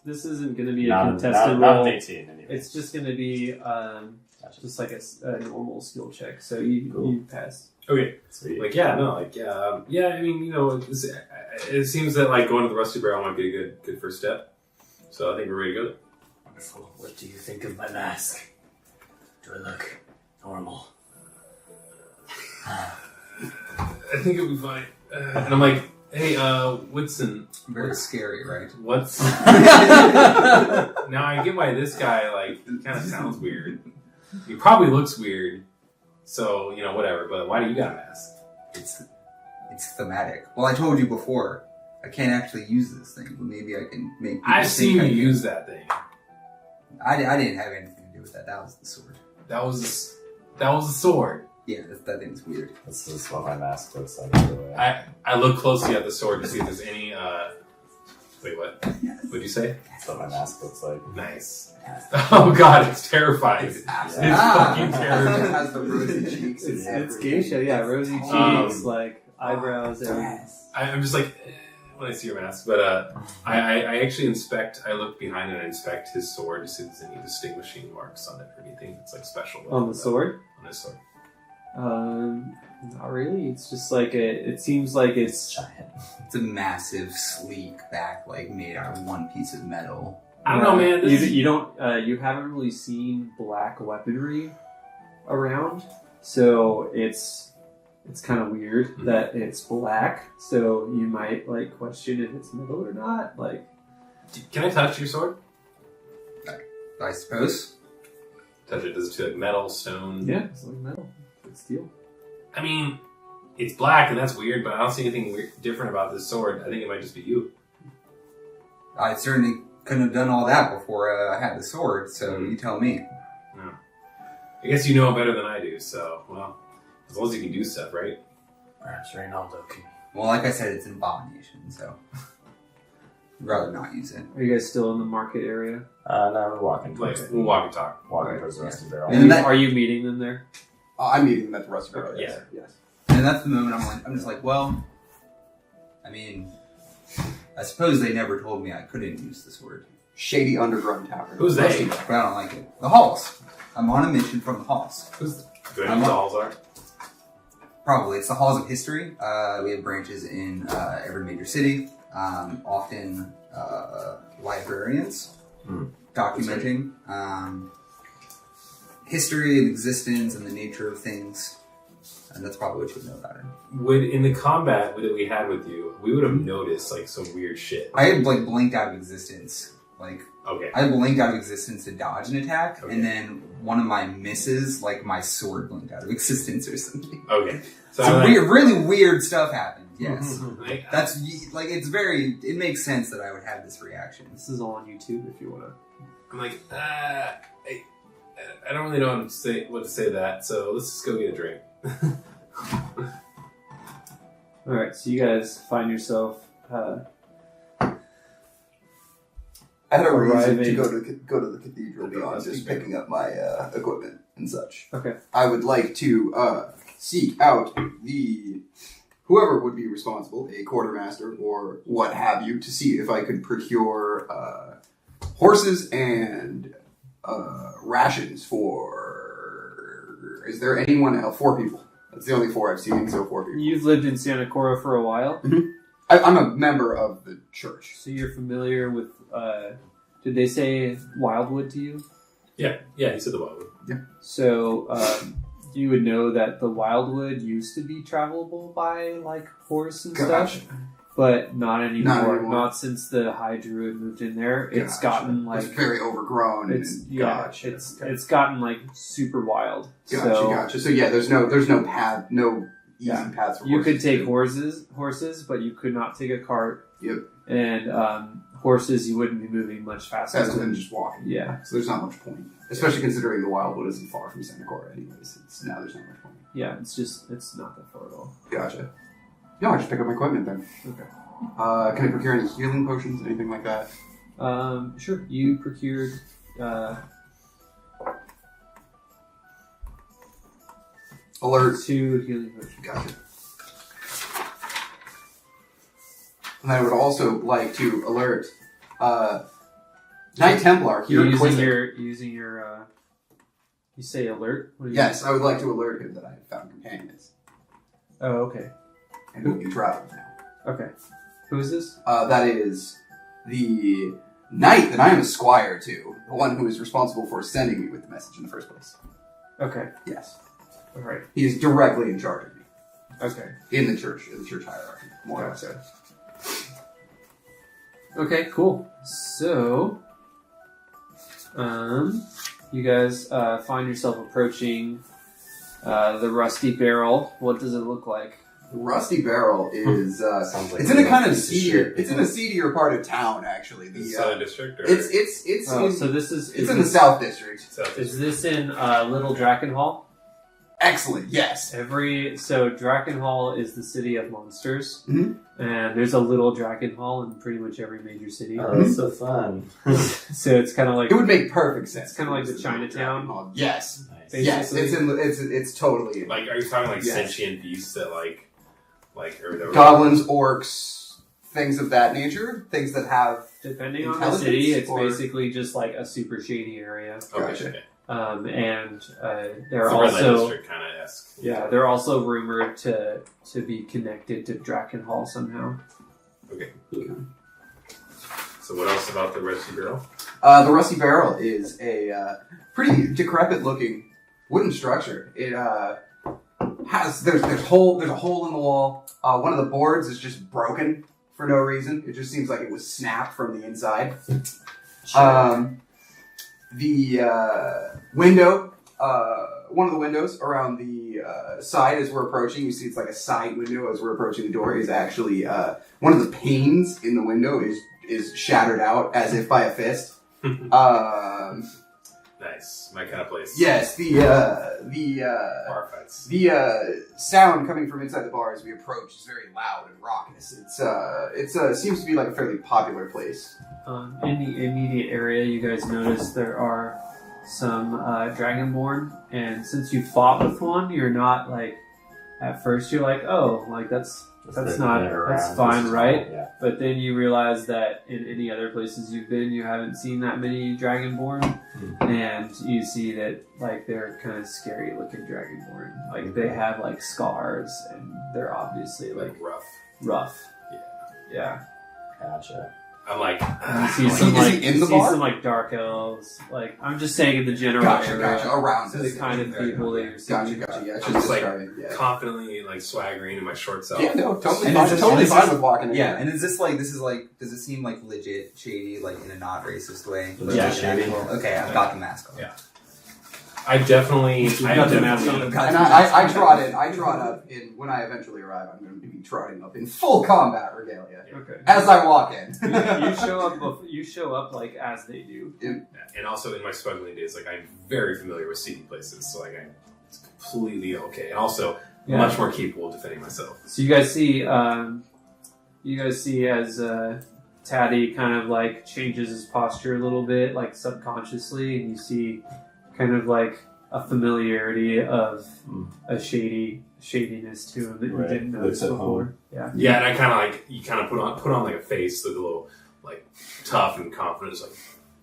this isn't going to be a contested not roll. 18 anyway. It's just going to be Gotcha. just like a normal skill check. So you pass. Okay. Sweet. Yeah. I mean, it seems that like going to the Rusty Barrel might be a good first step. So I think we're ready to go. Wonderful. What do you think of my mask? Do I look normal? I think it'll be fine. And I'm like, hey, Woodson. Very scary, right? What's... Now I get why this guy, like, kind of sounds weird. He probably looks weird. So, you know, whatever. But why do you got a mask? It's thematic. Well, I told you before, I can't actually use this thing, but maybe I can make. people I've think seen I you can. use that thing. I didn't have anything to do with that. That was the sword. That was a sword. Yeah, that thing's weird. This is what my mask looks like, by the way. I look closely at the sword to see if there's any, Wait, what? What'd you say? That's what my mask looks like. Nice. Oh god, it's terrifying. It's It's absolutely fucking terrible. It has the rosy cheeks. and It's everything. geisha, yeah. Rosy cheeks, Um, like eyebrows, everything. Yes. I'm just like, when I see your mask. But I actually I look behind and I inspect his sword to see if there's any distinguishing marks on it or anything that's like special. On the sword? On his sword. Not really. It's just like it seems like it's Giant. It's a massive, sleek back, like made out of one piece of metal. I don't know, man. This is- You don't. You haven't really seen black weaponry around, so it's kind of weird Mhm. that it's black. So you might like question if it's metal or not. Like, Can I touch your sword? I suppose. Touch it. Does it feel like metal, stone? yeah, it's like metal. It's steel. I mean, it's black and that's weird, but I don't see anything weird, different about this sword. I think it might just be you. I certainly couldn't have done all that before I had the sword, so you tell me. I guess you know better than I do, so, well, as long as you can do stuff, right? Perhaps Renaldo can. Well, like I said, it's an abomination, so I'd rather not use it. Are you guys still in the market area? No, we're walking Like, towards we'll walk and talk. walking towards the Rusty Barrel. And that- Are you meeting them there? I'm meeting them at the Rusty Barrel. Yeah. Yes. And that's the moment I'm just like, well, I mean, I suppose they never told me I couldn't use the sword, Shady Underground Tavern. Who's they? but I don't like it. The halls. I'm on a mission from the halls. Do I know who the halls are? Probably. It's the halls of history. We have branches in every major city. Often librarians documenting history and existence and the nature of things. And that's probably what you know about it. In the combat that we had with you, we would have noticed, like, some weird shit. I had like blinked out of existence. Like Okay. I blinked out of existence to dodge an attack, Okay. and then one of my misses, like my sword blinked out of existence or something. Okay. So, So I'm weird, really weird stuff happened. Yes. like, That's like it's very. It makes sense that I would have this reaction. This is all on YouTube if you want to. I'm like, I don't really know what to say to that, so let's just go get a drink. All right, so you guys find yourself. I had a reason to Arriving- go to the cathedral beyond just picking up my equipment and such. Okay. I would like to seek out whoever would be responsible, a quartermaster or what have you, to see if I could procure horses and rations for. Is there anyone else? 4 people. That's the only 4 I've seen, so 4 people. You've lived in Santa Cora for a while, I'm a member of the church. so you're familiar with. Did they say Wildwood to you? Yeah, he said the wildwood. So you would know that the Wildwood used to be travelable by like horse and Gotcha. stuff, but not anymore. Not anymore. Not since the High Druid moved in there. It's Gotcha. gotten like It's very overgrown. it's and, yeah, gotcha. it's gotten like super wild. Gotcha. So yeah, there's no path, no easy Yeah. paths for You could horses take to- horses, but you could not take a cart. Yep. And horses, you wouldn't be moving much faster. faster than just walking. Yeah, So there's not much point, especially considering the Wildwood isn't far from Santa Cora, anyways. Now there's not much point. yeah. It's not that far at all. Gotcha. No, I just pick up my equipment then. Okay. Can I procure any healing potions, anything like that? Sure. You procured. Alert. 2 healing potions. Gotcha. And I would also like to alert Knight Templar here You're in Quizzic. using your. You say alert. What do you Yes, I would like to alert him that I have found companions Oh, okay. and will be traveling now. Okay. Who is this? That is the knight that I am a squire to, the one who is responsible for sending me with the message in the first place. Okay. Yes. All right. He is directly in charge of me. Okay. In the church hierarchy, more or less. Gotcha. Okay, cool. So, you guys find yourself approaching the Rusty Barrel. What does it look like? Rusty Barrel is Sounds like it's in a kind of piece seedier. shit. It's in a seedier part of town, actually. The Southern District? Or It's Oh, in, so this is it's in the South District. South Is District. this in Little Drakenhall? Excellent. Yes. So Drakenhall is the city of monsters, Mhm. and there's a Little Drakenhall in pretty much every major city. Oh, that's so fun. So it's kind of like It would make perfect sense. It's kinda like the Chinatown. Yes. Nice. Yes. It's totally in. Like, are you talking like Yes. sentient beasts that or that Goblins, orcs, things of that nature. Things that have. depending on the Intelligence, city, it's or- basically just like a super shady area. Okay, Gotcha. okay. And they're It's a red light also district kind of esque. they're also rumored to be connected to Drakenhall somehow. Okay. So what else about the Rusty Barrel? The Rusty Barrel is a pretty decrepit-looking wooden structure. It has there's a hole in the wall. One of the boards is just broken for no reason. It just seems like it was snapped from the inside. The window, one of the windows around the side as we're approaching, you see it's like a side window as we're approaching the door, is actually one of the panes in the window is shattered out as if by a fist. Nice. My kind of place. Yes, Bar fights. the sound coming from inside the bar as we approach is very loud and raucous. It seems to be like a fairly popular place. In the immediate area, you guys notice there are some Dragonborn, and since you fought with one, you're not like at first you're like, oh, like that's fine, right? Yeah. But then you realize that in any other places you've been, you haven't seen that many Dragonborn, and you see that like they're kind of scary looking Dragonborn. Like they have like scars, and they're obviously like Rough. rough. Yeah. Gotcha. I'm like, You see Is some he like in you the see bar? some like dark elves. Like I'm just saying in the general Gotcha, area. around So the kind of people that you're seeing. Gotcha. Yeah, it's I'm just just like describing. Yeah. confidently like swaggering in my short self. Yeah, no, totally And fine. is this- Totally and is fine this- with walking in. Yeah, and is this does it seem like legit shady, like in a not racist way? Legit Like, shady. actual- Okay, I've got the mask on. Yeah. I definitely. You've got the mask on. And I trot up in, when I eventually arrive, I'm going to be trotting up in full combat regalia. Okay. As I walk in. You show up like as they do. And also in my smuggling days, like I'm very familiar with seedy places, so like it's completely okay, and also Yeah. much more capable of defending myself. So you guys see as Taddy kind of like changes his posture a little bit, like subconsciously, and you see kind of like a familiarity of a shadiness to him that you Right. didn't notice Looks at before. home. Yeah. Yeah, and I kind of like you kind of put on like a face, look a little like tough and confident. It's like,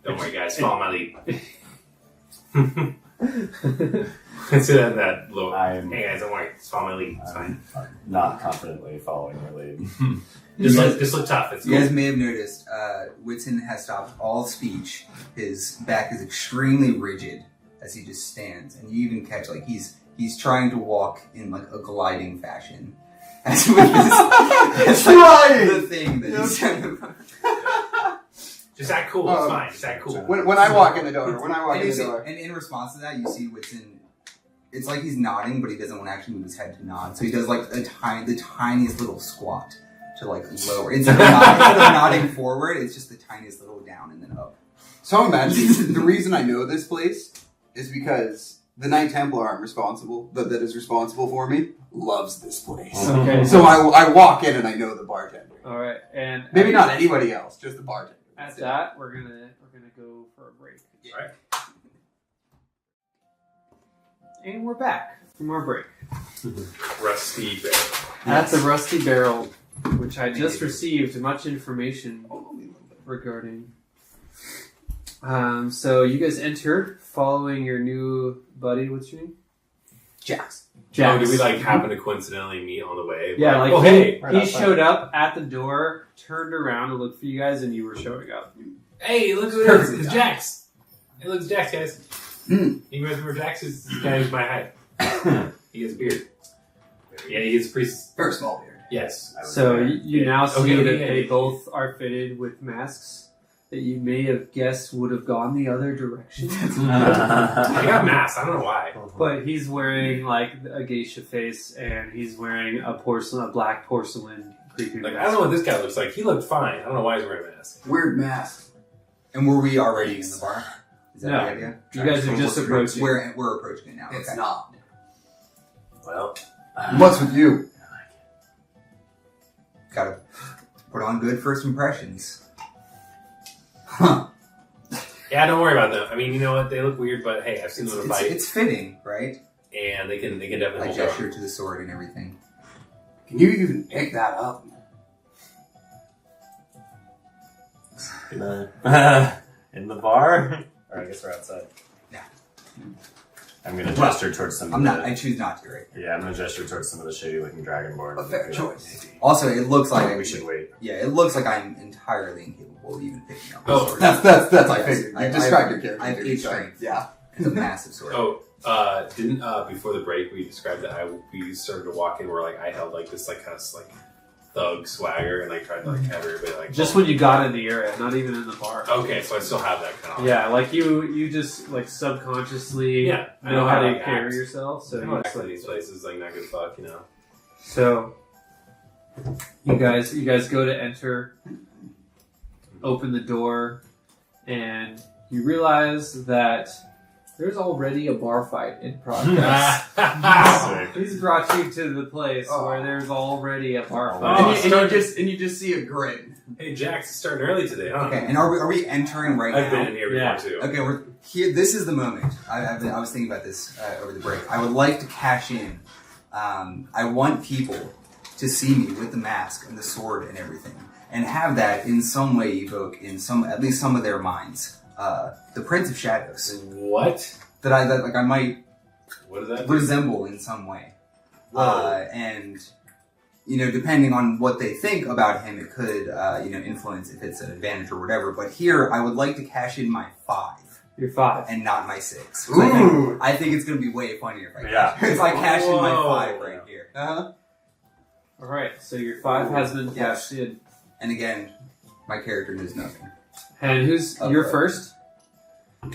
don't worry, guys, follow my lead. Consider that little. I'm- Hey guys, don't worry, just follow my lead. It's fine. I'm not confidently following your lead. Just look tough. It's You cool. guys may have noticed, Whitson has stopped all speech. His back is extremely rigid as he just stands, and you even catch like he's trying to walk in like a gliding fashion. As with it's like the thing that he's trying to. Just act cool. It's fine. Just act cool. When I walk in the door, And in response to that, you see Whitson. It's like he's nodding, but he doesn't want to actually move his head to nod. So he does like the tiniest little squat to like lower. Instead of nodding forward, it's just the tiniest little down and then up. So I'm imagining the reason I know this place is because the Knight Templar I'm responsible, that is responsible for me, loves this place. Okay. So I walk in and I know the bartender. All right, and Maybe not anybody else, just the bartender. at that we're gonna go for a break. All right. And we're back from our break. Rusty Barrel. At the Rusty Barrel, which I just received much information regarding. So you guys enter following your new buddy. What's your name? Jax. Oh, did we like happen to coincidentally meet on the way? Yeah, like oh hey, he showed up at the door, turned around and looked for you guys, and you were showing up. hey, look who it is. Perfect It's time. Jax. Hey, look, it's Jax, guys. You guys remember Jax? This guy who's my height. He has a beard. Yeah, he is a priest. Very small beard. Yes. So you now see that yeah, they yeah. both are fitted with masks that you may have guessed would have gone the other direction. I got masks. I don't know why. But he's wearing like a geisha face, and he's wearing a black porcelain creepy Like, mask. I don't know what this guy looks like. He looked fine. I don't know why he's wearing a mask. Weird mask. And were we already in the bar? Is that No. the idea? You guys are just approaching. We're approaching it now. It's okay. not. Well, What's with you? Gotta put on good first impressions. Huh. Yeah, don't worry about them. I mean, you know what? They look weird, but hey, I've seen them in a fight, It's fitting, right? and they can definitely I hold their own. gesture to the sword and everything. Can you even pick that up? in the bar? Or I guess we're outside. Yeah. I'm gonna gesture towards some I'm of not. the... I choose not to, right? Yeah, I'm gonna gesture towards some of the shady-looking dragonborn. A fair choice. Also, it looks like We should wait. Yeah, it looks like I'm entirely incapable of even picking up the Oh, sword. That's I Yes. figured. You I- described your character. I have didn't 8 you? strength. Yeah. It's a massive sword. Oh, didn't before the break we described that we started to walk in where like I held like this like kind of like thug swagger and like tried to like have everybody like Just when you got in the area, not even in the bar. Okay, so I still have that kind of Yeah, like you just like subconsciously Yeah, I know how to like, carry act. yourself. So I you don't just, act in these places like not good fuck, you know. So you guys go to enter, open the door, and you realize that there's already a bar fight in progress. He's brought you to the place where there's already a bar fight. And you just see a grin. Hey, Jax, it's starting early today, huh? Okay, and are we entering right I've now? been in here before Yeah. too. Okay, we're here. This is the moment. I was thinking about this over the break. I would like to cash in. I want people to see me with the mask and the sword and everything, and have that in some way evoke in at least some of their minds the Prince of Shadows What? that I might What is that? resemble in some way. Whoa. And depending on what they think about him, it could influence if it's an advantage or whatever. But here, I would like to cash in my 5 You're 5. and not my 6. Ooh. I think it's going to be way funnier if I Yeah. if I cash in my Whoa. 5 right here. All right, so your 5 has been cashed in. And again, my character knows nothing. And who's Okay. you're first?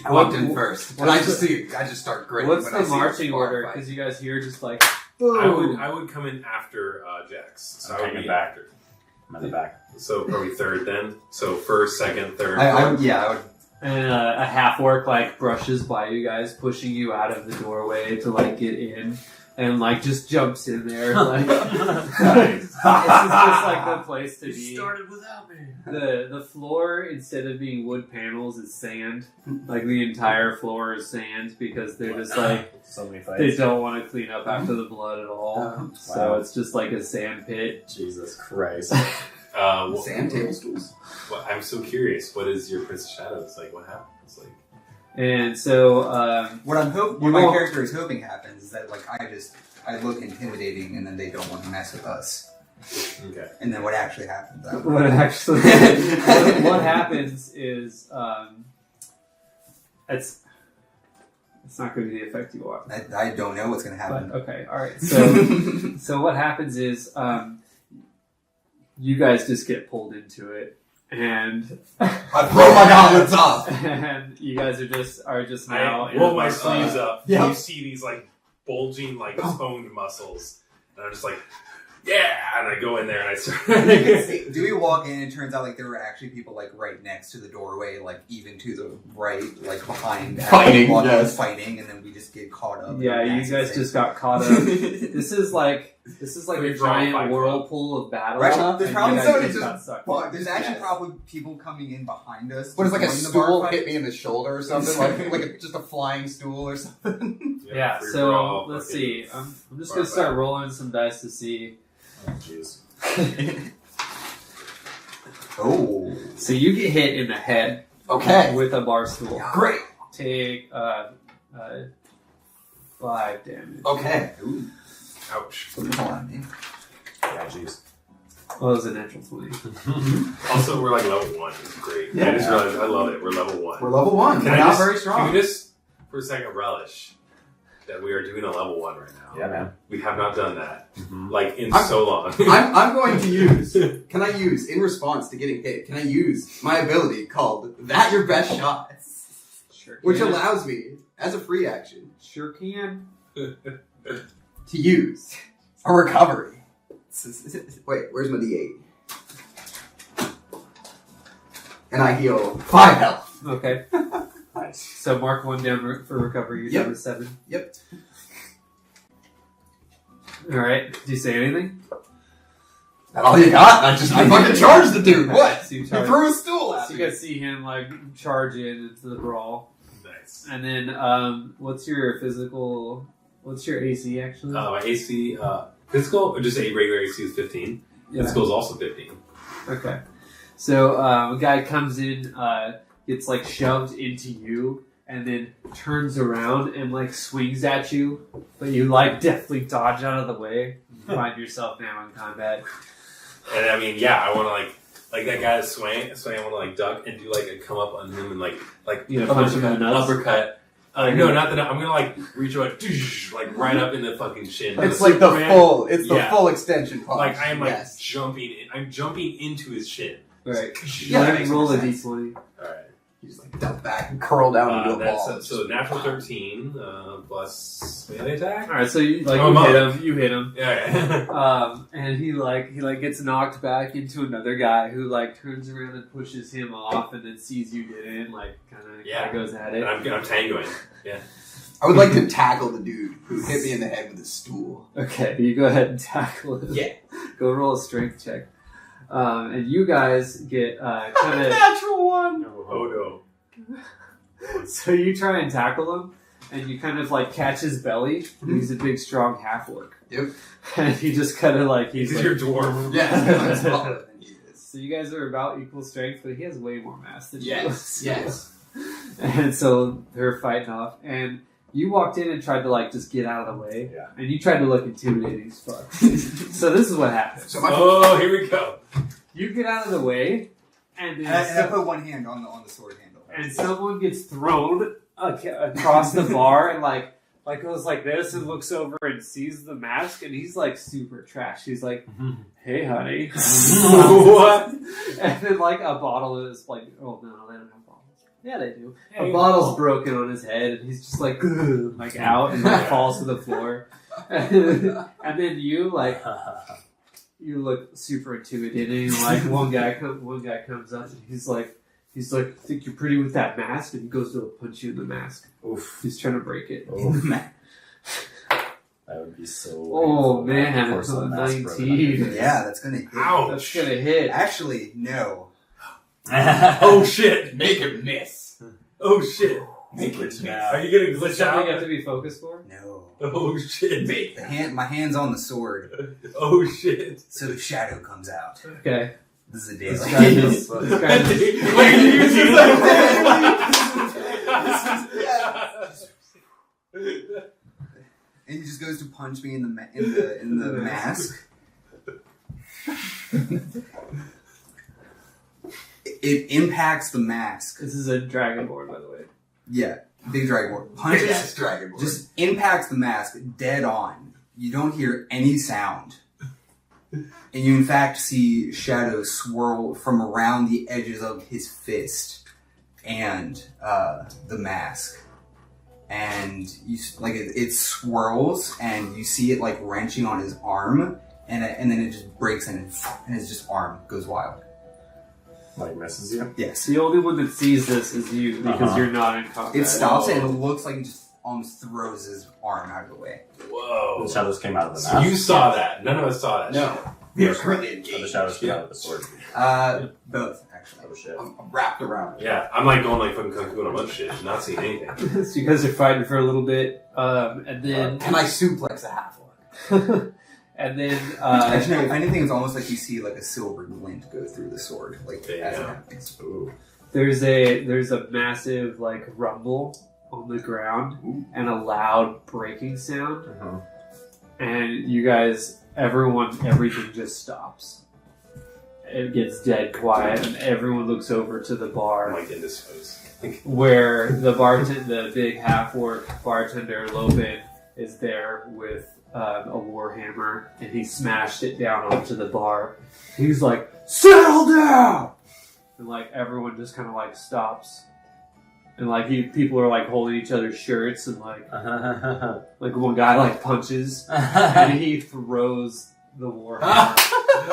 I walked in first, and I what's just start grinning. What's when the I see a marching bar order? fight. Because you guys hear just like I would come in after Jax. So I'm I would hanging be back. after. I'm in the back. So are we third then? So first, second, third. I fourth? would. and a half orc like brushes by you guys, pushing you out of the doorway to like get in, and like just jumps in there. Like this is just like the place to be. without me. The floor, instead of being wood panels, is sand. Like the entire floor is sand because they're just like So many fights. they don't want to clean up after the blood at all. So Wow. it's just like a sand pit. Jesus Christ. Sand table stools. Well, I'm so curious. What is your Prince of Shadows like? What happens? Like, And so What You my won't- character is hoping happens is that I look intimidating, and then they don't want to mess with us. okay. And then what actually happens? what actually what happens is it's not going to be the effect you want. I don't know what's going to But happen. okay, all right. So what happens is you guys just get pulled into it, and I throw my gauntlets off. and you guys are just now. I in roll a my bar fight. sleeves up. Yeah. You see these like bulging, like toned muscles, and I'm just like, yeah. And I go in there and I start. Do we walk in and it turns out like there were actually people like right next to the doorway, like even to the right, like behind Fighting, walking, yes. fighting, and then we just get caught up. in Yeah, a you massive guys thing. just got caught up. This is like We a draw a giant fight whirlpool of battle. Right, and there's you probably guys somebody just just got sucked. fuck. There's actually Yes. probably people coming in behind us. What is like a join the bar stool fight. hit me in the shoulder or something? like just a flying stool or something? Yeah, free for so all, let's fucking see. I'm just bar gonna start fight. rolling some dice to see. Oh, jeez. Oh, So you get hit in the head Okay. with a bar stool. Great. Take 5 damage. Okay. ooh, Ouch. put it on me. Yeah, jeez. Well, it was a natural 20. Also, we're like level 1. It's great. Yeah. I just realized I love it. We're level 1. We're level 1. Can We're I not just, very Can strong. we just for a second relish that we are doing a level 1 right now. Yeah, man. We have not done that Mm-hmm. like in I'm- so long. I'm going to use. Can I use in response to getting hit? Can I use my ability called "That Your Best Shot," Sure which can. allows me, as a free action, Sure can. to use a recovery. Wait, where's my D8? And I heal 5 health. Okay. Nice. So mark 1 down for recovery. You're Yep. down to 7. Yep. Alright. Do you say anything? That all you got? I fucking charged the dude. What? So you He charge. threw a stool at So you me. guys see him like charge into the brawl. Nice. And then what's your physical what's your AC actually? My AC, physical, or just a regular AC is 15. Yeah. Physical is also 15. Okay. So a guy comes in, gets like shoved into you, and then turns around and like swings at you, but you like deftly dodge out of the way. You find yourself now in combat. And I mean, yeah, I want to like that guy that's swaying, so I want to like duck and do like a come up on him and like You know, punch him in the nuts. uppercut. No, not that. I'm gonna like reach out, like right up in the fucking shin. It's like the Superman. full. It's the Yeah. full extension punch. Like I am like Yes. jumping in. I'm jumping into his shin. Right. Yeah, that Yeah, makes roll more a sense. d20. All right. You just like dump back and curl down into a That's ball. so natural 13 plus melee attack. All right, so you like Oh, you hit him. Yeah. And he gets knocked back into another guy who like turns around and pushes him off, and then sees you get in, like kind of Yeah. goes at And it. I'm tangoing. I would like to tackle the dude who hit me in the head with a stool. Okay, you go ahead and tackle him. Yeah. Go roll a strength check. And you guys get kind of. Natural one. Oh no. So you try and tackle him, and you kind of like catch his belly. He's a big, strong half orc. Yep. And he just kind of like He's like, your dwarf. Yeah, I'm smaller than he is. So you guys are about equal strength, but he has way more mass than Yes. you. Yes. And so they're fighting off, and you walked in and tried to like just get out of the way, Yeah. and you tried to look intimidating as fuck. So this is what happens. So my Oh, here we go. You get out of the way, and then And I put one hand on the sword handle. and someone gets thrown across the bar and like goes like this and looks over and sees the mask, and he's like super trash. He's like, "Hey, honey." What? And then like a bottle is like, oh no, they don't have bottles. Yeah, they do. Yeah, A you bottle's know. broken on his head, and he's just like out and like falls to the floor. And then you like. You look super intimidating. Like one guy comes up and he's like, "Think you're pretty with that mask?" And he goes to punch you in the mask. Oof. He's trying to break it. Oof. That would be so. Oh painful. man, Of course, the mask broken 19. Yeah, that's gonna hit. Ouch. That's gonna hit. Actually, no. Oh shit. make him miss. Oh shit. Make it Glitch miss. now. Are you gonna glitch Something you have out? to be focused for. No. Oh shit. My hand's on the sword, Oh shit. so the shadow comes out. Okay. This is a This daily. guy just. This guy just Wait, you use And he just goes to punch me in the mask. It impacts the mask. this is a dragonborn, by the way. Yeah, big dragonborn punches. Yes, Dragon Ball. Just impacts the mask dead on. You don't hear any sound. And you in fact see shadows swirl from around the edges of his fist and the mask. And you like it swirls, and you see it like wrenching on his arm, and then it just breaks, and his just arm goes wild. Like misses you. Yes, The only one that sees this is you because you're not in combat. it stops, and it looks like it just almost throws his arm out of the way. Whoa. The shadows came out of the So mask. you saw that. None of us saw that. No. We are currently So the engaged. shadows came out of the sword. Both actually. Oh shit. I'm wrapped around. Yeah, I'm like going like fucking kung fu on a bunch of shit, not seeing anything. So you guys are fighting for a little bit, and then Can I suplex a half orc? and then Actually, no, if anything, it's almost like you see like a silver glint go through the sword, like Yeah. as it happens. Ooh. there's a massive like rumble on the ground and a loud breaking sound, Uh-huh. and you guys, everything just stops. It gets dead quiet, and everyone looks over to the I'm bar, like indisposed. where the big half-orc bartender Lopin is there with a warhammer, and he smashed it down onto the bar. He's like, "Settle down!" And like everyone just kind of like stops, and like people are like holding each other's shirts, and like one guy like punches, and he throws the warhammer.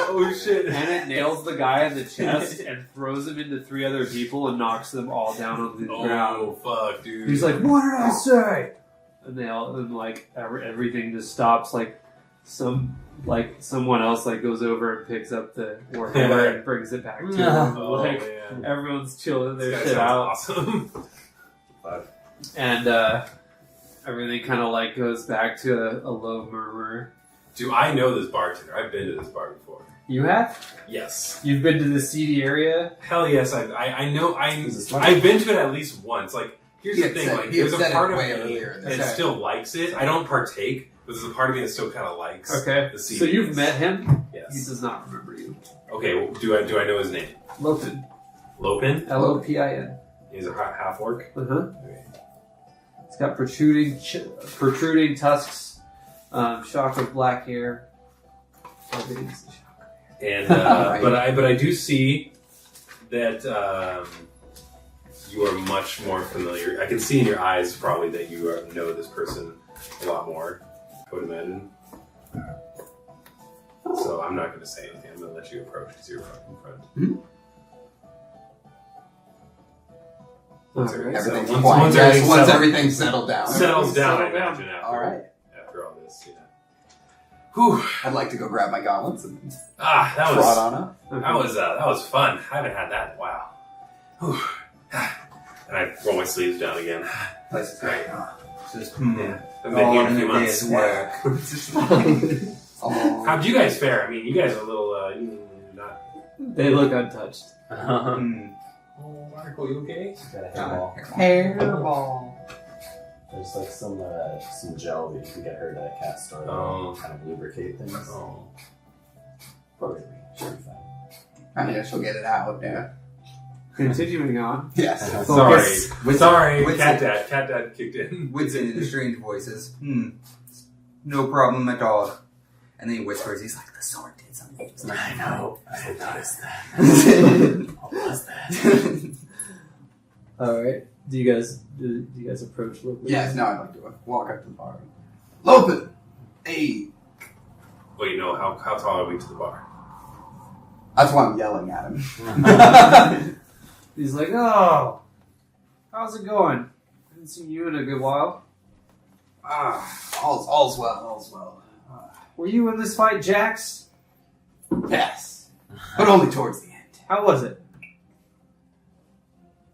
Oh shit! And it nails the guy in the chest and throws him into 3 other people and knocks them all down onto the ground. Oh fuck, dude! He's like, "What did I say?" And everything just stops. Like someone else like goes over and picks up the warhammer and brings it back to him. Oh Like man, everyone's chilling their this guy shit out, sounds awesome. Fuck. and everything kind of like goes back to a low murmur. Do I know this bartender? I've been to this bar before. You have? Yes. You've been to the seedy area? Hell yes, I know. Is this fun? I've been to it at least once. Like, here's He the had thing. said- Like, he had there's a said it part of way me earlier in this that day. still likes it. I don't partake, but there's a part of me that still kind of likes. Okay. The So you've seediness. met him? He Yes. does not remember you. Okay. Well, do I know his name? Lopin. Lopin. Lopin. He's a half orc. Uh-huh. He's got protruding tusks, shock of black hair. And Right. but I do see that you are much more familiar. I can see in your eyes probably that you know this person a lot more. I would imagine. So I'm not going to say anything. I'm going to let you approach because you're fucking friend. Once Alright. Everything's once quiet. Yes, everything's once settled- everything's settled down. settles down, I Settle down. imagine. All right. After all this, yeah. Whew. I'd like to go grab my gauntlets and Ah, that trot was on up. that was fun. I haven't had that in a while. Whew. And I roll my sleeves down again. Place is great, huh? Just Yeah. I've been all here in a in few a months. day's work. Oh. How'd you guys fare? I mean, you guys are a little not. They look untouched. Hmm. Oh, Marco, you okay? Got a hairball. Hairball. There's like some gel that you can get her to cast or Oh. kind of lubricate things. Oh. Probably should be fine. I mean, she'll get it out. Yeah. Continuing on. Yes. Sorry. Wits- Sorry. Wits- Cat Dad kicked in. Whitson in strange voices. No problem at all. And then he whispers, he's like, the sword did something. I know. I noticed that. What was that? Alright. Do you guys approach Lopin? Yes, now I'd like to walk up to the bar. Lopin! Hey! Wait, no. How tall are we to the bar? That's why I'm yelling at him. He's like, "Oh, how's it going? I haven't seen you in a good while. All's well. Were you in this fight, Jax? Yes. But only towards the end. How was it?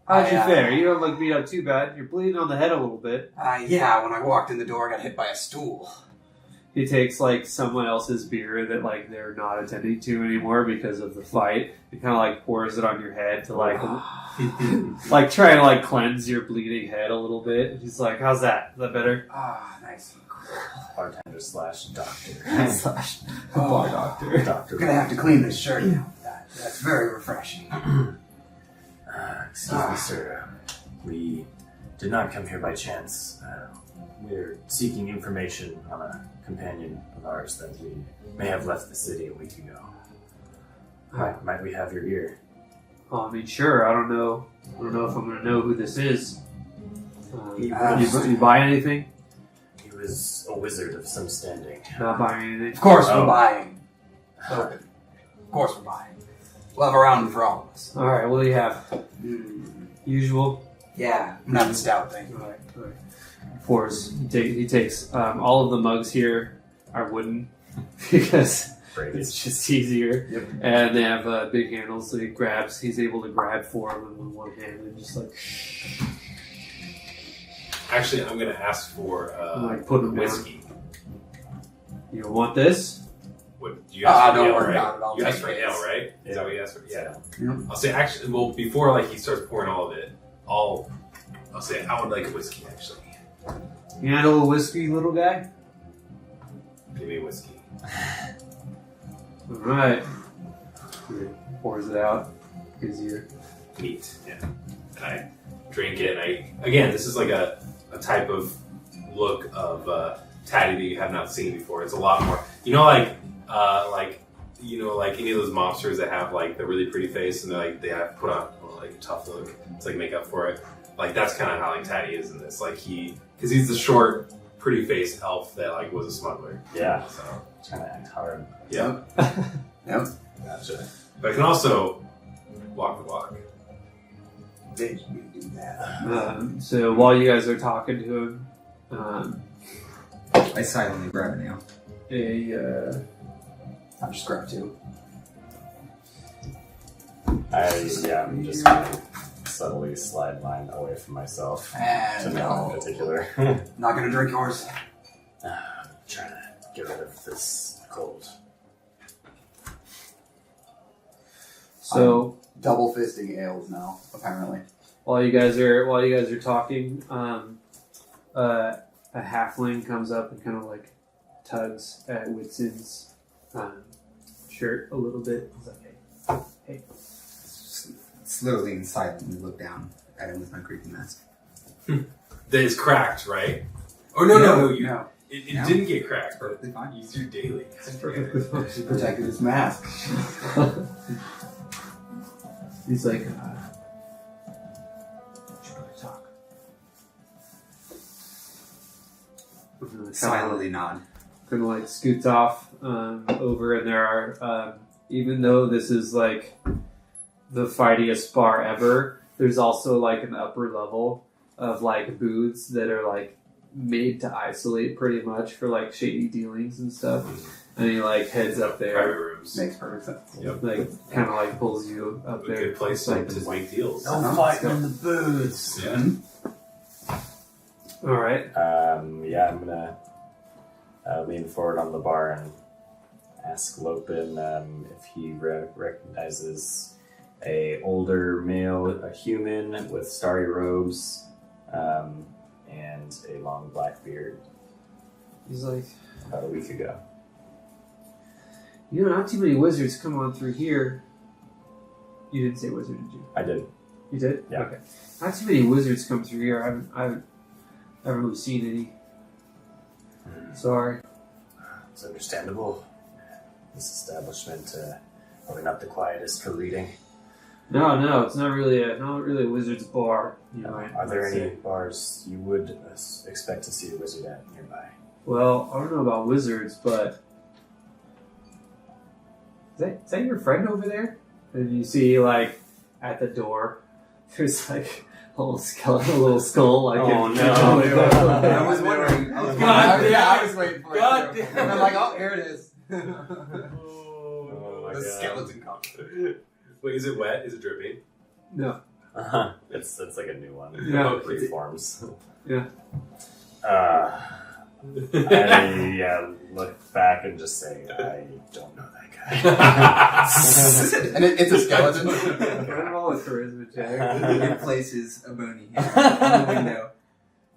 How'd you I, fare? You don't look beat up too bad. You're bleeding on the head a little bit." Yeah, when I walked in the door, I got hit by a stool. He takes like someone else's beer that like they're not attending to anymore because of the fight. He kind of like pours it on your head to like like try to like cleanse your bleeding head a little bit. He's like, "How's that? Is that better?" Nice and cool. Bartender slash doctor. Bar doctor. Doctor. I'm gonna have to clean this shirt now. That's very refreshing. Excuse me, sir. We did not come here by chance. We're seeking information on a companion of ours that we may have left the city a week ago. Might we have your ear? I mean, sure. I don't know if I'm gonna know who this is. You buy anything? He was a wizard of some standing. Not buying anything. Of course Oh. we're buying. Lopin. Of course we're buying. We'll have a round for all of us. All right. What do you have? Usual. Yeah, I'm not the stout thing. All right. Pours. He takes all of the mugs here are wooden because it's just easier. Yep. And they have big handles, so he's able to grab 4 of them with one hand and just like Actually, I'm gonna ask for like put them down. whiskey. You want this? What you asked for? don't ale, worry right? about it, I'll You asked take for it. ale, right? Is that what you asked for? Yeah. Yep. I'll say actually. Well, before like he starts pouring all of it, I'll say I would like a whiskey actually. You handle a whiskey, little guy? Give me a whiskey. All right. He pours it out. Gives you. Neat. Yeah. And I drink it. And this is like a type of look of tatty that you have not seen before. It's a lot more, like any of those mobsters that have like the really pretty face and they have to put on like a tough look. It's like make up for it. Like that's kind of how like Tatty is in this. Like because he's the short, pretty face elf that like was a smuggler. Yeah. So Trying to act hard. yeah. Yep. Gotcha. But I can also walk the walk. Did you do that? So while you guys are talking to him, I silently grab a nail. I just grabbed 2. I'm just gonna subtly slide mine away from myself to And no one in no. particular. Not gonna drink yours. Trying to get rid of this cold. so Double fisting ales now, apparently. while you guys are talking, a halfling comes up and kind of like tugs at Whitson's shirt a little bit. He's like, hey. Slowly and silently look down at him with my creepy mask. That is cracked, right? Oh no! No. It No. didn't get cracked. Perfectly fine. You do daily. He protected his mask. He's like, should probably talk. Silently nod. Kind of like scoots off over, and there are, even though this is like the fightiest bar ever, there's also like an upper level of like booths that are like made to isolate pretty much for like shady dealings and stuff. And he like heads up Private there, rooms. Makes perfect sense. Yep. like kind of like pulls you up A there. good place like, to make deals. Uh-huh. fighting in the booths. Yeah. all right. I'm gonna lean forward on the bar and ask Lopin if he recognizes a older male, a human with starry robes and a long black beard. He's like, About a week ago. not too many wizards come on through here. You didn't say wizard, did you? I did. You did? Yeah. Okay. Not too many wizards come through here. I haven't really seen any. Sorry. It's understandable. This establishment, probably not the quietest for reading. No, it's not really a wizard's bar. Are there any bars you would expect to see a wizard at nearby? Well, I don't know about wizards, but is that your friend over there? And you see, like, at the door, there's like a little skeleton, a little skull, like. Oh, in- no. I was wondering. I was waiting for God it. damn. I'm like, oh, here it is. Oh my The God. skeleton comes. Wait, is it wet? Is it dripping? No. It's like a new one. Yeah. It reforms. Yeah. I look back and just say, I don't know that guy. And it's a skeleton. Roll a charisma check. It places a bony hand on the window.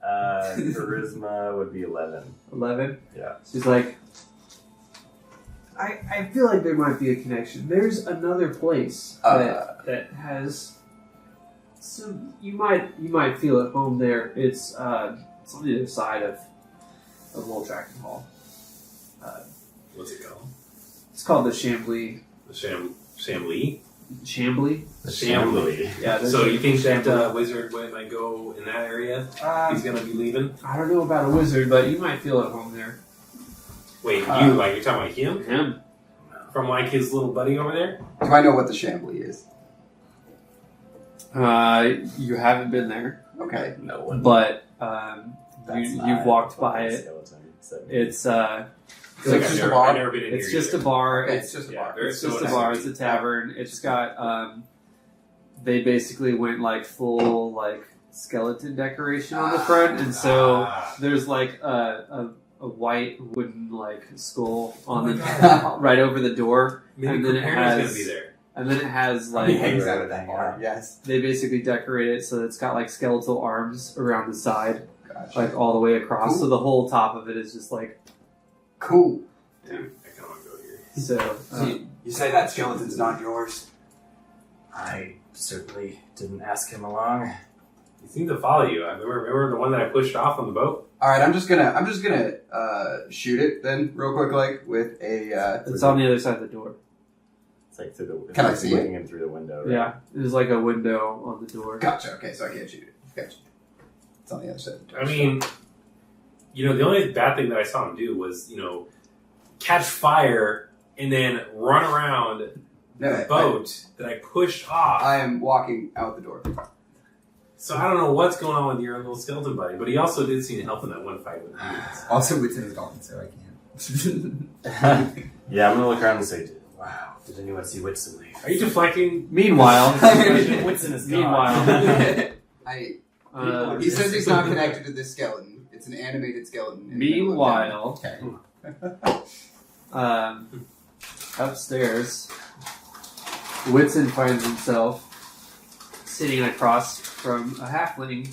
Charisma would be 11. 11. Yeah. She's like, I feel like there might be a connection. There's another place that has some. You might feel at home there. It's on the other side of Woltracking Hall. What's it called? It's called the Chambly. The Chambly? Chambly? The Chambly. Yeah. the So you think that Chambly. wizard might go in that area? He's gonna be leaving? I don't know about a wizard, but you might feel at home there. Wait, you're talking about him? Him? From like his little buddy over there? Do I know what the Chambly is? You haven't been there, Okay. No one. but That's you've not walked a by fucking it. skeleton. It's It's like I've just a never- bar. I've never been in it's here just a either. bar. Okay, It's it's just a Yeah, bar. very It's just a noticeable. bar. It's a tavern. It's got they basically went like full like skeleton decoration on the front, and so there's like a white wooden like skull on the right over the door, Maybe and then it Compare's has gonna be there. and then it has He like hangs out of that bar. Yes. they basically decorate it so it's got like skeletal arms around the side, Gotcha. like all the way across. Cool. So the whole top of it is just like Cool. Dude, I kind of want to go here. so. So you say that skeleton's not yours? I certainly didn't ask him along. He seemed to follow you. I remember the one that I pushed off on the boat. All right, I'm just gonna shoot it then, real quick, like with a. It's on the other side of the door. It's like through the. Can I it's see looking in through the window? Right? Yeah, there's like a window on the door. Gotcha. Okay, so I can't shoot it. Gotcha. It's on the other side of the door. I mean, the only bad thing that I saw him do was, catch fire and then run around the boat that I pushed off. I am walking out the door. So I don't know what's going on with your little skeleton buddy, but he also did seem to help in that one fight with the demons. Also, Whitson is gone, so I can't. Yeah, I'm gonna look around and say, "Wow, did anyone see Whitson leave?" Are you deflecting? Meanwhile, Whitson is meanwhile, He says he's not connected to this skeleton. It's an animated skeleton. meanwhile, Okay. upstairs, Whitson finds himself sitting across from a halfling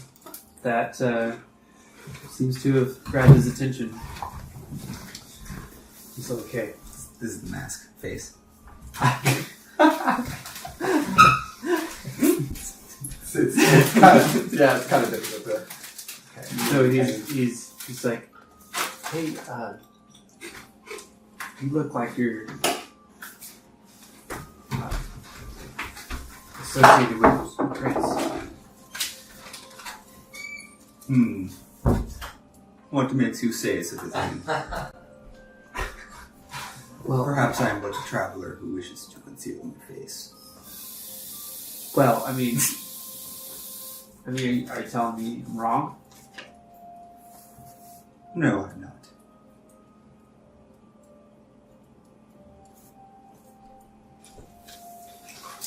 that seems to have grabbed his attention. He's okay. This is the mask face. It's kind of difficult to. Okay. So he's like, hey, you look like you're associated with Prince. What makes you say such a thing? Well, Perhaps I am but a traveler who wishes to conceal my face. well, I mean, are you telling me I'm wrong? No, I'm not.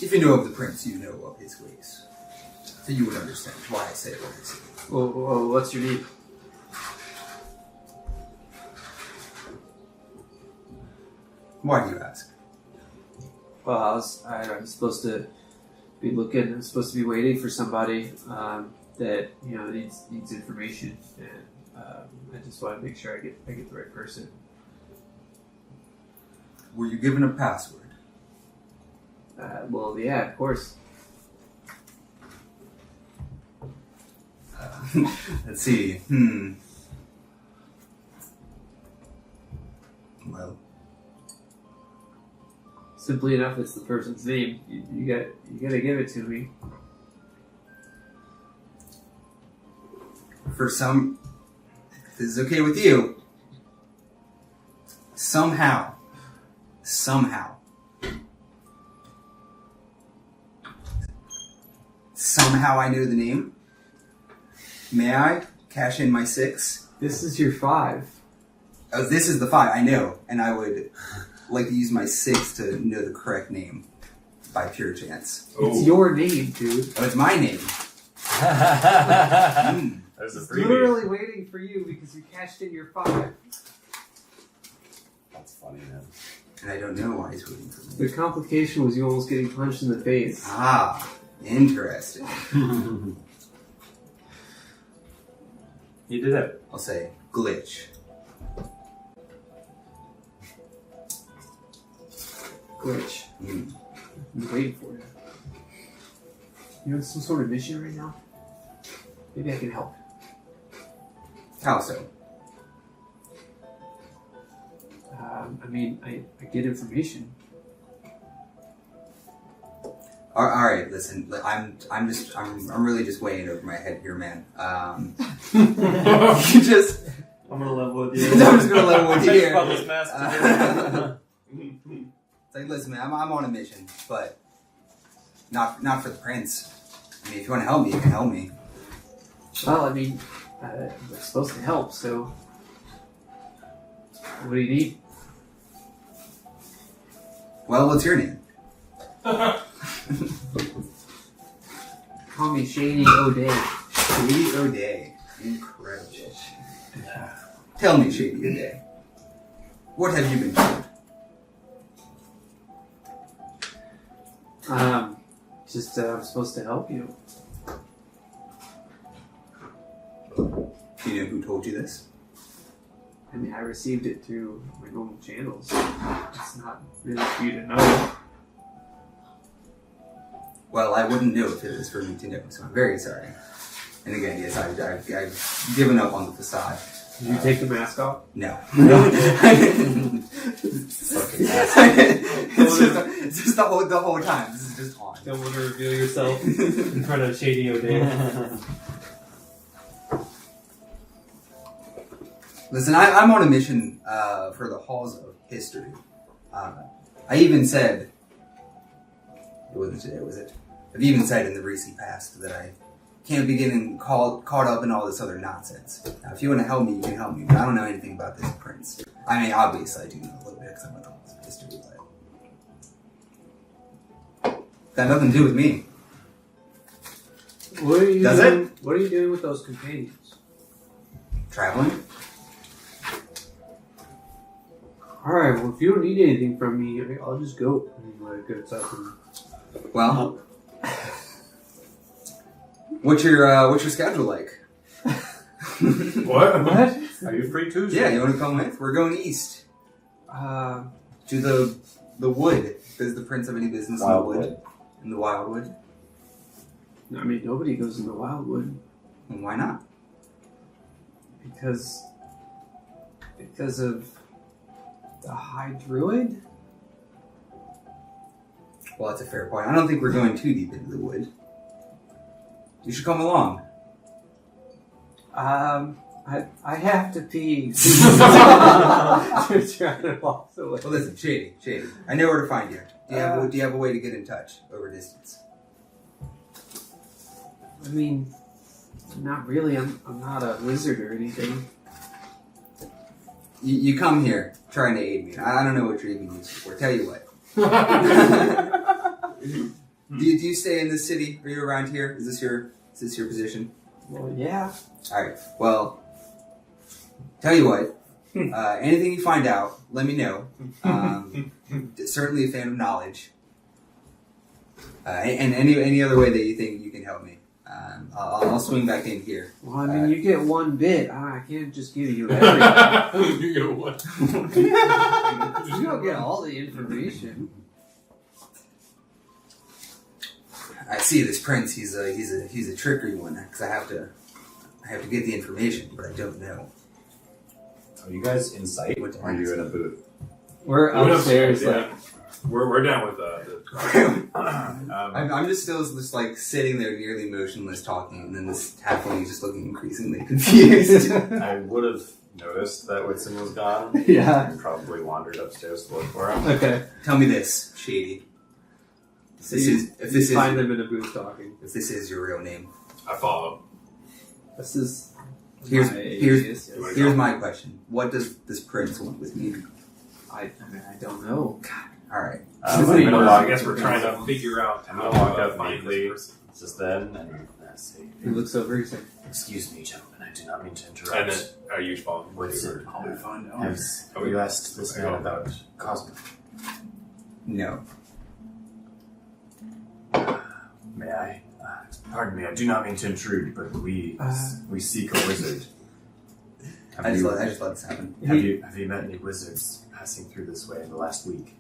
If you know of the prince, you know of his ways. So you would understand why I say what I say. Well, what's your need? Why do you ask? Well, I'm supposed to be looking. I'm supposed to be waiting for somebody that needs information, and I just want to make sure I get the right person. Were you given a password? Well, yeah, of course. Let's see. Well, Simply enough, it's the person's name. You gotta give it to me. for some, if this is okay with you, somehow, I know the name. May I cash in my 6? This is your 5. Oh, this is the 5, I know. And I would like to use my 6 to know the correct name by pure chance. It's your name, dude. Oh, it's my name. There's a It's freebie. literally waiting for you because you cashed in your 5. That's funny, man. And I don't know why he's waiting for me. The complication was you almost getting punched in the face. Ah, interesting. You did it. I'll say glitch. Glitch. Mm. I'm waiting for you. You on some sort of mission right now? Maybe I can help. How so? I get information. All right, listen. I'm really just weighing over my head here, man. You just. I'm gonna level with I'm just gonna level with you here. About this mask It's like, listen, man. I'm on a mission, but not for the prince. I mean, if you want to help me, you can help me. Well, we're supposed to help, so what do you need? Well, what's your name? Call me Shady O'Day. Shady O'Day. Incredible. Tell me, Shady O'Day. What have you been told? I'm supposed to help you. Do you know who told you this? I received it through my normal channels. It's not really for you to know. Well, I wouldn't know if it was for me to know, so I'm very sorry. And again, yes, I've given up on the facade. Did you take the mask off? No. Fucking mask. it's just the whole time. This is just on. Don't want to reveal yourself in front of Shady O'Day. Listen, I'm on a mission for the halls of history. I even said, it wasn't today, was it? I've even said in the recent past that I can't be getting caught up in all this other nonsense. Now, if you want to help me, you can help me, but I don't know anything about this prince. I mean, obviously I do know a little bit because I'm with the halls of history, but got nothing to do with me. What are you Does doing? What are you doing with those companions? Traveling? Alright, well, if you don't need anything from me, I'll just go. And like, it's up and... Well, what's your schedule like? What? What? Are you free Tuesday? Yeah, you want to come with? We're going east to the wood. Does the prince have any business in the wood? In the wildwood? I mean, nobody goes in the wildwood. And why not? Because of the High Druid? Well, that's a fair point. I don't think we're going too deep into the wood. You should come along. I have to pee. Trying to walk away. Well, listen, Shady. I know where to find you. Do you have a way to get in touch over distance? I mean, not really. I'm not a wizard or anything. You come here trying to aid me. I don't know what you're even used for. Tell you what. Do you stay in this city? Are you around here? Is this your position? Well, yeah. All right. Well, tell you what. Anything you find out, let me know. Certainly a fan of knowledge. And any other way that you think you can help me, I'll swing back in here. Well, I mean, you get one bit. I can't just give you everything. You get what? You don't get all the information. I see this prince. He's a trickery one because I have to get the information, but I don't know. Are you guys in sight? What Or are you in a booth? We're upstairs, Yeah. like. We're down with the I'm just still just like sitting there nearly motionless talking, and then this halfling is just looking increasingly confused. I would have noticed that Whitson was gone. Yeah. And probably wandered upstairs to look for him. Okay. Tell me this, Shady. So If this find them in a booth talking. If this is your real name, I follow. This is. Here's my alias, yes. here's my question. What does this prince want with me? I mean, I don't know. All right. I'm Somebody gonna knows. walk. I guess we're trying to figure out I'm how gonna walk to up find meekly. this person. Just then, and say, He looks over. He's like, Excuse me, gentlemen, I do not mean to And interrupt. then are you following? What's it? I'll find out. Have you asked this man about Cosmo? No. May I? Pardon me, I do not mean to intrude, but we seek a wizard. I just let this happen. Have you met any wizards passing through this way in the last week?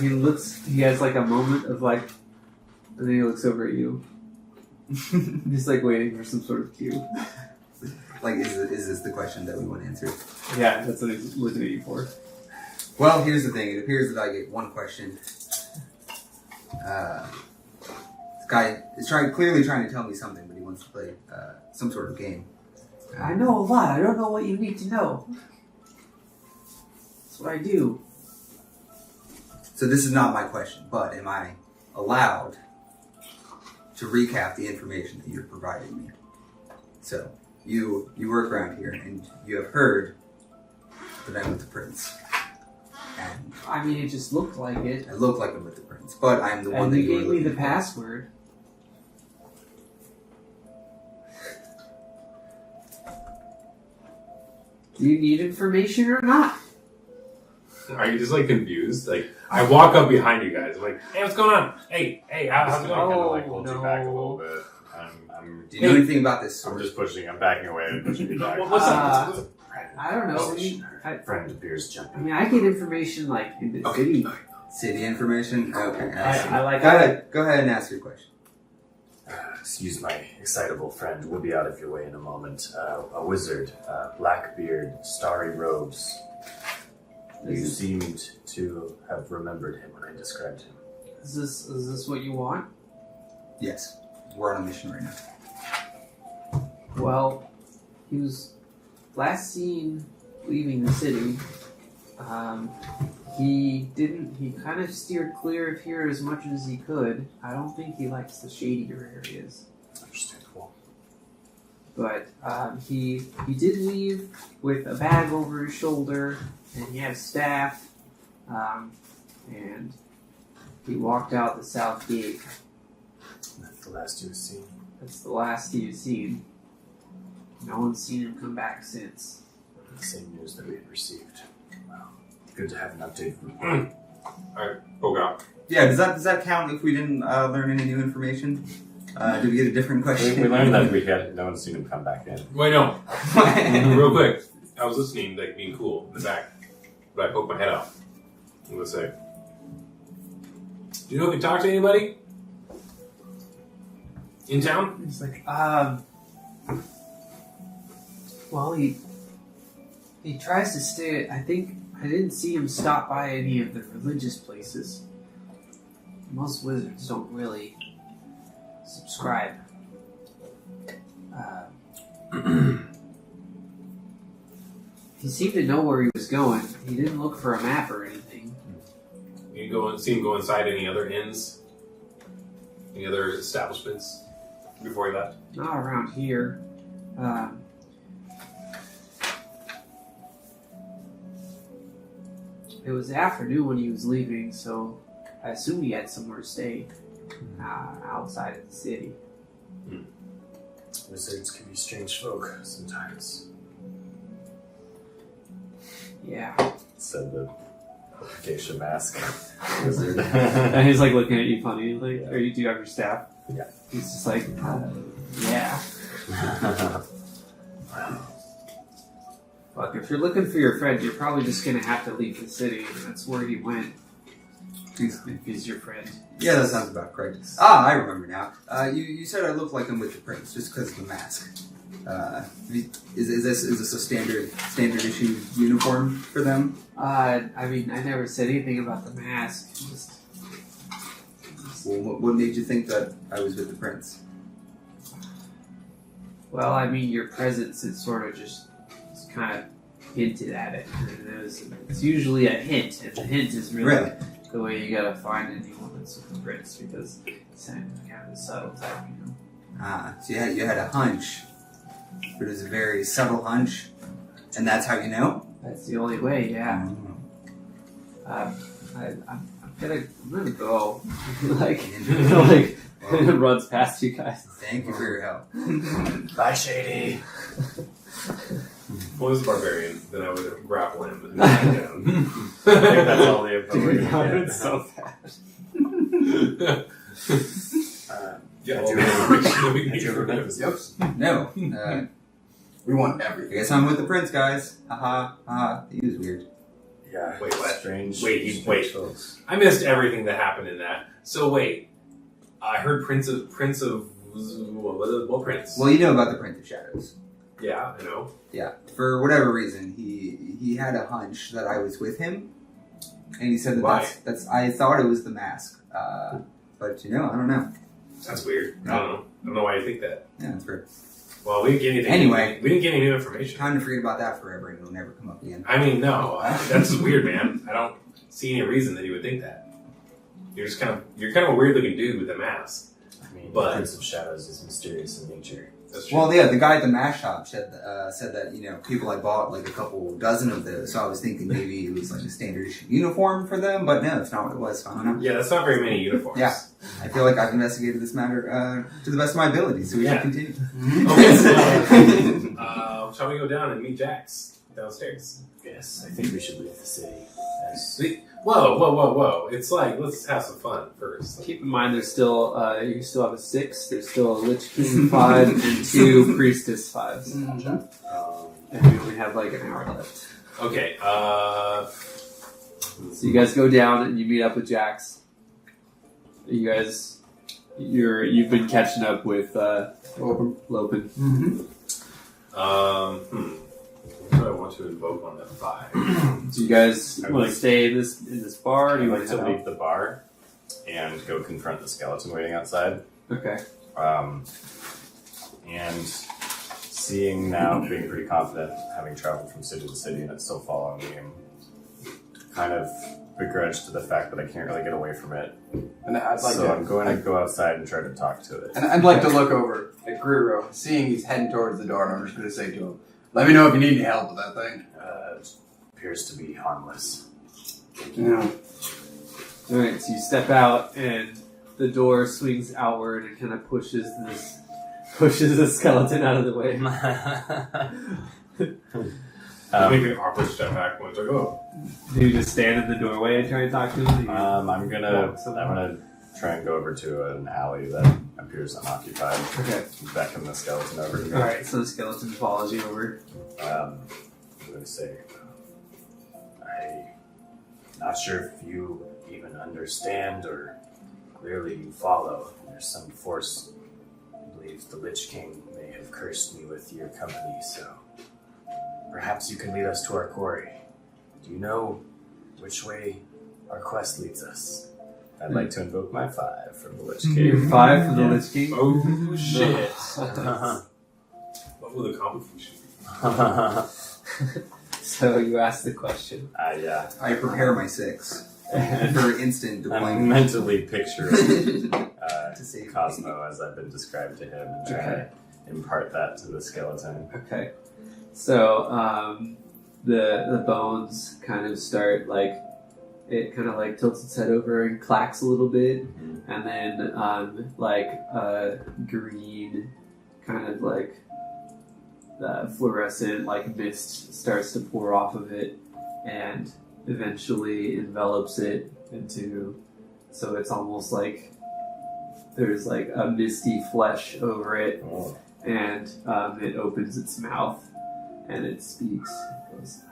he looks. He has like a moment of like, and then he looks over at you. He's like waiting for some sort of cue. Like, is this the question that we want answered? Yeah, that's what he's looking at you for. Well, here's the thing. It appears that I get one question. This guy is clearly trying to tell me something, but he wants to play some sort of game. I know a lot. I don't know what you need to know. That's what I do. So this is not my question, but am I allowed to recap the information that you're providing me? So you work around here, and you have heard that I'm with the prince, and I mean, it just looked like it. I look like I'm with the prince, but I'm the one And that you you were gave me looking the for. password. Do you need information or not? Are you just like confused? Like I walk up behind you guys. I'm like, hey, what's going on? Hey, how's it I kind going? of like hold you back a no. little bit. Do you know anything about this I'm sword? just pushing. I'm backing away and pushing you back. What's up? What's up? I don't know. Friend appears I jumping. mean, I get information like in the city. City information? Okay. I like Go ahead and ask your question. excuse my excitable friend, we'll be out of your way in a moment. A wizard, black beard, starry robes. You seemed to have remembered him when I described him. Is this what you want? Yes, we're on a mission right now. Well, he was last seen leaving the city. He kind of steered clear of here as much as he could. I don't think he likes the shadier areas. Understandable. But he did leave with a bag over his shoulder, and he had a staff, and he walked out the south gate. That's the last you have seen. That's the last he has seen. No one's seen him come back since. The same news that we had received. Well, good to have an update from you. Alright, poke out. Yeah, does that count if we didn't learn any new information? Did we get a different question? We learned that no one's seen him come back in. Wait, no. Real quick. I was listening, like being cool in the back, but I poked my head out. I'm gonna say, do you know if you talked to anybody in town? He's like, well, he tries to stay. I didn't see him stop by any of the religious places. Most wizards don't really subscribe. He seemed to know where he was going. He didn't look for a map or anything. You see him go inside any other inns? Any other establishments before he left? Not around here. It was afternoon when he was leaving, so I assume he had somewhere to stay outside of the city. Wizards can be strange folk sometimes. Yeah. Said the geisha mask. Wizard. And he's like looking at you funny. Like, do you have your staff? Yeah. He's just like, yeah. Fuck, if you're looking for your friend, you're probably just gonna have to leave the city. That's where he went. If he's your friend. Yeah, that sounds about correct. Ah, I remember now. You said I look like I'm with the prince just because of the mask. Is this a standard issue uniform for them? I mean, I never said anything about the mask. Just Well, what made you think that I was with the prince? well, I mean, your presence is sort of just kind of hinted at it. And it's usually a hint, and the hint is really the way you gotta find anyone that's with the prince, because it's kind of a subtle type, you know. Ah, so you had a hunch, but it was a very subtle hunch, and that's how you know? That's the only way, yeah. I'm gonna go. like runs past you guys. Thank you for your help. Bye, Shady. Well, as a barbarian, then I would grapple him and knock him down. I think that's all the info we're gonna get. It's so fast. Yeah, Had you ever met him? Yep. No. We want I everything. guess I'm with the prince, guys. Haha. He was weird. Yeah. Wait, what? Strange. Wait. strange folks. I missed everything that happened in that. So wait, I heard Prince of what prince? Well, you know about the Prince of Shadows. Yeah, I know. Yeah. For whatever reason, he had a hunch that I was with him, and he said that Why? that's. I thought it was the mask, but I don't know. That's weird. I don't know why you think that. Yeah, that's weird. Well, we didn't get anything. Anyway. we didn't get any new information. Time to forget about that forever, and it'll never come up again. I mean, no, that's weird, man. I don't see any reason that he would think that. You're kind of a weird looking dude with a mask. I mean, But- the Prince of Shadows is mysterious in nature. That's true. Well, yeah, the guy at the mash shop said that people had bought like a couple dozen of those, so I was thinking maybe it was like a standard issue uniform for them, but no, that's not what it was. So I don't know. Yeah, that's not very many uniforms. Yeah. I feel like I've investigated this matter to the best of my ability, so we Yeah. should continue. Okay, so shall we go down and meet Jax downstairs? Yes, I think we should leave the city. As Whoa! It's like, let's have some fun first. Keep in mind, there's still you still have a 6. There's still a Lich King 5 and 2 Priestess 5s, and we only have like an hour left. Okay. So you guys go down and you meet up with Jax. You guys you've been catching up with Open. Lopin. Mm-hmm. What do I want to invoke on that 5? Do you guys I want like- to stay in this bar? Or do I'd you like want to to leave the bar and go confront the skeleton waiting outside. Okay. And seeing now, being pretty confident, having traveled from city to city and it's still following me, I'm kind of begrudged to the fact that I can't really get away from it. And I'd like So to. I'm going to go outside and try to talk to it. And I'd like to look over at Griro, seeing he's heading towards the door, and I'm just going to say to him, "Let me know if you need any help with that thing." It appears to be harmless. Yeah. All right. So you step out, and the door swings outward and kind of pushes the skeleton out of the way. Make an awkward step back when it's like, oh. Do you just stand in the doorway and try and talk to him? Do you I'm gonna walk somewhere? try and go over to an alley that appears unoccupied. Okay. Beckon the skeleton over to me. All right. So the skeleton follows you over. I'm going to say, I'm not sure if you even understand or clearly you follow. There's some force, I believe the Lich King may have cursed me with your company, so perhaps you can lead us to our quarry. Do you know which way our quest leads us? I'd like to invoke my 5 from the Lich You're King. 5 from the Yeah. Lich King. Oh, shit. What will the complication be? So you ask the question. Yeah. I prepare my 6 for instant I'm deployment. mentally picturing To save Cosmo as I've been described to him and trying to impart that to the skeleton. Okay. So the bones kind of start it kind of tilts its head over and clacks a little bit, and then green kind of fluorescent mist starts to pour off of it and eventually envelops it into, so it's almost like there's a misty flesh over it, Oh. and it opens its mouth and it speaks. It goes,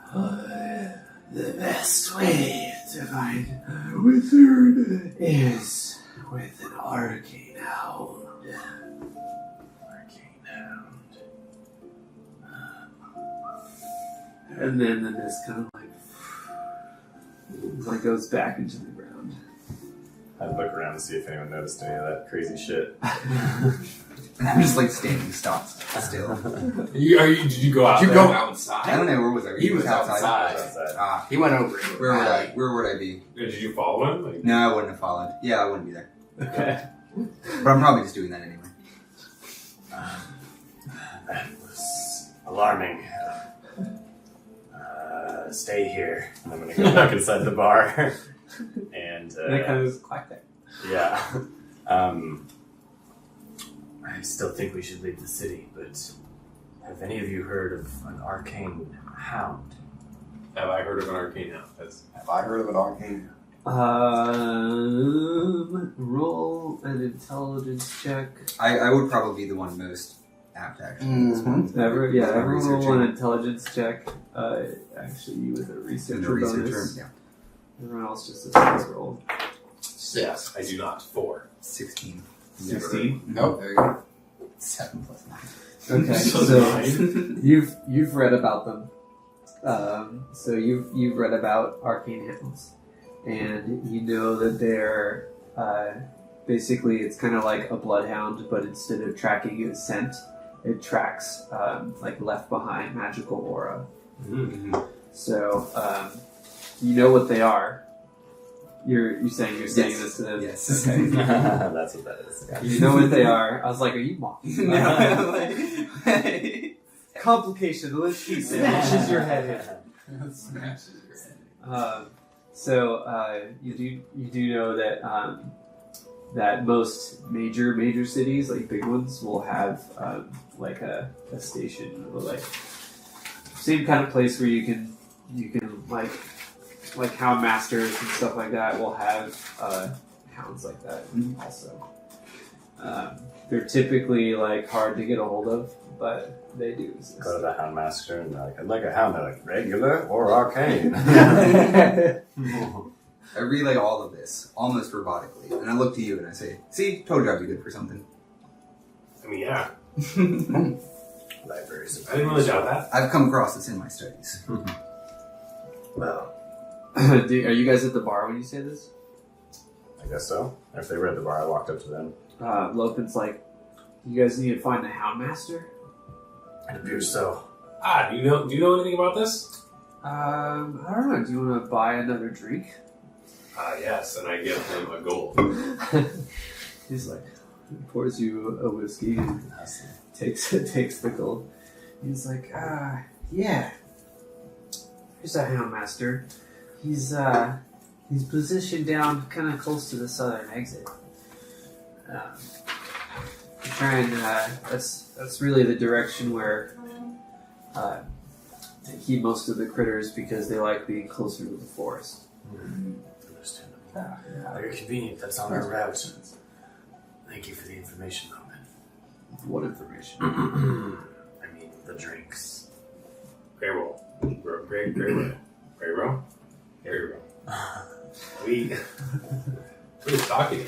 "The best way to find a wizard is with an arcane hound." Arcane Hound. And then the mist kind of goes back into the ground. I'd look around to see if anyone noticed any of that crazy shit. I'm just standing still. Did you go out Did you there? go outside? I don't know, where was I? He was outside. Ah, He went over. into where an would alley. where would I be? Did you follow him? No, I wouldn't have followed. Yeah, I wouldn't be there. Okay. But I'm probably just doing that anyway. That was alarming. Stay here. And I'm gonna go back inside the bar. And, And it kind of just clacked there. yeah. I still think we should leave the city, but have any of you heard of an arcane hound? Have I heard of an arcane hound? Have I heard of an arcane? Roll an intelligence check. I would probably be the one most apt, actually. Everyone roll Researching. an intelligence check. Actually, you with a In researcher the researcher, bonus. yeah. Everyone else just a dice roll. Yes. I do not. 4. 16. 16. Nope, there you go. 7 plus 9. Okay, So so nine. you've read about them. So you've read about arcane hounds, and you know that they're basically it's kind of like a bloodhound, but instead of tracking its scent, it tracks left behind magical aura. Mm-hmm. So you know what they are. You're saying Yes. this to them. Yes. Okay. That's what that is. You know what they are. I was like, are you mocking? Complication. The Lich King smashes your head in. Smashes your head. You do know that that most major cities, like big ones, will have a station, or same kind of place where you can like hound masters and stuff like that will have hounds like that also. They're typically hard to get a hold of, but they do exist. Go to the hound master and they're like, I'd like a hound. They're like, regular or arcane? I relay all of this, almost robotically, and I look to you and I say, see, told you I'd be good for something. I mean, yeah. Libraries. I didn't really doubt that. I've come across this in my studies. Well, Are you guys at the bar when you say this? I guess so. If they were at the bar, I walked up to them. Lopen's like, you guys need to find the Houndmaster? it appears so. Do you know anything about this? I don't know. Do you want to buy another drink? Yes, and I give him a gold. He's like, pours you a whiskey and takes the gold. He's like, yeah. Here's our Houndmaster. He's positioned down kind of close to the southern exit. That's really the direction where they keep most of the critters because they like being closer to the forest. Understandable. Very convenient. That's on our route. Thank you for the information, Logan. What information? I mean, the drinks. Grey roll. Grey roll. Grey roll? Grey roll. We're just talking.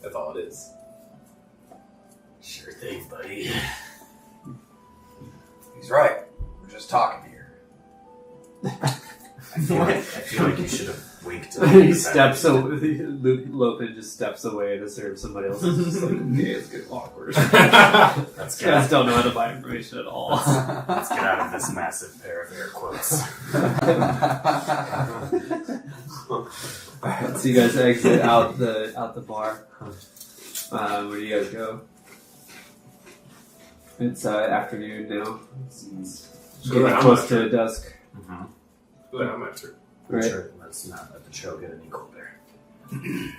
That's all it is. Sure thing, buddy. He's right. We're just talking here. I feel like you should have winked. He steps away. Lopen just steps away to serve somebody else. It's just like, okay, it's getting awkward. Let's These get guys out. don't know how to buy information at all. Let's get out of this massive pair of air quotes. So you guys exit out the bar. Where do you guys go? It's afternoon now. It's getting close to dusk. Good, I'm after. Right. Sure, let's not let the show get any colder.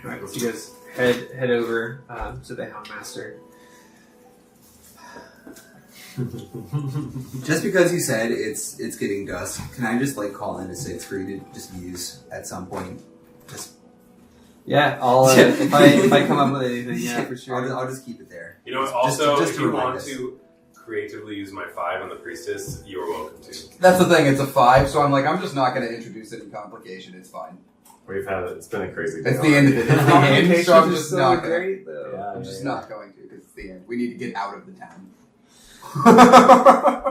Alright, so you guys head over to the Houndmaster. Just because you said it's getting dusk, can I just like call in a 6 for you to just use at some point? Just Yeah, I'll if I come up with anything, yeah, for sure. I'll just keep it there. You know, Just- also, just if to you remind want us. to creatively use my 5 on the priestess, you are welcome to. That's the thing, it's a 5, so I'm like, I'm just not going to introduce any complication, it's fine. It's been a crazy day. It's the end of it. It's the end, so I'm just so not going great, though. Yeah, I'm just not going to, because it's the end. We need to get out of the town.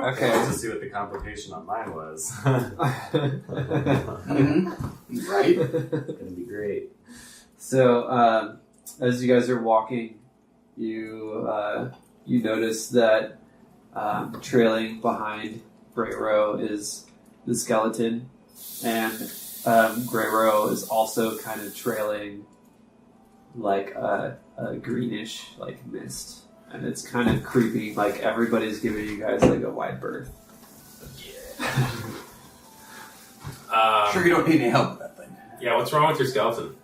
Okay. To see what the complication on mine was. Right? Gonna be great. So, as you guys are walking, you notice that trailing behind Greyrow is the skeleton, and Greyrow is also kind of trailing like a greenish like mist, and it's kind of creepy. Like everybody's giving you guys like a wide berth. Sure, you don't need any help with that thing. Yeah, what's wrong with your skeleton?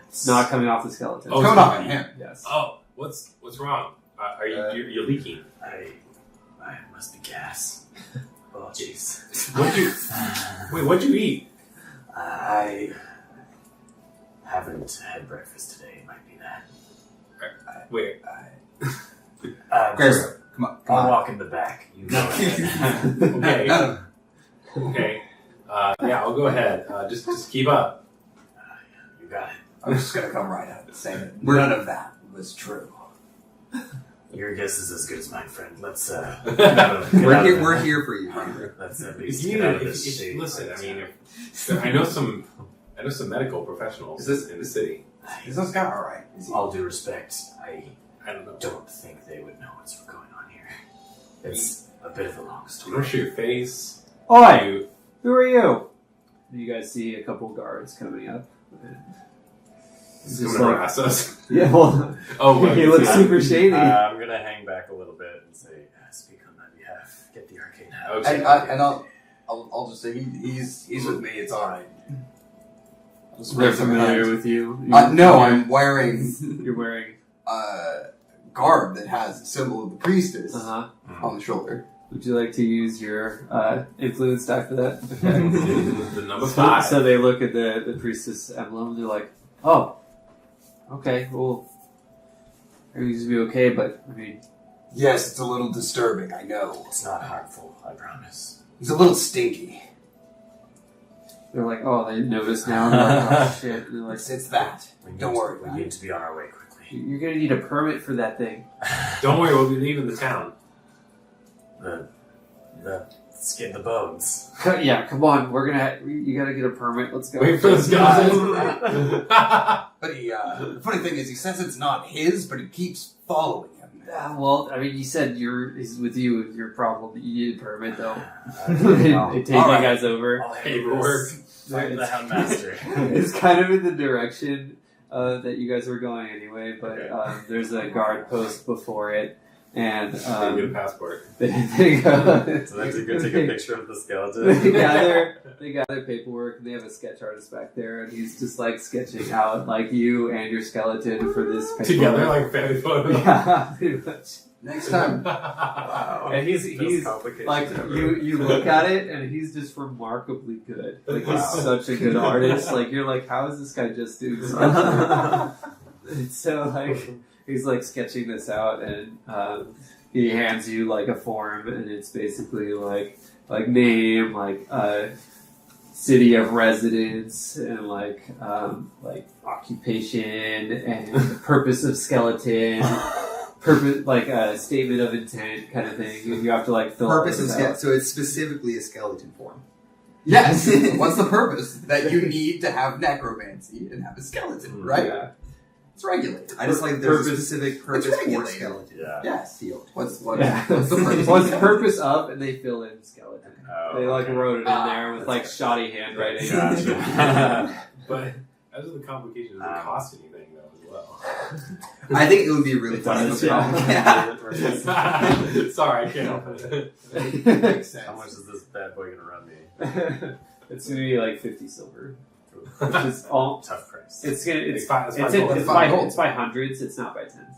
It's not coming off the skeleton. Oh, It's coming off of him. Yes. Oh, what's wrong? Are you're leaking? I must be gas. Oh, jeez. What'd you eat? I haven't had breakfast today. It might be that. Wait. Greyrow, come on. I'll walk in the back. You know it. Okay. No. Okay. Yeah, I'll go ahead. Just keep up. You got it. I'm just going to come right out and say that none of that was true. Your guess is as good as mine, friend. Let's We're here for you, Greyrow. Let's at If least you get out of this if, shade. listen, I mean, I know some medical professionals in the city. Is this guy alright? All due respect, I I don't know. don't think they would know what's going on here. It's a bit of a long You story. don't show your face. Oi! You, Who are you? You guys see a couple guards coming up. He's Just gonna like- harass us. Yeah, well, Oh, well, he you looks see- super shady. I'm gonna hang back a little bit and say, Speak on my behalf. Get the arcane hat. Okay. And I'll just say he's with me. It's all right. I'll just They're raise their familiar hands. with you. No, I'm wearing You're wearing. a garb that has the symbol of the priestess Uh-huh. on the shoulder. Would you like to use your influence die for that? The number So, 5. so they look at the priestess emblem and they're like, oh, okay, well, everything's gonna be okay, but, I mean, Yes, it's a little disturbing, I know. It's not harmful, I promise. He's a little stinky. They're like, oh, they notice now. They're like, oh shit. And they're like, It's that. Don't worry. We need to be on our way quickly. you're gonna need a permit for that thing. Don't worry, we'll be leaving the town. The skin, the bones. Yeah, come on. You gotta get a permit. Let's go. Wait for the skeleton. But the funny thing is, he says it's not his, but he keeps following him. Well, I mean, you said he's with you with your problem. You need a permit, though. Well, They take you guys over. Paperwork. Find the Houndmaster. It's kind of in the direction that you guys were going anyway, but there's a guard post before it, and Get a passport. they go. So that's a good take a picture of the skeleton. They gather paperwork, and they have a sketch artist back there, and he's just like sketching out like you and your skeleton for this paperwork. Together, like family photo. Yeah, pretty much. Next time. Wow. And he's like you look at it, and he's just remarkably good. Like he's such a good artist. Like you're like, how is this guy just doing something? And so like he's like sketching this out, and he hands you like a form, and it's basically like name, like city of residence, and like occupation and purpose of skeleton. Purpose, like a statement of intent kind of thing. You have to like fill Purpose all of this out. so it's specifically a skeleton form. Yes. What's the purpose? That you need to have necromancy and have a skeleton, right? Yeah. It's regulated. I just like there's a Purpose- specific purpose it's for regulated. skeleton. Yeah. Yes. Field. What's the Yeah. purpose? What's the purpose of? And they fill in skeleton. Oh, They like okay. wrote it in there with like shoddy handwriting. Gotcha. But as with the complications, does it cost anything though as well? I think it would be really It funny. does, to yeah. Yeah. Sorry, I can't help it. Makes sense. How much is this bad boy gonna run me? It's gonna be like 50 silver, which is all. Tough price. It's gonna. It's It's fine. It's fine. it's fine. by it's by hundreds. It's not by tens.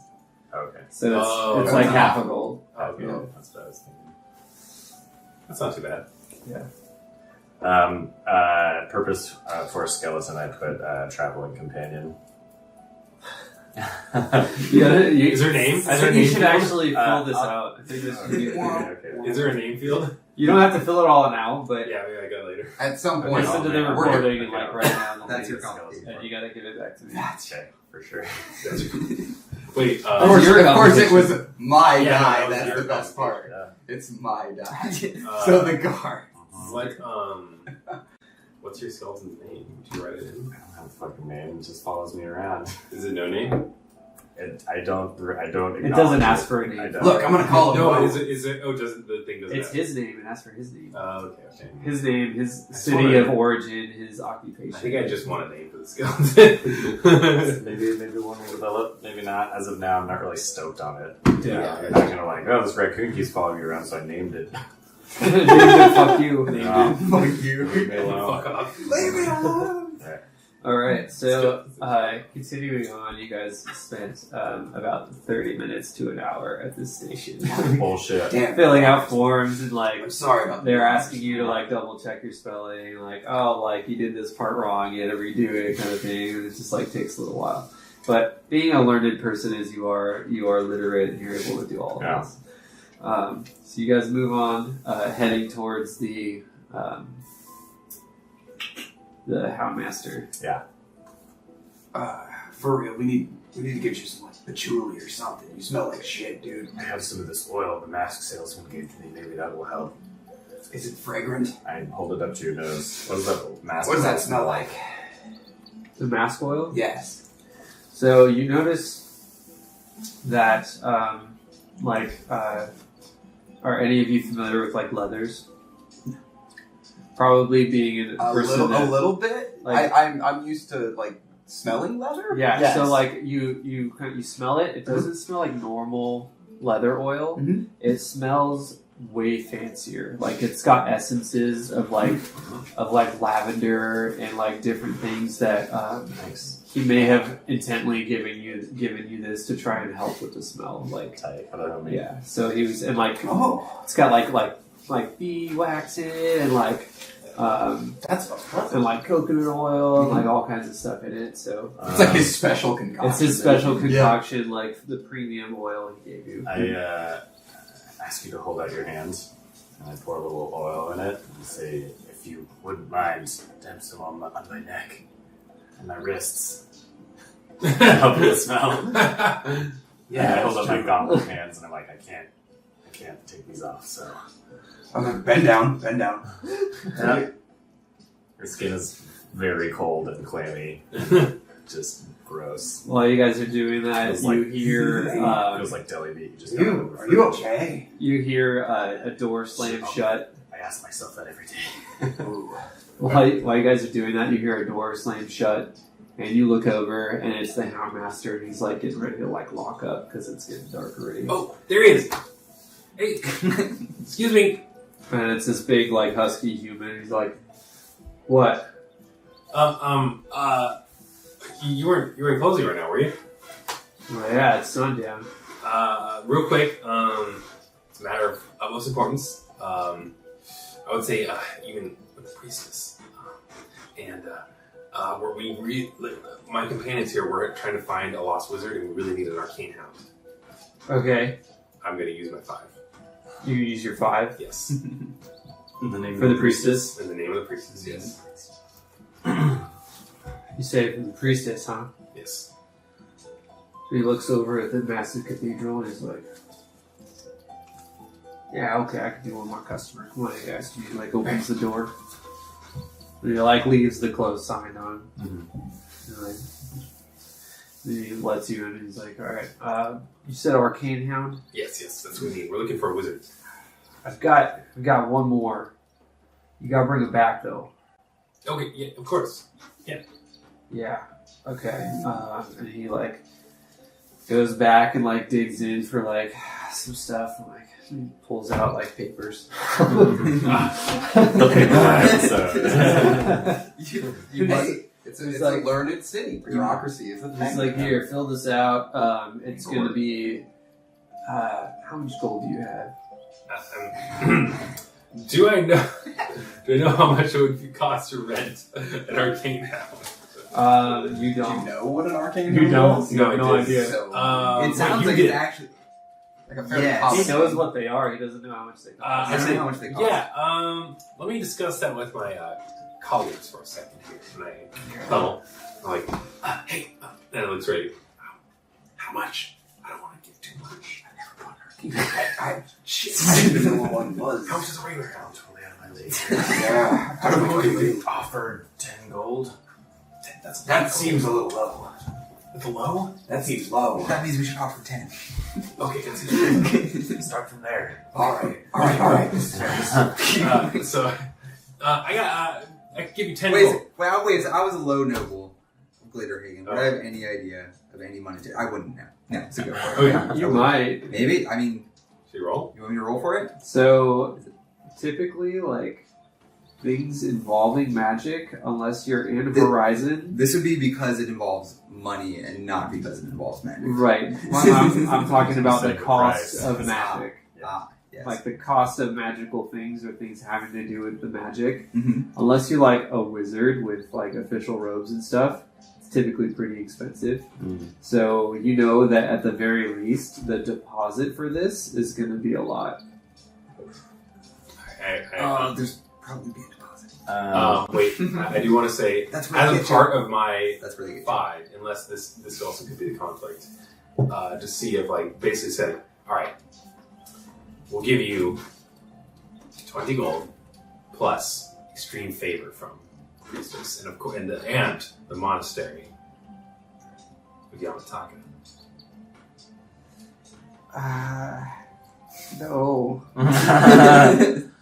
Okay. So Oh, it's like okay. half a gold. Okay. Yeah. That's what I was thinking. That's not too bad. Purpose for a skeleton, I put traveling companion. Is there a name? Is I there a think you name should field? actually fill this out. I think this should be. Okay. Is there a name field? You don't have to fill it all now, but Yeah, maybe I got it later. At some point, listen to the man. recording and like right now. That's your Skeleton. complication. And you gotta give it back to me. Okay, for sure. Wait, of course, your of course it was competition. my Yeah, guy. that was That's your the best part. Yeah. It's my die. Uh, So the guard. what, what's your skeleton's name? Did you write it in? I don't have a fucking name. It just follows me around. Is it no name? I don't. It acknowledge doesn't ask for a I name. don't. Look, I'm gonna call him. No, Mo. is it, oh, the thing doesn't It's have- his name, and ask for his name. Okay. His name, his I city wanna- of origin, his occupation. I think I just want a name for the skeleton. Maybe one will develop. Maybe not. As of now, I'm not really stoked on it. Yeah. I'm not gonna like. Oh, this raccoon keeps following me around, so I named it. David, fuck you. No. Fuck you. Leave me alone. Fuck off. Leave me alone. Alright, so continuing on, you guys spent about 30 minutes to an hour at this station. Bullshit. Damn. Filling out forms and like I'm sorry about that. they're asking you to like double check your spelling, like, oh, like you did this part wrong, you had to redo it kind of thing, and it just like takes a little while. But being a learned person as you are literate and you're able to do all of this. So you guys move on, heading towards the Houndmaster. For real, we need to get you some like patchouli or something. You smell like shit, dude. I have some of this oil the mask salesman gave to me. Maybe that will help. Is it fragrant? I hold it up to your nose. What does that mask? What does that smell like? The mask oil? Yes. So you notice that, are any of you familiar with like leathers? Probably being a person A little bit. like- I'm used to like smelling leather. yeah. Yes. So like you smell it. It doesn't smell like normal leather oil. Mhm. It smells way fancier. Like it's got essences of like lavender and like different things that he may have intently given you this to try and help with the smell. Like Tight. What about me? yeah. So he was and like Oh, it's got like bee wax in it and like that's and like coconut oil and like all kinds of stuff in it. So it's like his special concoction. it's his special concoction, like the premium oil he gave you. I ask you to hold out your hand, and I pour a little oil in it, and say, if you wouldn't mind, dab some on my neck and my wrists. Help you smell. Yeah, I hold up my gauntlet hands and I'm like, I can't take these off, so. I'm gonna bend down. Yeah. Your skin is very cold and clammy. Just gross. While you guys are doing that, Feels you like- hear feels like deli meat. You just Are you okay? you hear a door slam shut. I ask myself that every day. While you guys are doing that, you hear a door slam shut, and you look over, and it's the Houndmaster, and he's like getting ready to like lock up because it's getting dark already. Oh, there he is. Hey, excuse me. And it's this big like husky human. He's like, "What?" You weren't closing right now, were you? Well, yeah, it's sundown. Real quick, it's a matter of utmost importance. I would say even with the priestess, my companions here, we're trying to find a lost wizard, and we really need an arcane hound. Okay, I'm going to use my 5. you use your 5 Yes, In the name for the priestess. in the name of the priestess. Yes, You say for the priestess, huh? yes. He looks over at the massive cathedral, and he's like, "Yeah, okay, I can do one more customer. Come on, you guys." And he like opens the door. And he like leaves the close sign on. And, like, then he lets you in, and he's like, "All right, you said Arcane Hound. Yes, that's what we need. We're looking for a wizard. I've got one more. You gotta bring it back though." Okay, yeah, of course. Yeah. Okay. And he like goes back and like digs in for like some stuff, and like he pulls out like papers. The paper It's He's a like- learned city. Bureaucracy is a thing. He's like, "Here, fill this out. It's gonna be how much gold do you have?" Do I know how much it would cost to rent an arcane house? You Do you don't. know what an arcane You don't. is? You have I no did. idea. So, It sounds you like did. it's actually. like a fairly Yes. common He knows thing. what they are. He doesn't know how much they cost. I I don't said- know how much they cost. Yeah, let me discuss that with my colleagues for a second here. And I'm like, hey, and it looks ready. How much? I don't want to give too much. I never bought her. Shit, I didn't even know what one was. How much is a regular hound? Totally out of my league. Yeah. How do we Offered 10 gold. That seems a little low. It's low? That seems low. That means we should offer 10. Okay, that's Start from there. All right. This is very so, I can give you 10 Wait, gold. wait, so I was a low noble of Glitterhagen. Would Oh. I have any idea of any monetary? I wouldn't know. No, it's a go for it. Okay. You might. Maybe? I mean, Should you roll? you want me to roll for it? So, typically, like, things involving magic, unless you're in Horizon. This would be because it involves money and not because it involves magic. Right. I'm talking about the Said the cost price. of magic. Yes. Like, the cost of magical things or things having to do with the magic. Mhm. Unless you're, like, a wizard with, like, official robes and stuff, it's typically pretty expensive. So, you know that at the very least, the deposit for this is going to be a lot. There's probably be a deposit. Wait, I do want to say, That's where they as a get part of my That's where they get 5, unless this also could be the conflict, to see if, like, basically said, all right, we'll give you 20 gold plus extreme favor from priestess and of course and the monastery of Yamataka. No. I'm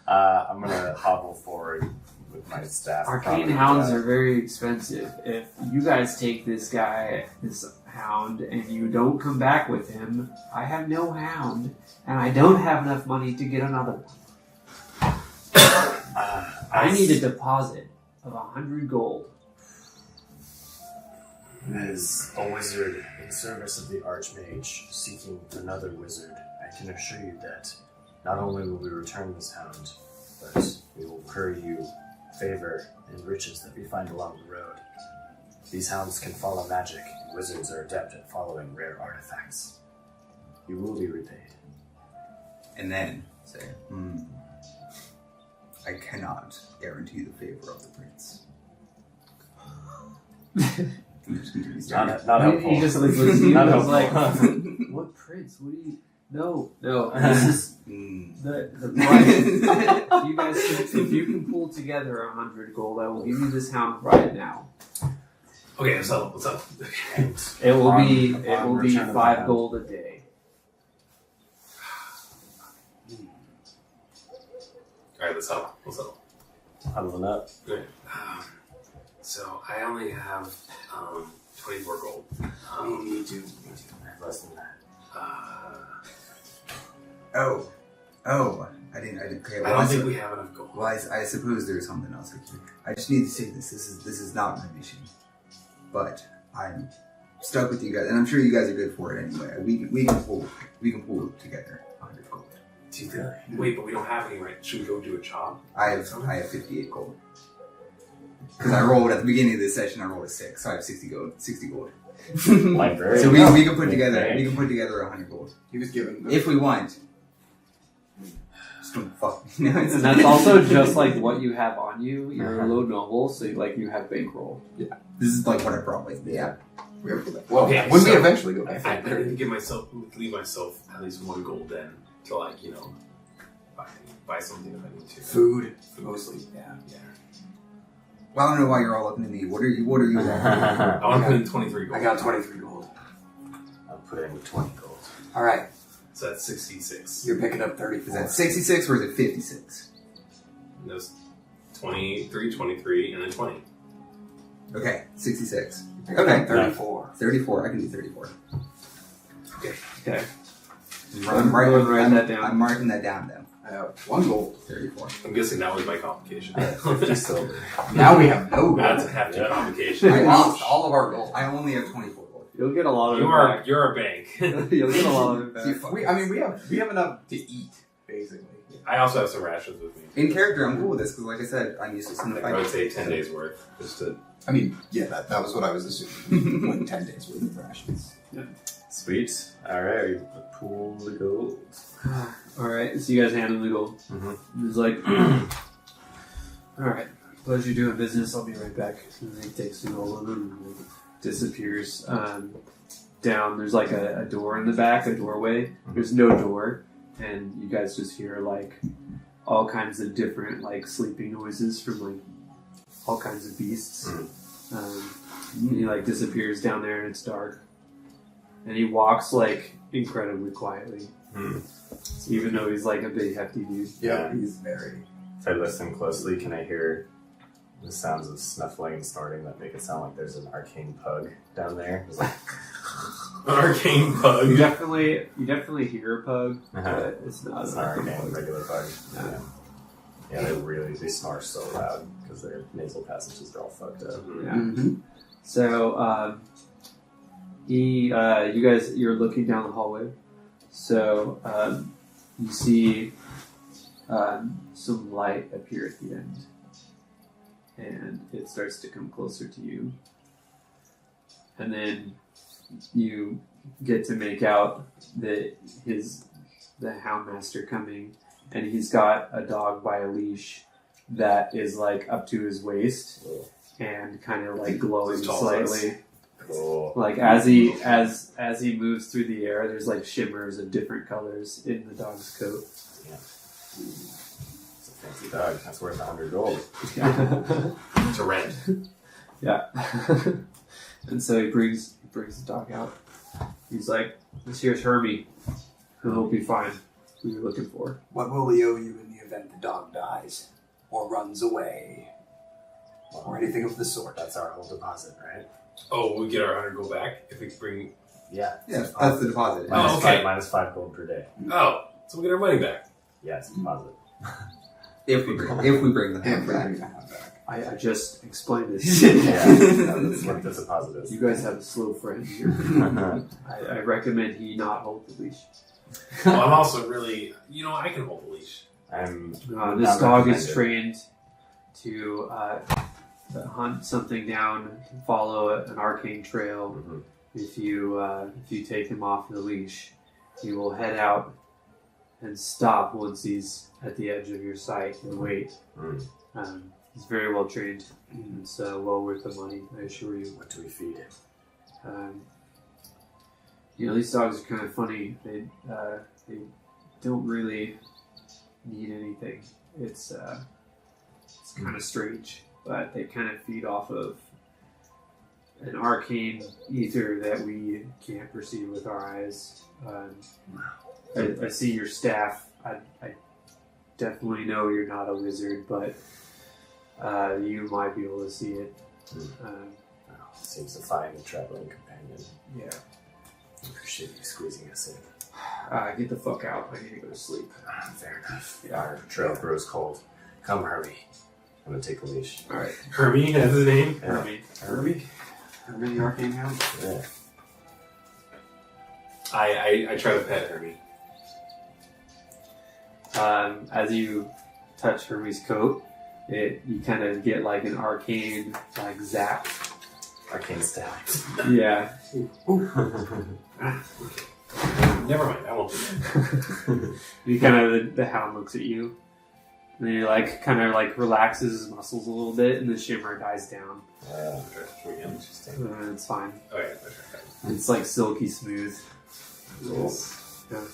gonna hobble forward with my staff. Arcane probably, hounds are very expensive. If you guys take this hound, and you don't come back with him, I have no hound, and I don't have enough money to get another one. I need a deposit of 100 gold. As a wizard in service of the Archmage seeking another wizard, I can assure you that not only will we return this hound, but we will curry you favor and riches that we find along the road. These hounds can follow magic, and wizards are adept at following rare artifacts. You will be repaid. And then say, I cannot guarantee the favor of the prince. Not helpful. He just like looks at you Not and is helpful. like, "What prince? What do you? No. This is Mm. the price. You guys, if you can pull together 100 gold, I will give you this hound right now. Okay, what's up? It will On- be on return of 5 the hound. gold a day. Alright, let's help. Huddling up. Okay. So I only have 24 gold. Me too. I have less than that. Oh, I didn't. Okay, I don't think we have enough gold. Well, I suppose there's something else here. I just need to say this. This is not my mission, but I'm stuck with you guys, and I'm sure you guys are good for it anyway. We can pull together 100 gold. Wait, but we don't have any, right? Should we go do a job? I have 58 gold. Because I rolled at the beginning of this session. I rolled a 6, so I have 60 gold. Librarian. So we can put Big together bank. 100 gold He was given. if we want. Just don't fuck. You know, And that's also just like what you have on you. You're a low noble, so you have bankroll. This is like what I brought with me. Yeah. Well, Okay, when we so- eventually go I back, need to leave myself at least 1 gold then to buy something if I need to. food mostly. Yeah. Well, I don't know why you're all looking at me. What are you? I want to put in 23 gold. I got 23 gold. I'll put in 20 gold. All right, So that's 66. you're picking up 34. Is that 66 or is it 56? And there's 23, 23, and then 20. Okay, 66. You're picking up Okay. 34. 34. I can do 34. Okay. I'm write that down. I'm marking that down though. I have 1 gold. 34. I'm guessing that was my complication. 50 silver. Now we have no gold. That's a hefty Yeah. complication. We lost all of our gold. I only have 24 gold. You'll get a lot of it back. You're a bank. You'll get a lot of it See, back. fuck. We have enough to eat, basically. I also have some rations with me. In character, I'm cool with this because, like I said, I'm useless in the I would fight. say 10 days worth. Just to. I mean, yeah, that was what I was assuming. Like 10 days worth of rations. Sweet. Alright, we pool the gold. Alright, so you guys hand him the gold. Mm-hmm. He's like, alright, pleasure doing business, I'll be right back. And he takes the gold and disappears down. There's like a door in the back, a doorway. There's no door, and you guys just hear like all kinds of different like sleeping noises from like all kinds of beasts. And he like disappears down there and it's dark. And he walks like incredibly quietly. Even though he's like a big hefty dude. Yeah, he's very. If I listen closely, can I hear the sounds of snuffling and snorting that make it sound like there's an arcane pug down there? It's like, An arcane pug. You definitely hear a pug, Uh-huh. but it's not it's an an arcane arcane pug. regular pug. Yeah, they snore so loud because their nasal passages are all fucked up. Yeah. Mm-hmm. So you're looking down the hallway. So you see some light appear at the end, and it starts to come closer to you. And then you get to make out the Houndmaster coming, and he's got a dog by a leash that is like up to his waist and kind of like glowing As tall as us. slightly. Cool. Like as he moves through the air, there's like shimmers of different colors in the dog's coat. It's a fancy dog. That's worth 100 gold. To rent. Yeah. And so he brings the dog out. He's like, "This here's Hermie. He'll be fine. Who you're looking for?" What will we owe you in the event the dog dies or runs away or anything of the sort? That's our whole deposit, right? Oh, we get our 100 gold back if we bring. Yeah. Yeah, that's the deposit. Oh, okay. Minus 5 gold per day. Oh, so we get our money back. Yeah, it's a deposit. If we bring the hand back. I just explained this. Yeah, that's what the deposit is. You guys have a slow friend here. I recommend he not hold the leash. Well, I'm also really. I can hold the leash. I'm This not dog is recommended. trained to hunt something down, follow an arcane trail. Mhm. If you take him off the leash, he will head out and stop once he's at the edge of your sight and wait. He's very well trained. It's well worth the money, I assure you. What do we feed him? These dogs are kind of funny. They don't really need anything. It's kind of strange, but they kind of feed off of an arcane ether that we can't perceive with our eyes. I see your staff. I definitely know you're not a wizard, but you might be able to see it. Seems to find a traveling companion. Yeah. Appreciate you squeezing us in. Get the fuck out. I need to go to sleep. Fair enough. Our trail grows cold. Come, Herbie. I'm gonna take a leash. All right. Hermie, that's his name? Herbie. Herbie? Herbie the Arcane Hound? Yeah. I try to pet Hermie. As you touch Hermie's coat, you kind of get like an arcane zap. Arcane stab. Yeah. Never mind, I won't do that. You kind of the hound looks at you, and then you're relaxes his muscles a little bit, and the shimmer dies down. Interesting. It's fine. Oh yeah, It's like silky smooth. Cool. Yeah.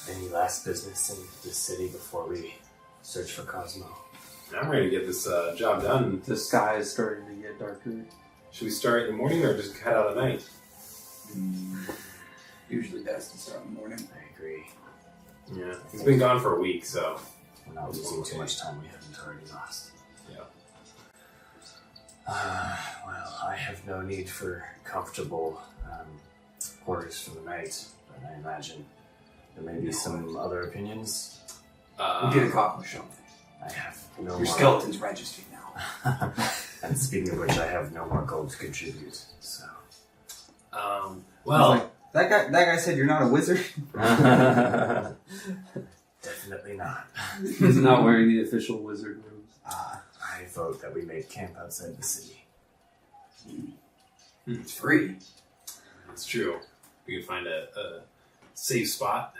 Any last business in this city before we search for Cosmo? I'm ready to get this job done. The sky is starting to get darker. Should we start in the morning or just head out at night? Usually best to start in the morning. I agree. Yeah, he's been gone for a week, so We're not losing too much time we haven't already lost. Yeah. Well, I have no need for comfortable quarters for the night, but I imagine there may be some other opinions. We did accomplish something. I have no Your more. skeleton's registered now. And speaking of which, I have no more gold to contribute. So. Well, That guy said you're not a wizard. Definitely not. He's not wearing the official wizard robes. I vote that we make camp outside the city. It's free. it's true. We can find a safe spot.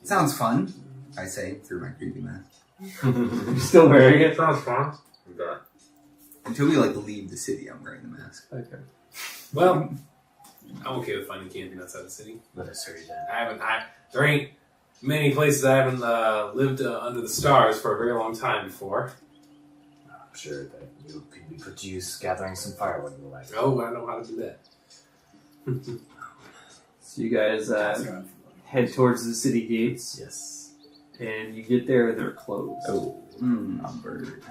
Sounds fun, I say through my creepy mask. You're still wearing it? Sounds fun. Okay. Until we leave the city, I'm wearing the mask. Okay. Well, I'm okay with finding camping outside the city. Let us hurry then. There ain't many places I haven't lived under the stars for a very long time before. I'm sure that you could be put to use gathering some firewood and the like. Oh, I know how to do that. So you guys head towards the city gates, Yes. and you get there and they're closed. Oh. I'm bird.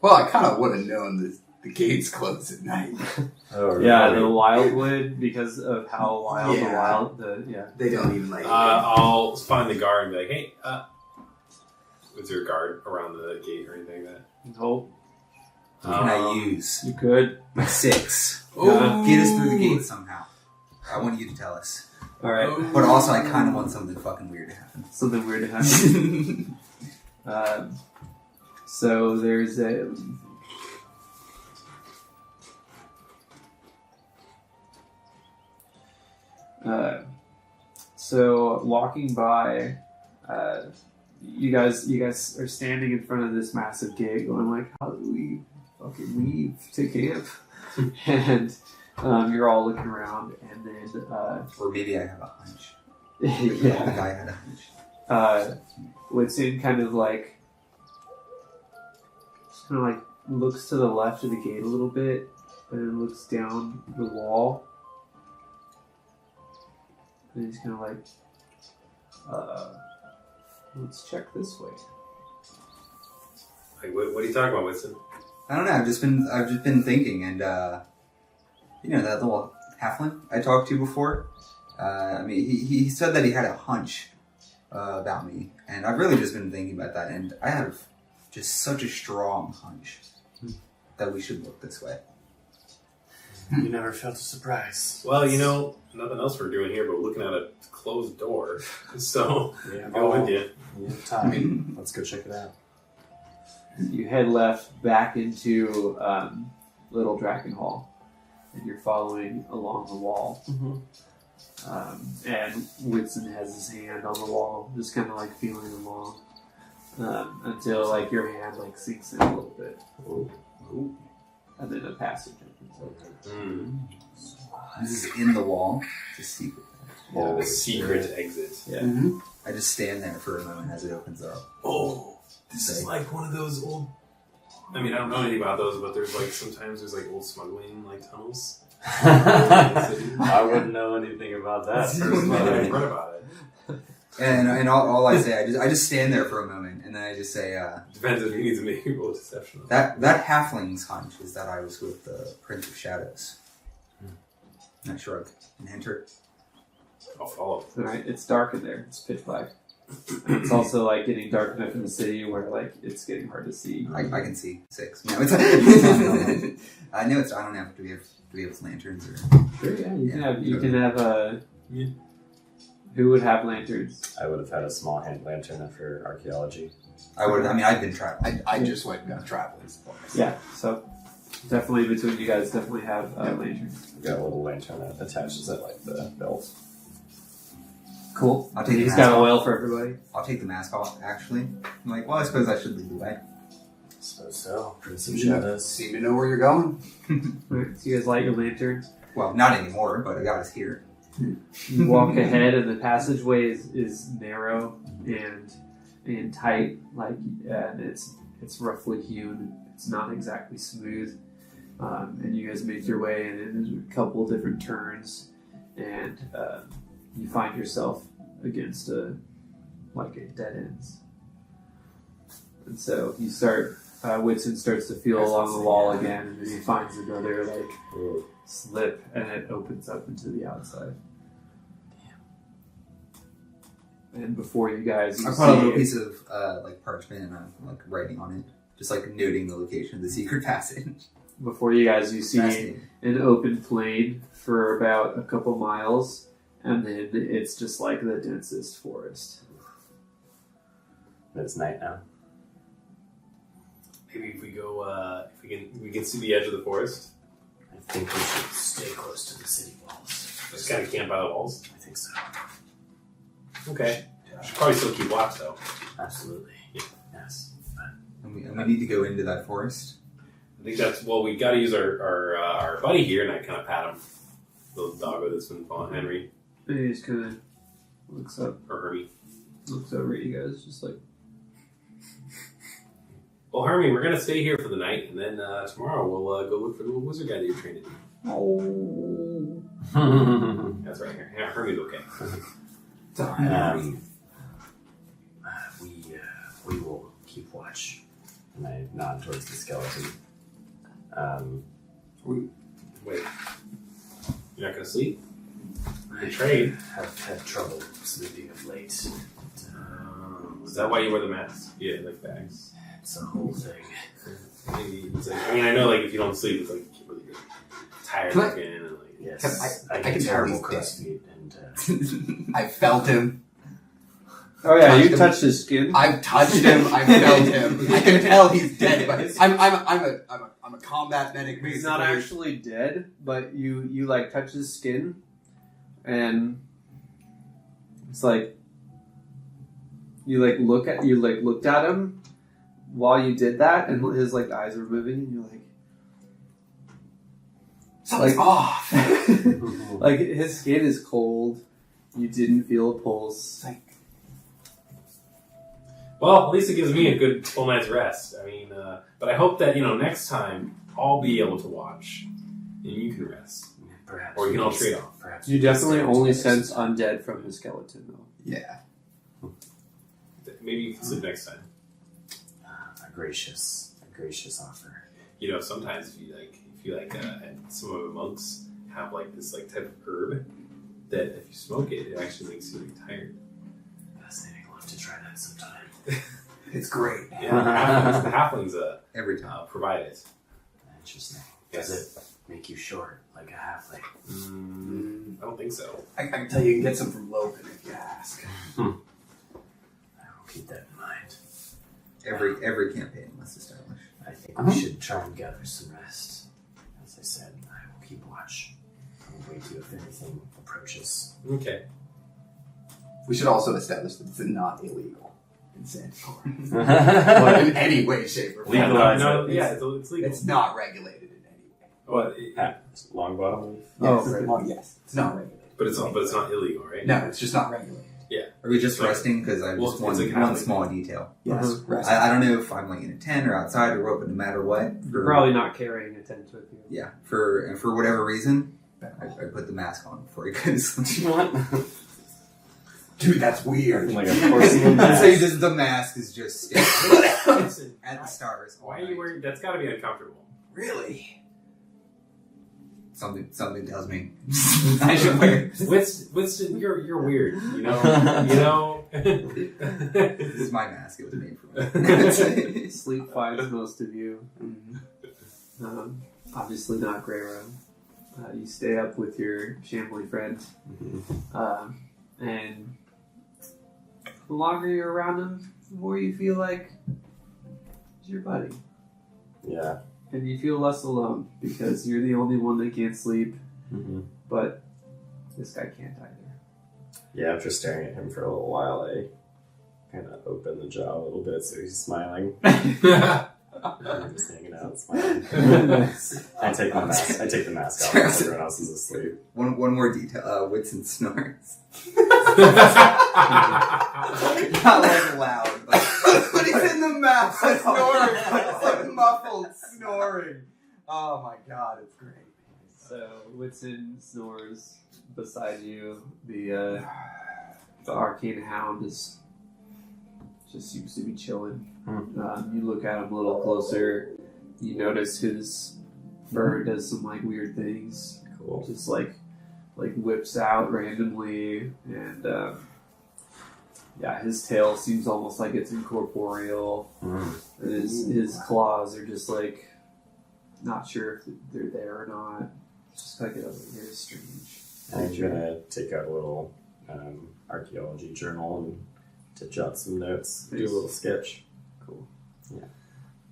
Well, I kind of would have known the gates close at night. Oh, Yeah, really? the wildwood, because of how wild They don't even I'll find the guard and be like, hey, was there a guard around the gate or anything like that? Nope. What can I use? You could. My 6. Yeah. Get us through the gate somehow. I want you to tell us. Alright. But also, I kind of want something fucking weird to happen. Something weird to happen. So there's a... So walking by, you guys are standing in front of this massive gate, going like, "How do we fucking leave to camp?" And you're all looking around, and then Or maybe I have a hunch. The yeah, guy had a hunch. Whitson kind of looks to the left of the gate a little bit, and then looks down the wall. And he's kind of like, let's check this way. Like, what are you talking about, Winston? I don't know. I've just been thinking, and you know that little halfling I talked to before. I mean, he said that he had a hunch about me, and I've really just been thinking about that, and I have just such a strong hunch that we should look this way. You never felt a surprise. Well, nothing else we're doing here but looking at a closed door. So, Yeah, go with you. You have time. Let's go check it out. You head left back into Little Dragon Hall, and you're following along the wall. And Whitson has his hand on the wall, just kind of like feeling along until like your hand like sinks in a little bit. Ooh. And then a passage opens up. This is in the wall. It's a secret. Oh, the secret exit. Yeah. Mm-hmm. I just stand there for a moment as it opens up. Oh, this is like one of those old. I mean, I don't know anything about those, but there's like sometimes there's like old smuggling like tunnels. I wouldn't know anything about that I've personally. read about it. And all I say, I just stand there for a moment, and then I just say, Depends if you need to make a roll deception. that halfling's hunch is that I was with the Prince of Shadows. And I shrug and enter. I'll follow. Alright, it's dark in there. It's pitch black. And it's also like getting dark enough in the city where like it's getting hard to see. I can see 6. No, it's I know it's. I don't have. Do we have lanterns or? Sure, yeah. You can have who would have lanterns? I would have had a small hand lantern for archaeology. I would. I mean, I've been traveling. I just went and got traveling supplies. Yeah, so definitely between you guys definitely have lanterns. I've got a little lantern that attaches at like the belt. Cool. I'll take the He's mask got off. oil for everybody. I'll take the mask off. Actually, I'm like, well, I suppose I should lead the way. I suppose so. Prince of You Shadows. seem to know where you're going. Alright, so you guys light your lanterns. Well, not anymore, but I got us here. You walk ahead, and the passageway is narrow and tight, and it's roughly hewn. It's not exactly smooth, and you guys make your way, and there's a couple different turns, and you find yourself against a dead ends. And so you start. Whitson starts to feel along the wall again, and then he finds another slip, and it opens up into the outside. And before you guys, I put a little piece of parchment and I'm like writing on it, just like noting the location of the secret passage. Before you guys, you see Fascinating. an open plain for about a couple miles, and then it's just like the densest forest. It's night now. Maybe if we go, if we can see the edge of the forest. I think we should stay close to the city walls. Just kind of camp by the walls. I think so. Okay. Should probably still keep watch though. Absolutely. Yes. And we need to go into that forest. I think that's we got to use our buddy here, and I kind of pat him. The doggo that's been following Henry And he just kind of looks Hermie. over at you guys, just like, Well, Hermie, we're gonna stay here for the night, and then tomorrow we'll go look for the little wizard guy that you're trained to do. oh. That's right. Yeah, Hermie's okay. We will keep watch. And I nod towards the skeleton. Wait, you're not gonna sleep? You trade. Have had trouble sleeping of late. Is that why you wear the mask? Yeah, like bags. It's a whole thing. Maybe it's like, I mean, I know like if you don't sleep, it's like really good. Tired Can I- looking and like. Yes, I I get can tell terrible he's dead. crust feet, and I felt him. Oh yeah, you Touched him. touched his skin. I've touched him. I felt him. I can tell he's dead. But I'm a combat medic. He's not basically. actually dead, but you like touch his skin, and it's like you looked at him while you did that, and his like eyes were moving, and you're like, Something's off. like his skin is cold. You didn't feel a pulse. Well, at least it gives me a good full night's rest. I mean, but I hope that next time I'll be able to watch, and you can rest, perhaps or you can all trade off. Perhaps You we can definitely stay only together sense undead from the skeleton, though. Yeah. Maybe you can sleep next time. a gracious offer. Sometimes if you like, some of the monks have like this like type of herb that if you smoke it, it actually makes you like tired. Fascinating. I'll have to try that sometime. It's great. Yeah, the halflings Every time. provide it. Interesting. Yes. Does it make you short like a halfling? I don't think so. I can tell you can get some from Logan if you ask. I will keep that in mind. Every campaign must establish. I think we should try and gather some rest. As I said, I will keep watch. I won't wake you if anything approaches. Okay. We should also establish that it's not illegal in Santor. What? In any way, shape, or form. Legalize it. Yeah, it's legal. It's not regulated in any way. Well, Long bottom leaf. Yes, Oh, right. well, yes. It's not regulated. but it's not illegal, right? No, it's just not regulated. Are we just Like- resting? Because I well, just it's like one halfway. small detail. Yes. Uh-huh. Rest. I don't know if I'm like in a tent or outside or open, no matter what. You're probably not carrying a tent with you. Yeah, for whatever reason, I put the mask on before I go to sleep. Dude, that's weird. Like a porcelain I'd mask. say just the mask is just staring Listen, at the stars. all why are you night. wearing? That's got to be uncomfortable. Really? Something tells me I should wear. Winston, you're weird. You know. This is my mask. It was made for me. Sleep finds most of you. Obviously not Greyro. You stay up with your shambly friend. And the longer you're around him, the more you feel like he's your buddy. Yeah. And you feel less alone because you're the only one that can't sleep, but this guy can't either. Yeah, after staring at him for a little while, I kind of open the jaw a little bit so he's smiling. I'm just hanging out, smiling. I take the mask off while everyone else is asleep. One more detail. Whitson snores. Not like loud, but he's in the mask. Snoring. It's like muffled snoring. Oh my god, it's great. So Whitson snores beside you. The arcane hound just seems to be chilling. You look at him a little closer. You notice his fur does some like weird things. Cool. Just like whips out randomly, and his tail seems almost like it's incorporeal. And his claws are just like not sure if they're there or not. It's just like a very strange. I'm gonna take out a little archaeology journal and to jot some notes, do a little sketch. Cool. Yeah.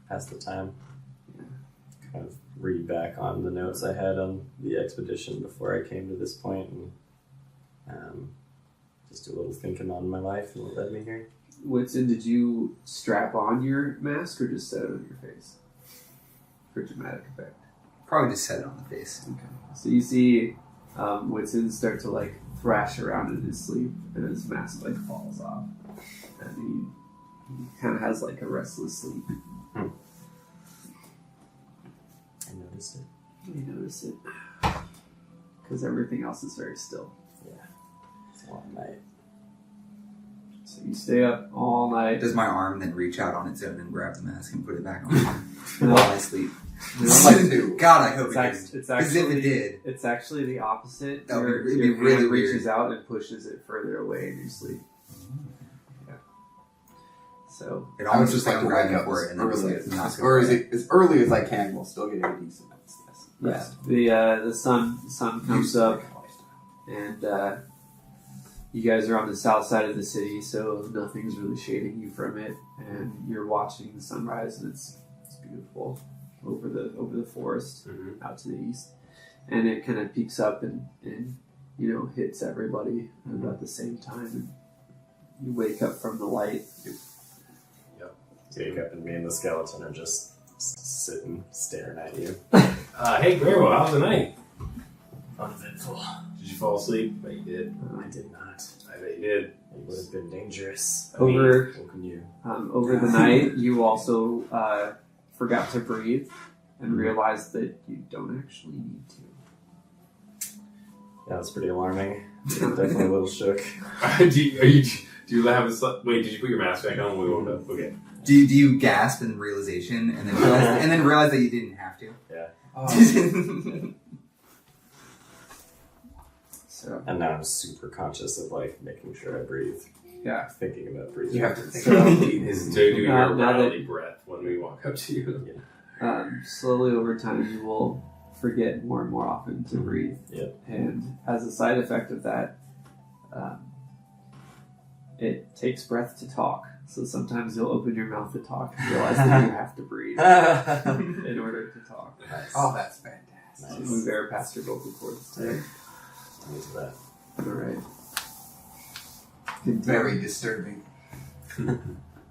Pass the time. Yeah. Kind of read back on the notes I had on the expedition before I came to this point and just do a little thinking on my life and what led me here. Whitson, did you strap on your mask or just set it on your face for dramatic effect? probably just set it on the face. Okay. So you see Whitson start to like thrash around in his sleep, and his mask like falls off, and he kind of has like a restless sleep. I noticed it. You notice it because everything else is very still. It's a long night. So you stay up all night. Does my arm then reach out on its own and grab the mask and put it back on while I sleep? God, I hope it didn't. It's Because actually, if it did, it's actually the opposite. That would Your, be- it'd be your really hand weird. reaches out and pushes it further away in your sleep. Yeah. So it I would almost just like to grab wake up for as it and then just early like, not as, go or for it. as early as I can while still getting a decent night's rest. yeah, the sun comes up, and you guys are on the south side of the city, so nothing's really shading you from it, and you're watching the sunrise, and it's beautiful over the forest out to the east, and it kind of peaks up and hits everybody at the same time, and you wake up from the light. Wake up and me and the skeleton are just sitting, staring at you. Hey, Grandma, how's the night? Uneventful. Did you fall asleep? I bet you did. I did not. I bet you did. It would have been dangerous. Over Woken you. over the night, you also forgot to breathe and realized that you don't actually need to. Yeah, that's pretty alarming. Definitely a little shook. Do you have a wait? Did you put your mask back on when we woke up? Okay. Do you gasp in realization and then realize that you didn't have to? Yeah. So And now I'm super conscious of like making sure I breathe. yeah. Thinking about breathing. You have to think So- about breathing. So do your Now that- rally breath when we walk up to you. Slowly over time, you will forget more and more often to breathe. Yep. And as a side effect of that, it takes breath to talk. So sometimes you'll open your mouth to talk and realize that you have to breathe in order to talk. Nice. Oh, that's fantastic. So move air past your vocal cords today. me to that. All right. Very disturbing.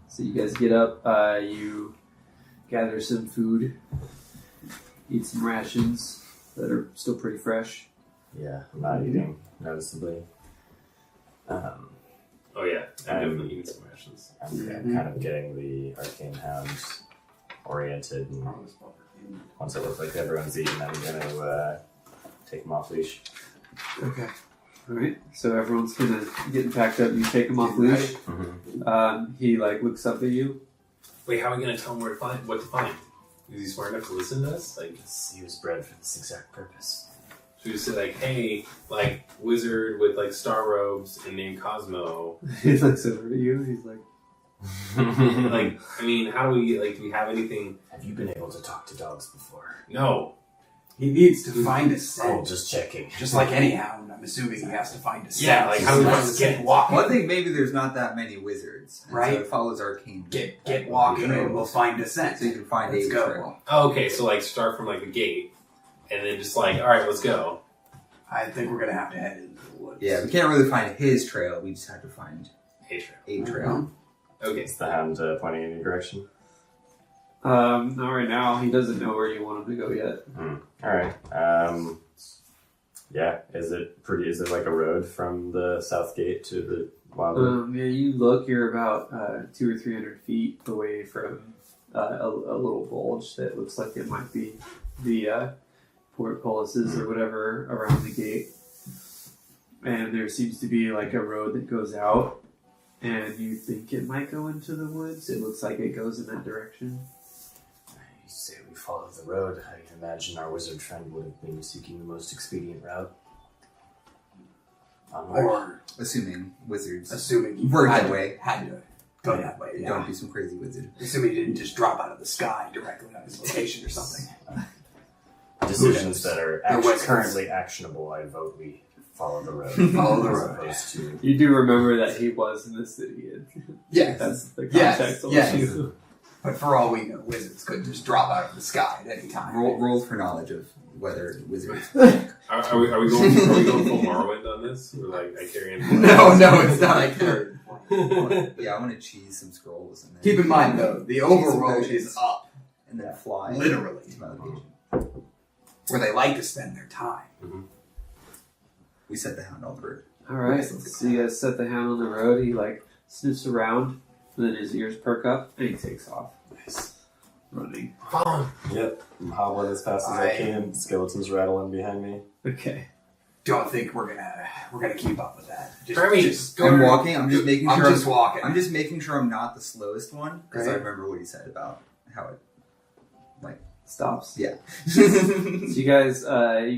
So you guys get up. You gather some food, eat some rations that are still pretty fresh. Yeah, I'm not eating noticeably. Oh yeah, I'm definitely eating some rations. I'm kind of getting the arcane hound oriented, and once it looks like everyone's eaten, I'm going to take him off leash. Okay. All right. So everyone's kind of getting packed up. You take him off leash. Mm-hmm. He looks up at you. Wait, how are we gonna tell him what to find? Is he smart enough to listen to us? Like, He was bred for this exact purpose. should we just say like, hey, like wizard with like star robes and named Cosmo? He looks over at you. He's like, Like, I mean, how do we like? Do we have anything? Have you been able to talk to dogs before? No. He needs to find a Oh, scent. just checking. Just like any hound, I'm assuming he has to find a scent. Yeah, like, how do we find the Let's scent? get walking. Well, I think maybe there's not that many wizards. And Right. So it follows arcane. Get walking and we'll find a scent. So you can find Let's a go. trail. Oh, okay, so like start from like the gate, and then just like, all right, let's go. I think we're gonna have to head into the woods. Yeah, we can't really find his trail. We just have to find Hey, trail. a trail. Okay. Is the hound pointing in your direction? not right now. He doesn't know where you want him to go yet. All right. Yeah. Is it pretty? Is it like a road from the south gate to the wildwood? Yeah, you look. You're about 200 or 300 feet away from a little bulge that looks like it might be the portcullises or whatever around the gate. And there seems to be like a road that goes out, and you think it might go into the woods. It looks like it goes in that direction. You say we follow the road. I can imagine our wizard friend would have been seeking the most expedient route. Or Assuming wizards assuming he work had that to- way. Had to go that way. Yeah. Don't be some crazy wizard. Assuming he didn't just drop out of the sky directly on his location or something. Decisions that are They're wizards. currently actionable, I vote we follow the road. Follow the as road. opposed to You do remember that he was in the city. Yes. That's the Yes, context of yes. you. But for all we know, wizards could just drop out of the sky at any time. Roll for knowledge of whether wizards. Are we going full Morrowind on this? Or like I carry in? No, it's not like that. Yeah, I want to cheese some scrolls and then Keep in mind, though, the overworld is up, and then fly literally, to my location. where they like to spend their time. We set the hound on the road. All right, so you guys set the hound on the road. He sniffs around, and then his ears perk up, and he takes off. Nice, running. Follow him. Yep. I'm hobbling as fast as I can. Skeletons rattling behind me. Okay. Don't think we're gonna keep up with that. Just I'm walking. I'm just making I'm sure. just walking. I'm just making sure I'm not the slowest one because I Right. remember what he said about how it. Stops. Yeah. So you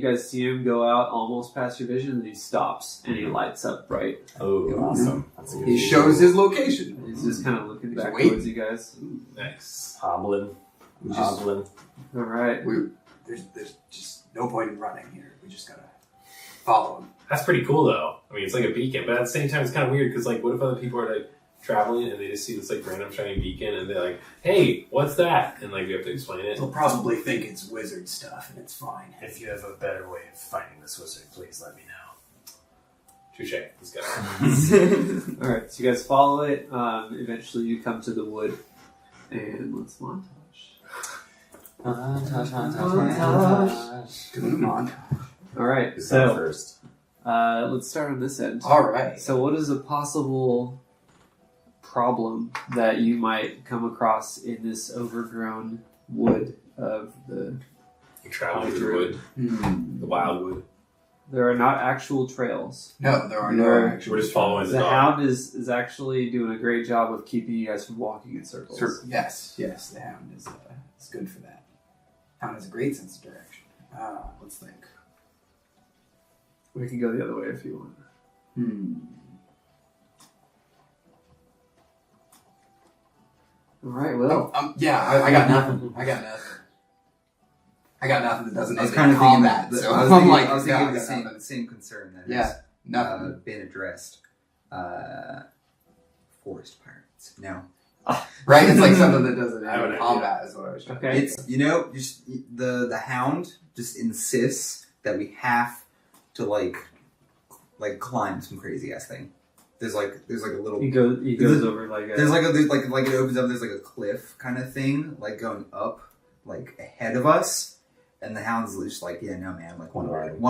guys see him go out almost past your vision, and he stops, and he lights up bright. Oh, awesome. That's a good He shows his location. He's just kind of looking He's back waiting. towards you guys. Nice. Hobbling. Hobbling. All right. There's just no point in running here. We just gotta follow him. That's pretty cool though. I mean, it's like a beacon, but at the same time, it's kind of weird because like, what if other people are like traveling and they just see this like random shining beacon and they're like, "Hey, what's that?" And like we have to explain it. They'll probably think it's wizard stuff, and it's fine. if you have a better way of finding this wizard, please let me know. Touche. Let's go. All right. So you guys follow it. Eventually, you come to the wood, and let's montage. Doing a montage. All right. Who's going So first? let's start on this end. All right. So, what is a possible problem that you might come across in this overgrown wood of the? You travel through the wood, the wild wood. There are not actual trails. No, there are no There- actual. We're just following the The dog. hound is actually doing a great job of keeping you guys from walking in circles. Yes, the hound is good for that. Hound has a great sense of direction. Let's think. We can go the other way if you want. All right. Well, I got nothing. I got nothing that doesn't I was end kind in of thinking combat. that. So I was I'm thinking, like, I was yeah, thinking I the got same nothing. same concern that Yeah, has nothing. been addressed. Forest pirates. No, Right? It's like something that doesn't I have end an in combat is what I was trying to okay. it's just the hound just insists that we have to like like climb some crazy ass thing. There's like a little. He goes over like a. There's like it opens up. There's like a cliff kind of thing, like going up, like ahead of us, and the hound's just like, yeah, no, man, like one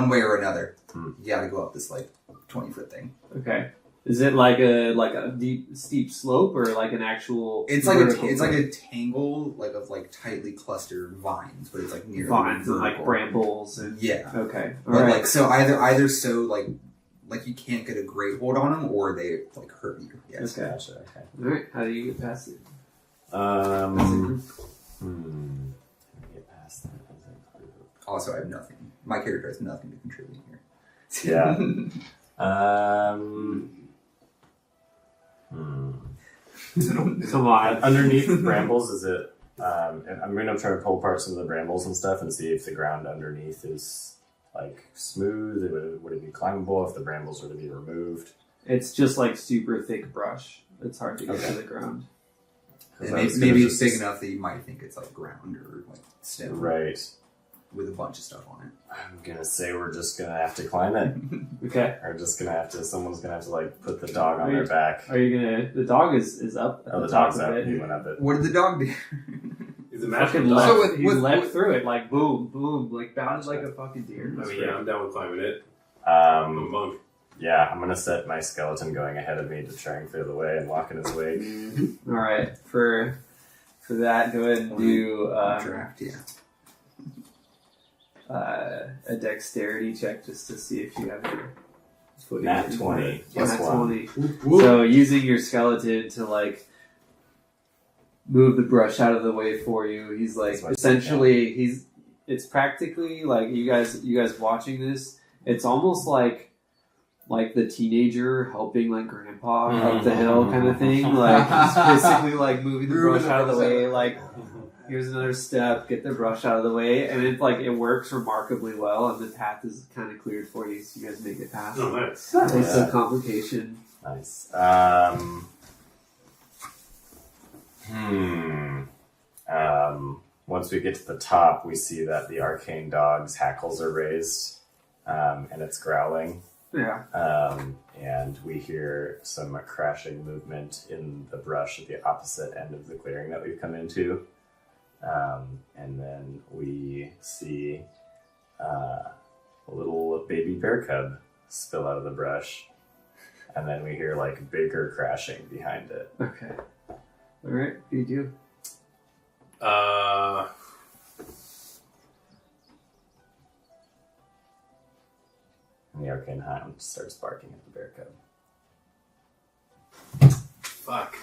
way or another, you gotta go up this like 20-foot thing. Okay, is it like a deep steep slope or like an actual? It's like a tangle of like tightly clustered vines, but it's like near vines and like brambles and yeah. Okay, all but right. like so either so like you can't get a great hold on them, or they like hurt you. Yes. Okay. Gotcha. Okay. All right, how do you get past it? How do you get past that? Also, I have nothing. My character has nothing to contribute here. Yeah. Come on. Underneath the brambles, is it? I'm going to try to pull apart some of the brambles and stuff and see if the ground underneath is like smooth. Would it be climbable if the brambles were to be removed? It's just like super thick brush. It's hard to get to the ground. And maybe it's big enough that you might think it's like ground or like stone, right? With a bunch of stuff on it. I'm gonna say we're just gonna have to climb it. Okay. Or just gonna have to. Someone's gonna have to like put the dog on their back. Are you gonna? The dog is up. At Oh, the the top dog's of up. it. He went up it. What did the dog do? Is it Fucking magical? leapt, So he leapt through it like boom, boom, like bounded like a fucking deer. I mean, yeah, I'm down with climbing it. I'm a monk. Yeah, I'm gonna set my skeleton going ahead of me to try and clear the way and walk in his wake. All right, for that, go ahead and do Draft, yeah. A dexterity check just to see if you have your footing. Nat 20 plus Nat 1. 20. So using your skeleton to like move the brush out of the way for you, he's like That's what essentially it's practically like you guys watching this. It's almost like the teenager helping like grandpa up the hill kind of thing. Like he's basically like moving the brush out of the way. Like here's another step, get the brush out of the way, and it works remarkably well. And the path is kind of cleared for you, so you guys make it past. Oh, nice. It's a complication. Nice. Once we get to the top, we see that the arcane dog's hackles are raised, and it's growling. Yeah. And we hear some crashing movement in the brush at the opposite end of the clearing that we've come into. And then we see a little baby bear cub spill out of the brush. And then we hear like bigger crashing behind it. Okay. All right. What do you do? And the arcane hound starts barking at the bear cub. Fuck.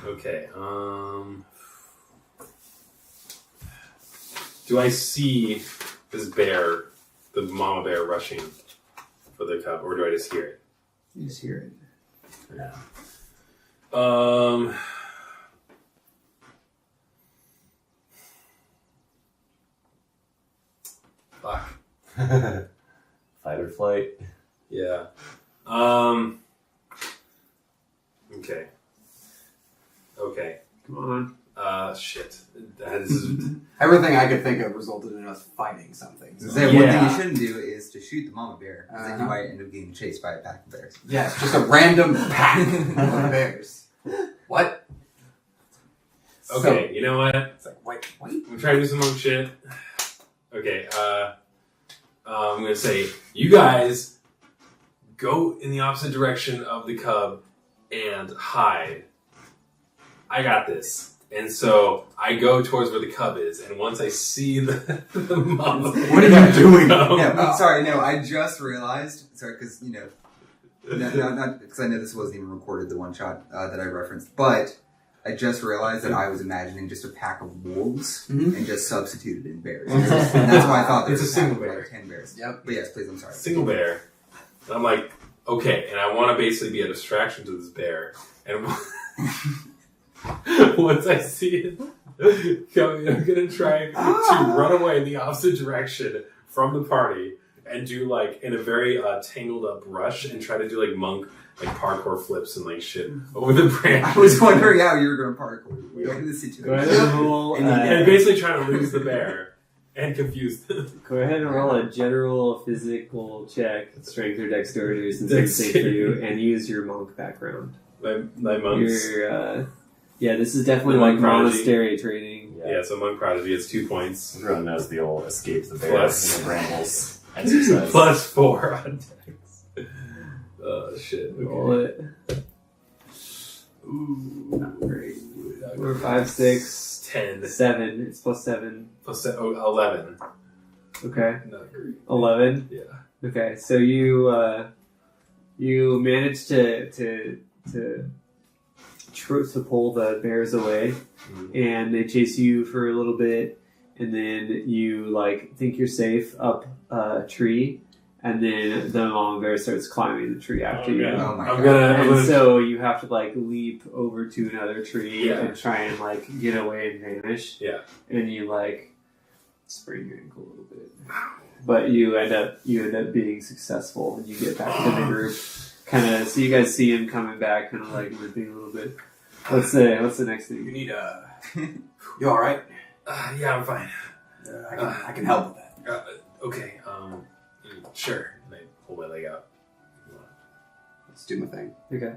Okay. Do I see this bear, the mama bear, rushing for the cub, or do I just hear it? You just hear it. Yeah. Fuck. Fight or flight. Yeah. Okay. Okay. Come on. Shit. That is. Everything I could think of resulted in us fighting something. So. One thing you shouldn't do is to shoot the mama bear, because then you might end up getting chased by a pack of bears. Yes, just a random pack of bears. What? Okay, you know what? It's like, wait. I'm trying to do some monk shit. Okay, I'm gonna say, you guys go in the opposite direction of the cub and hide. I got this. And so I go towards where the cub is, and once I see the mama, What are you doing? I just realized, because, not because I know this wasn't even recorded, the one shot that I referenced, but I just realized that I was imagining just a pack of wolves and just substituted in bears. And that's why I thought there It's was a single pack of, bear. like 10 bears. Yep. But yes, please, I'm sorry. single bear. And I'm like, okay, and I want to basically be a distraction to this bear. And once I see it coming, I'm going to try to run away in the opposite direction from the party and do like in a very tangled up rush and try to do like monk parkour flips and like shit over the branch. I was wondering how you were going to parkour. Go ahead and roll. And basically trying to lose the bear. And confused. Go ahead and roll a general physical check, strength or dexterity, since it's safe for you, and use your monk background. My monks. Yeah, this is definitely The like monk prodigy. monastery training. Yeah, so monk prodigy, it's 2 points. Everyone knows the old escape the bear Plus- in the brambles exercise. Plus 4 on dex. Oh, shit. Roll it. Ooh. Not great. 4, 5, 6, 10. 7. It's plus 7. Plus 11. Okay. Not great. 11. Yeah. Okay, so you manage to pull the bears away, and they chase you for a little bit, and then you like think you're safe up a tree, and then the mama bear starts climbing the tree after you. God. Oh my I'm God. And gonna so you have to like leap over to another tree Yeah. and try and like get away and vanish. Yeah. And you like sprain your ankle a little bit, but you end up being successful when you get back to the group. Kind of, so you guys see him coming back, kind of like limping a little bit. What's the next You thing? need You all right? yeah, I'm fine. I can help with that. Okay, sure. And I pull my leg out. Let's do my thing. Okay.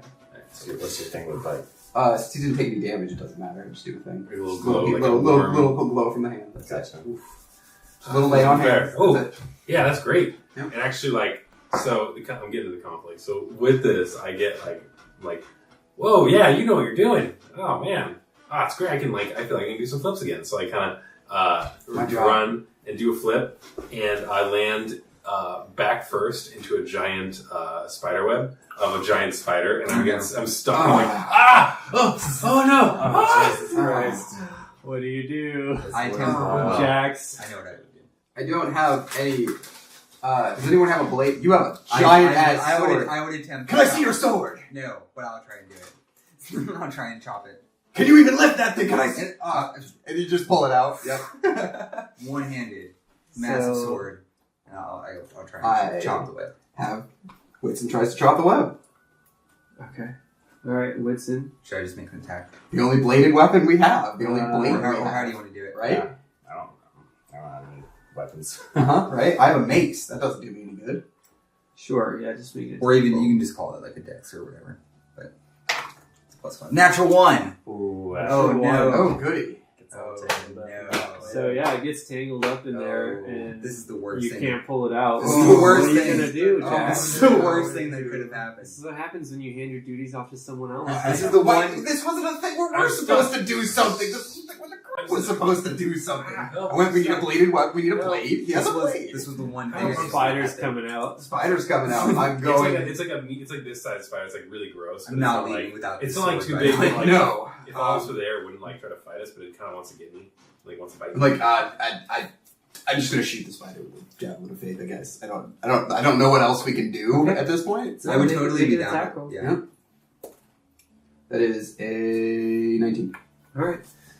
So what's your thing with bite? Since he didn't take any damage, it doesn't matter. Just do my thing. A little glow, like a little warm- glow from the hand. That's it. Gotcha. A little lay on hands. Oh. That's it. Yeah, that's great. Yeah. And actually, like, so I'm getting to the conflict. So with this, I get like, whoa, yeah, you know what you're doing. Oh man, it's great. I feel like I can do some flips again. So I kind of run and do a flip, and I land back first into a giant spider web of a giant spider, and I'm stuck. I'm like, oh no, Jesus Christ! What do you do, I tend Jax? I know what I would do. I don't have any. Does anyone have a blade? You have a giant ass sword. I would attempt. Can I see your sword? No, but I'll try and do it. I'll try and chop it. Can you even lift that thing? Can I see? And, And you just pull it out. Yep. one-handed, massive So- sword. And I'll try and chop the web. Have Whitson tries to chop the web. Okay. All right, Whitson. Should I just make an attack? The only bladed weapon we have. The only blade Or we how do have. you want to do it? Right? Yeah, I don't have any weapons. Right? I have a mace. That doesn't do me any good. Sure. Yeah, just make it. Or even you can just call it like a dex or whatever. But it's +1. Natural 1. Ooh, Oh no! Oh, goody. So yeah, it gets tangled up in there, Oh, and this is the worst you thing. can't pull it out. This is the worst What are thing. you gonna do, Oh, Jack? this is the worst thing that could have happened. This is what happens when you hand your duties off to someone else. This is the Why- one. This wasn't a thing where I'm we're supposed to do something. This is when the group was supposed to do something. We need a bladed weapon. We need a blade. He has a blade. This was the one Oh, thing. spiders coming out. Spider's coming out. I'm going. It's like this size spider. It's like really gross. but I'm it's not like, leaving without. It's this not like sword, too by big. the way. Like, No. If I was there, it wouldn't like try to fight us, but it kind of wants to get me. Like wants to bite me. Like I'm just gonna shoot the spider with a javelin of faith. I guess I don't know what else we can do at this point. I would Make- totally make be an down. attack roll. Yeah. That is a 19. All right.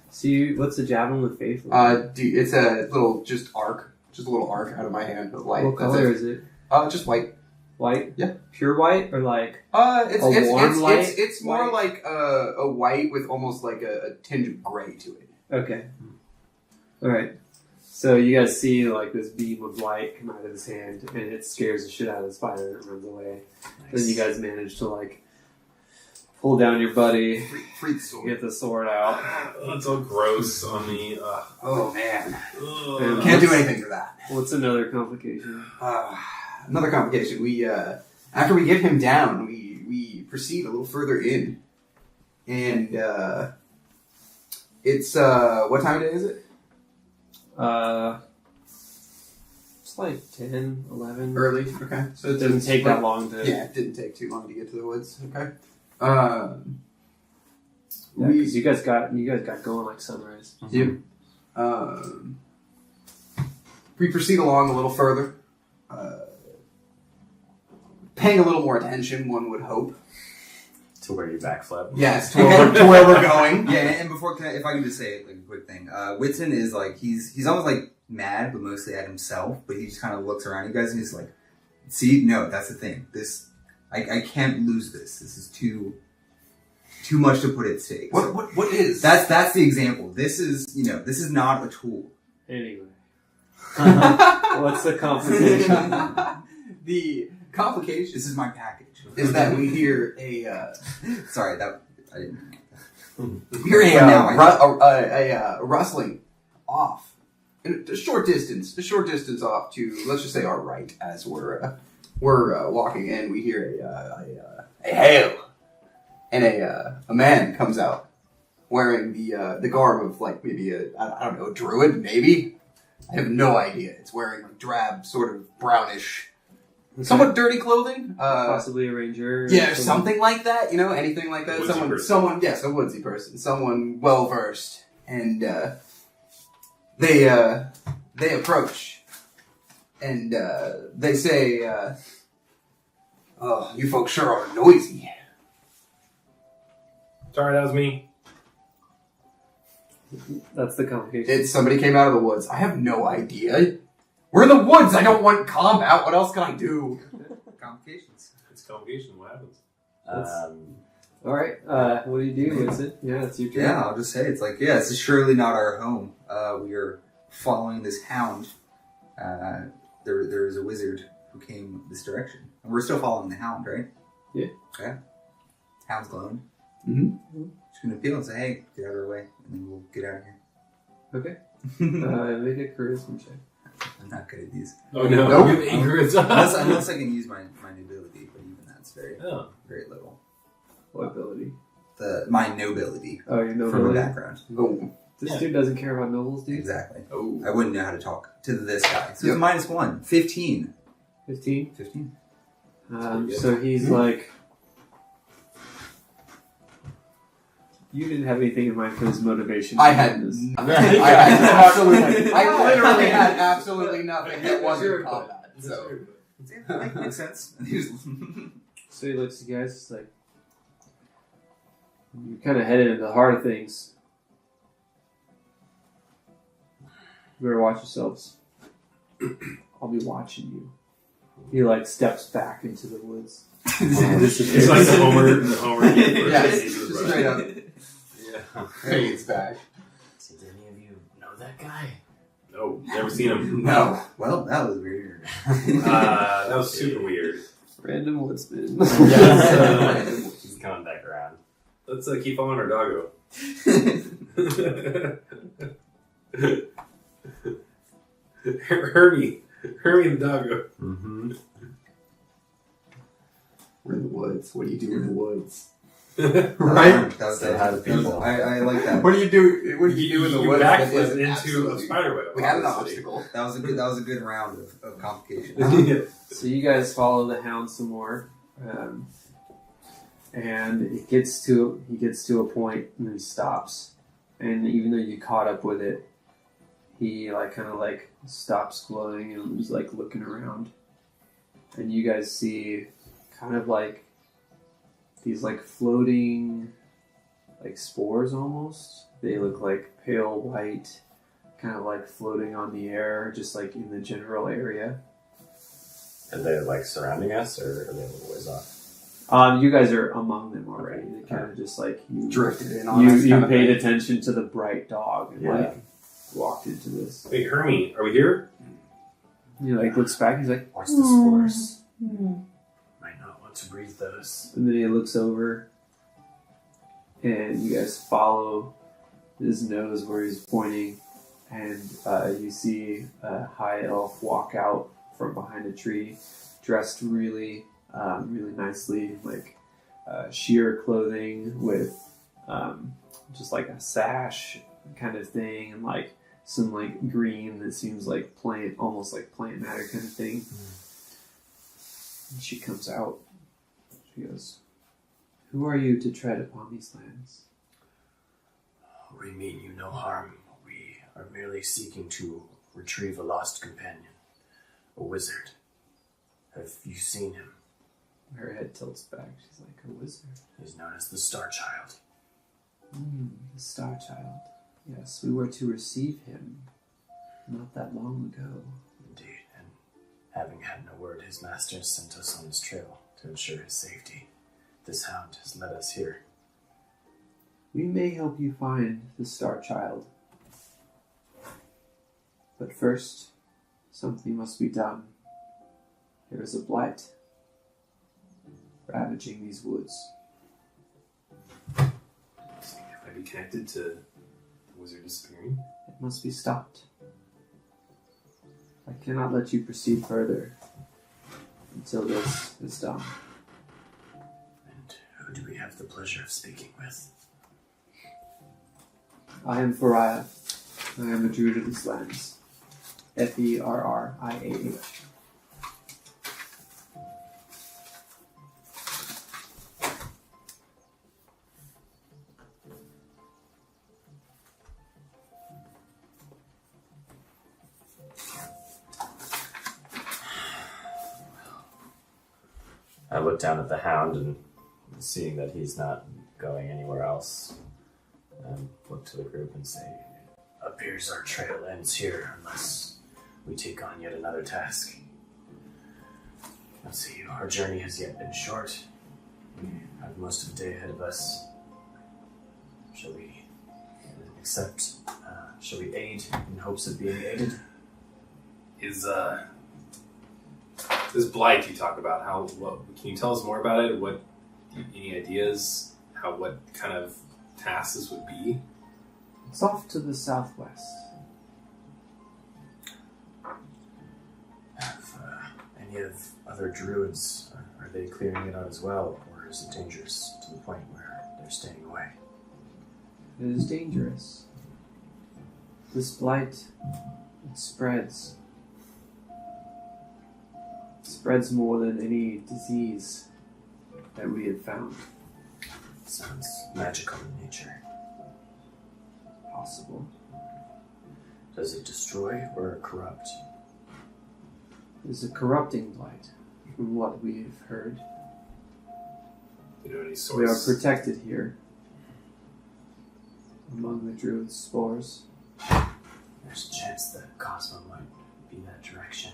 So what's the javelin with faith? It's a little just a little arc out of my hand of light. What That's color it. is it? Just white. White? Yeah. Pure white or like? It's more white? like a white with almost like a tinge of gray to it. Okay. All right. So you guys see like this beam of light come out of his hand, and it scares the shit out of the spider, and it runs away. Then you guys manage to like pull down your buddy, Free the sword. get the sword out. It's all gross on me. Oh man, And can't do anything for that. What's another complication? Another complication. We after we get him down, we proceed a little further in, and it's what time of day is it? It's like 10, 11. Early. Okay, so It doesn't take that long to. Yeah, it didn't take too long to get to the woods. Okay. Yeah, because you guys got going like sunrise. do. We proceed along a little further, paying a little more attention. One would hope. To where you backflip. Yes, to where we're going. Yeah, and before, if I can just say like a quick thing, Whitson is like he's almost like mad, but mostly at himself. But he just kind of looks around you guys and he's like, "See, no, that's the thing. This, I can't lose this. This is too much to put at stake." So What is that's the example. This is this is not a tool. Anyway, What's the complication? The complication This is my package. is that we hear a Sorry, that I didn't. we hear But now a rustling off, a short distance off to, let's just say, our right as we're walking in. We hear a hail, and a man comes out wearing the garb of like maybe I don't know, a druid, maybe. I have no idea. It's wearing like drab, sort of brownish, somewhat dirty clothing. Possibly a ranger. or Yeah, something like that. You know, anything like that. Woodsy person. Someone, yes, a woodsy person, someone well versed, and they approach, and they say, "Oh, you folks sure are noisy." Sorry, that was me. That's the complication. Somebody came out of the woods. I have no idea. We're in the woods. I don't want combat. What else can I do? Complications. It's complication. What happens? All right. What do you do? Is it? Yeah, it's your turn. Yeah, I'll just say it's like, this is surely not our home. We are following this hound. There is a wizard who came this direction, and we're still following the hound, right? Yeah. Okay. Hound's glowing. Mm-hmm. Just gonna appeal and say, "Hey, get out of our way," and then we'll get out of here. Okay. Make a charisma check. I'm not good at these. Oh no! Nope. You have ignorance. Unless I can use my nobility, but even that's very Oh. very little. What ability? My nobility Oh, your from a nobility. background. Boom. This Yeah. dude doesn't care about nobles, dude. Exactly. Oh. I wouldn't know how to talk to this guy. So Yep. it's -1. 15. 15. 15. pretty good. So he's like, you didn't have anything in mind for his motivation. I had This- nothing. I had absolutely. I literally had absolutely nothing that wasn't combat. So Yeah, makes sense. So he looks at you guys, it's like, you're kind of headed into the heart of things. You better watch yourselves. I'll be watching you. He like steps back into the woods. It's like the Homer kid for Yeah, Into it's the just Brush. straight up. Yeah. Fades back. Did any of you know that guy? No, never seen him. No. Well, that was weird. That was super weird. Random woodsman. He's coming back around. Let's keep following our doggo. Hermie the doggo. Mm-hmm. We're in the woods. What do you do in the woods? Right? That was Say hi to people. I like that. What do you do? What do you do in the woods? that backflip isn't into a absolutely- spider web. We had an obviously. obstacle. That was a good round of complications. So you guys follow the hound some more, and he gets to a point and he stops, and even though you caught up with it, he kind of stops glowing and is like looking around, and you guys see kind of like these floating spores almost. They look like pale white, kind of floating on the air, just in the general area. Are they surrounding us, or are they a little ways off? You guys are among them already. They kind of just you Drifted in on us. you kind of paid thing. attention to the bright dog and Yeah. walked into this. Wait, Hermie, are we here? He looks back. He's like, Watch the spores. Might not want to breathe those. and then he looks over, and you guys follow his nose where he's pointing, and you see a high elf walk out from behind a tree, dressed really, really nicely, sheer clothing with just a sash kind of thing, and some green that seems like plant, almost like plant matter kind of thing. And she comes out. She goes, "Who are you to tread upon these lands?" We mean you no harm. We are merely seeking to retrieve a lost companion, a wizard. Have you seen him? Her head tilts back. She's like, "A wizard? He's known as the Starchild. The Starchild. Yes, we were to receive him not that long ago." Indeed, and having had no word, his master sent us on his trail to ensure his safety. This hound has led us here. We may help you find the Starchild. But first, Something must be done. There is a blight ravaging these woods. If I be connected to the wizard disappearing? It must be stopped. I cannot let you proceed further until this is done. And who do we have the pleasure of speaking with? I am Fariah. I am a druid of these lands. Ferriah. I look down at the hound and seeing that he's not going anywhere else, and look to the group and say, Appears our trail ends here unless we take on yet another task. Let's see, our journey has yet been short. We have most of the day ahead of us. Shall we accept? Shall we aid in hopes of being aided? Is this blight you talk about? What can you tell us more about it? What any ideas? What kind of task this would be? It's off to the southwest. Have any of other druids, are they clearing it out as well, or is it dangerous to the point where they're staying away? It is dangerous. This blight, it spreads. It spreads more than any disease that we have found. Sounds magical in nature. Possible. Does it destroy or corrupt? It is a corrupting blight, from what we have heard. You know, any We are source? protected here among the druid's spores. There's a chance that Cosmo might be that direction.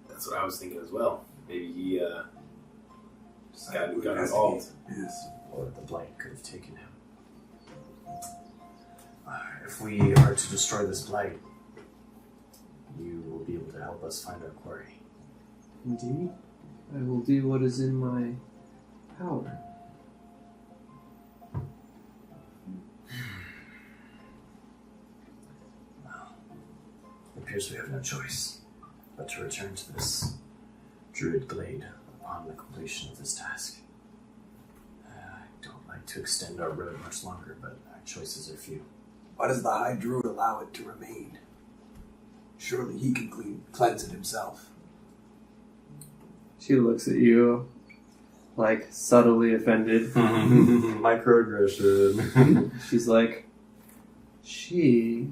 That's what I was thinking as well. Maybe he got Investigate. involved. Yes. Or the blight could have taken him. If we are to destroy this blight, you will be able to help us find our quarry. Indeed, I will do what is in my power. Well, it appears we have no choice but to return to this druid glade upon the completion of this task. I don't like to extend our road much longer, but our choices are few. Why does the High Druid allow it to remain? Surely he can cleanse it himself. She looks at you, like, subtly offended. microaggression. She's like, she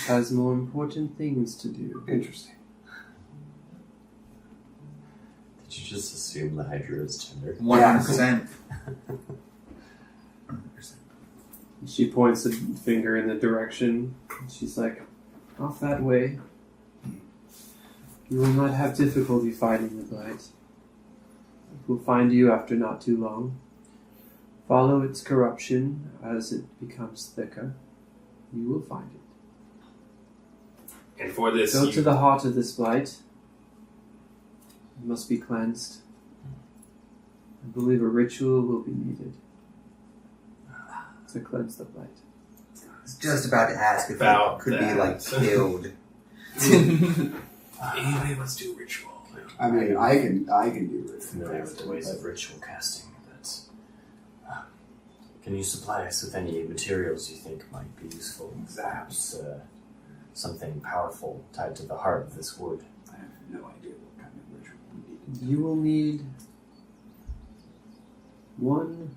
has more important things to do. Interesting. Did you just assume the Hydra is gender? 100%. 100%. She points a finger in the direction. She's like, off that way. You will not have difficulty finding the blight. It will find you after not too long. Follow its corruption as it becomes thicker. You will find it. And for this, Go to the heart of this blight. It must be cleansed. I believe a ritual will be needed to cleanse the blight. I was just about to ask if About it could be, that. like, killed. anyway, let's do a ritual. I mean, I can do it. Familiar with the ways of ritual casting, but can you supply us with any materials you think might be useful? Perhaps something powerful tied to the heart of this wood. I have no idea what kind of ritual we need. You will need one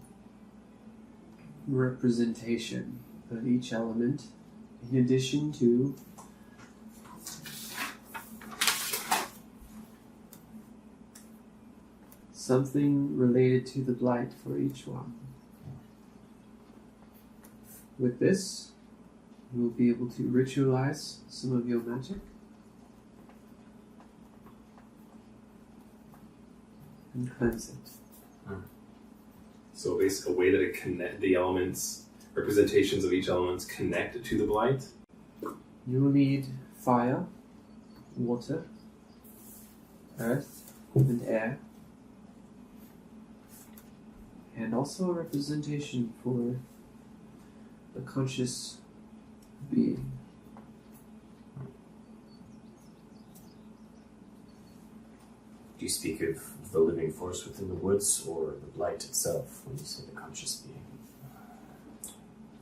representation of each element, in addition to something related to the blight for each one. With this, you will be able to ritualize some of your magic and cleanse it. So basically, a way that it connect the elements, representations of each elements connect to the blight. You will need fire, water, earth and air, and also a representation for the conscious being. Do you speak of the living force within the woods or the blight itself when you say the conscious being?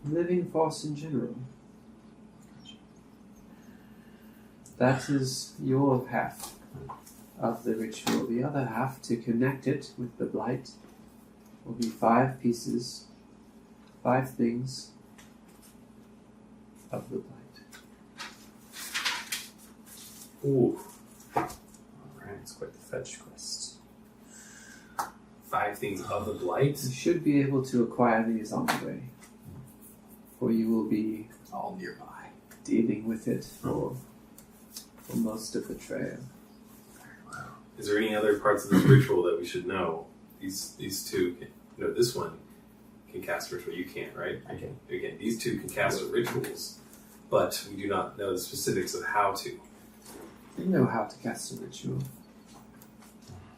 Living force in general. That is your half of the ritual. The other half, to connect it with the blight, will be 5 pieces, 5 things of the blight. Ooh. Alright, it's quite the fetch quest. 5 things of the blight. You should be able to acquire these on the way, for you will be All nearby. dealing with it for most of the trail. Is there any other parts of this ritual that we should know? These two, this one can cast a ritual. You can't, right? I can. Again, these two can cast rituals, but we do not know the specifics of how to. You know how to cast a ritual.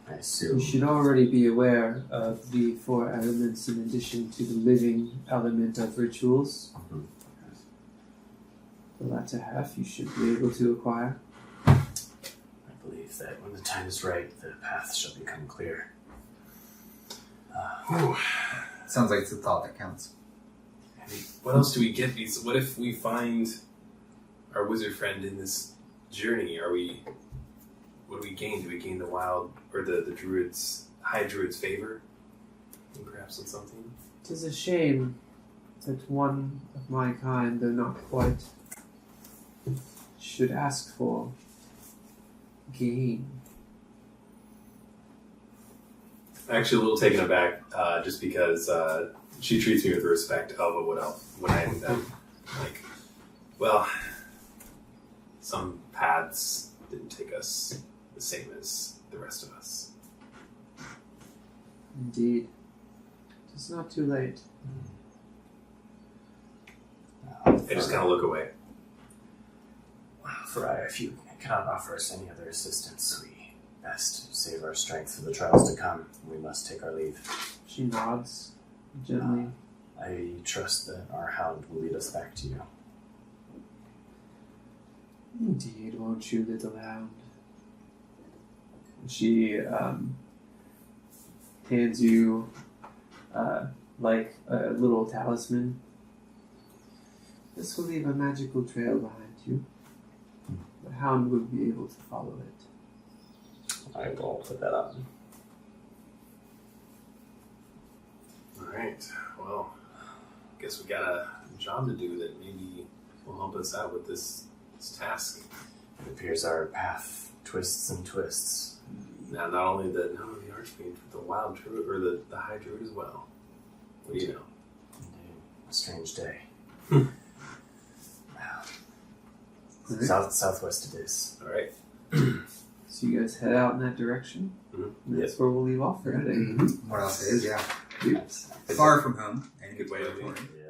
I assume. You should already be aware of the 4 elements in addition to the living element of rituals. Mhm. The latter half you should be able to acquire. I believe that when the time is right, the path shall become clear. Sounds like it's the thought that counts. What else do we get? What if we find our wizard friend in this journey? What do we gain? Do we gain the wild or the druids, high druids' favor? Perhaps on something. It is a shame that one of my kind, though not quite, should ask for gain. Actually, a little taken aback, just because she treats me with the respect of a wood elf when I am them. Like, well, some paths didn't take us the same as the rest of us. Indeed. It is not too late. I just kind of look away. Friar, if you cannot offer us any other assistance, we best save our strength for the trials to come. We must take our leave. She nods gently. I trust that our hound will lead us back to you. Indeed, won't you, little hound? She hands you like a little talisman. This will leave a magical trail behind you. The hound will be able to follow it. I will put that on. Alright, well, guess we got a job to do that maybe will help us out with this task. It appears our path twists and twists. Now, not only the archmage, but the wild druid, or the high druid as well. What do you know? Indeed. A strange day. Southwest it is. Alright. So you guys head out in that direction. Mhm. And that's where we'll leave off for today. What else is, yeah. Yes. Far from home. And Good way to leave. Yeah.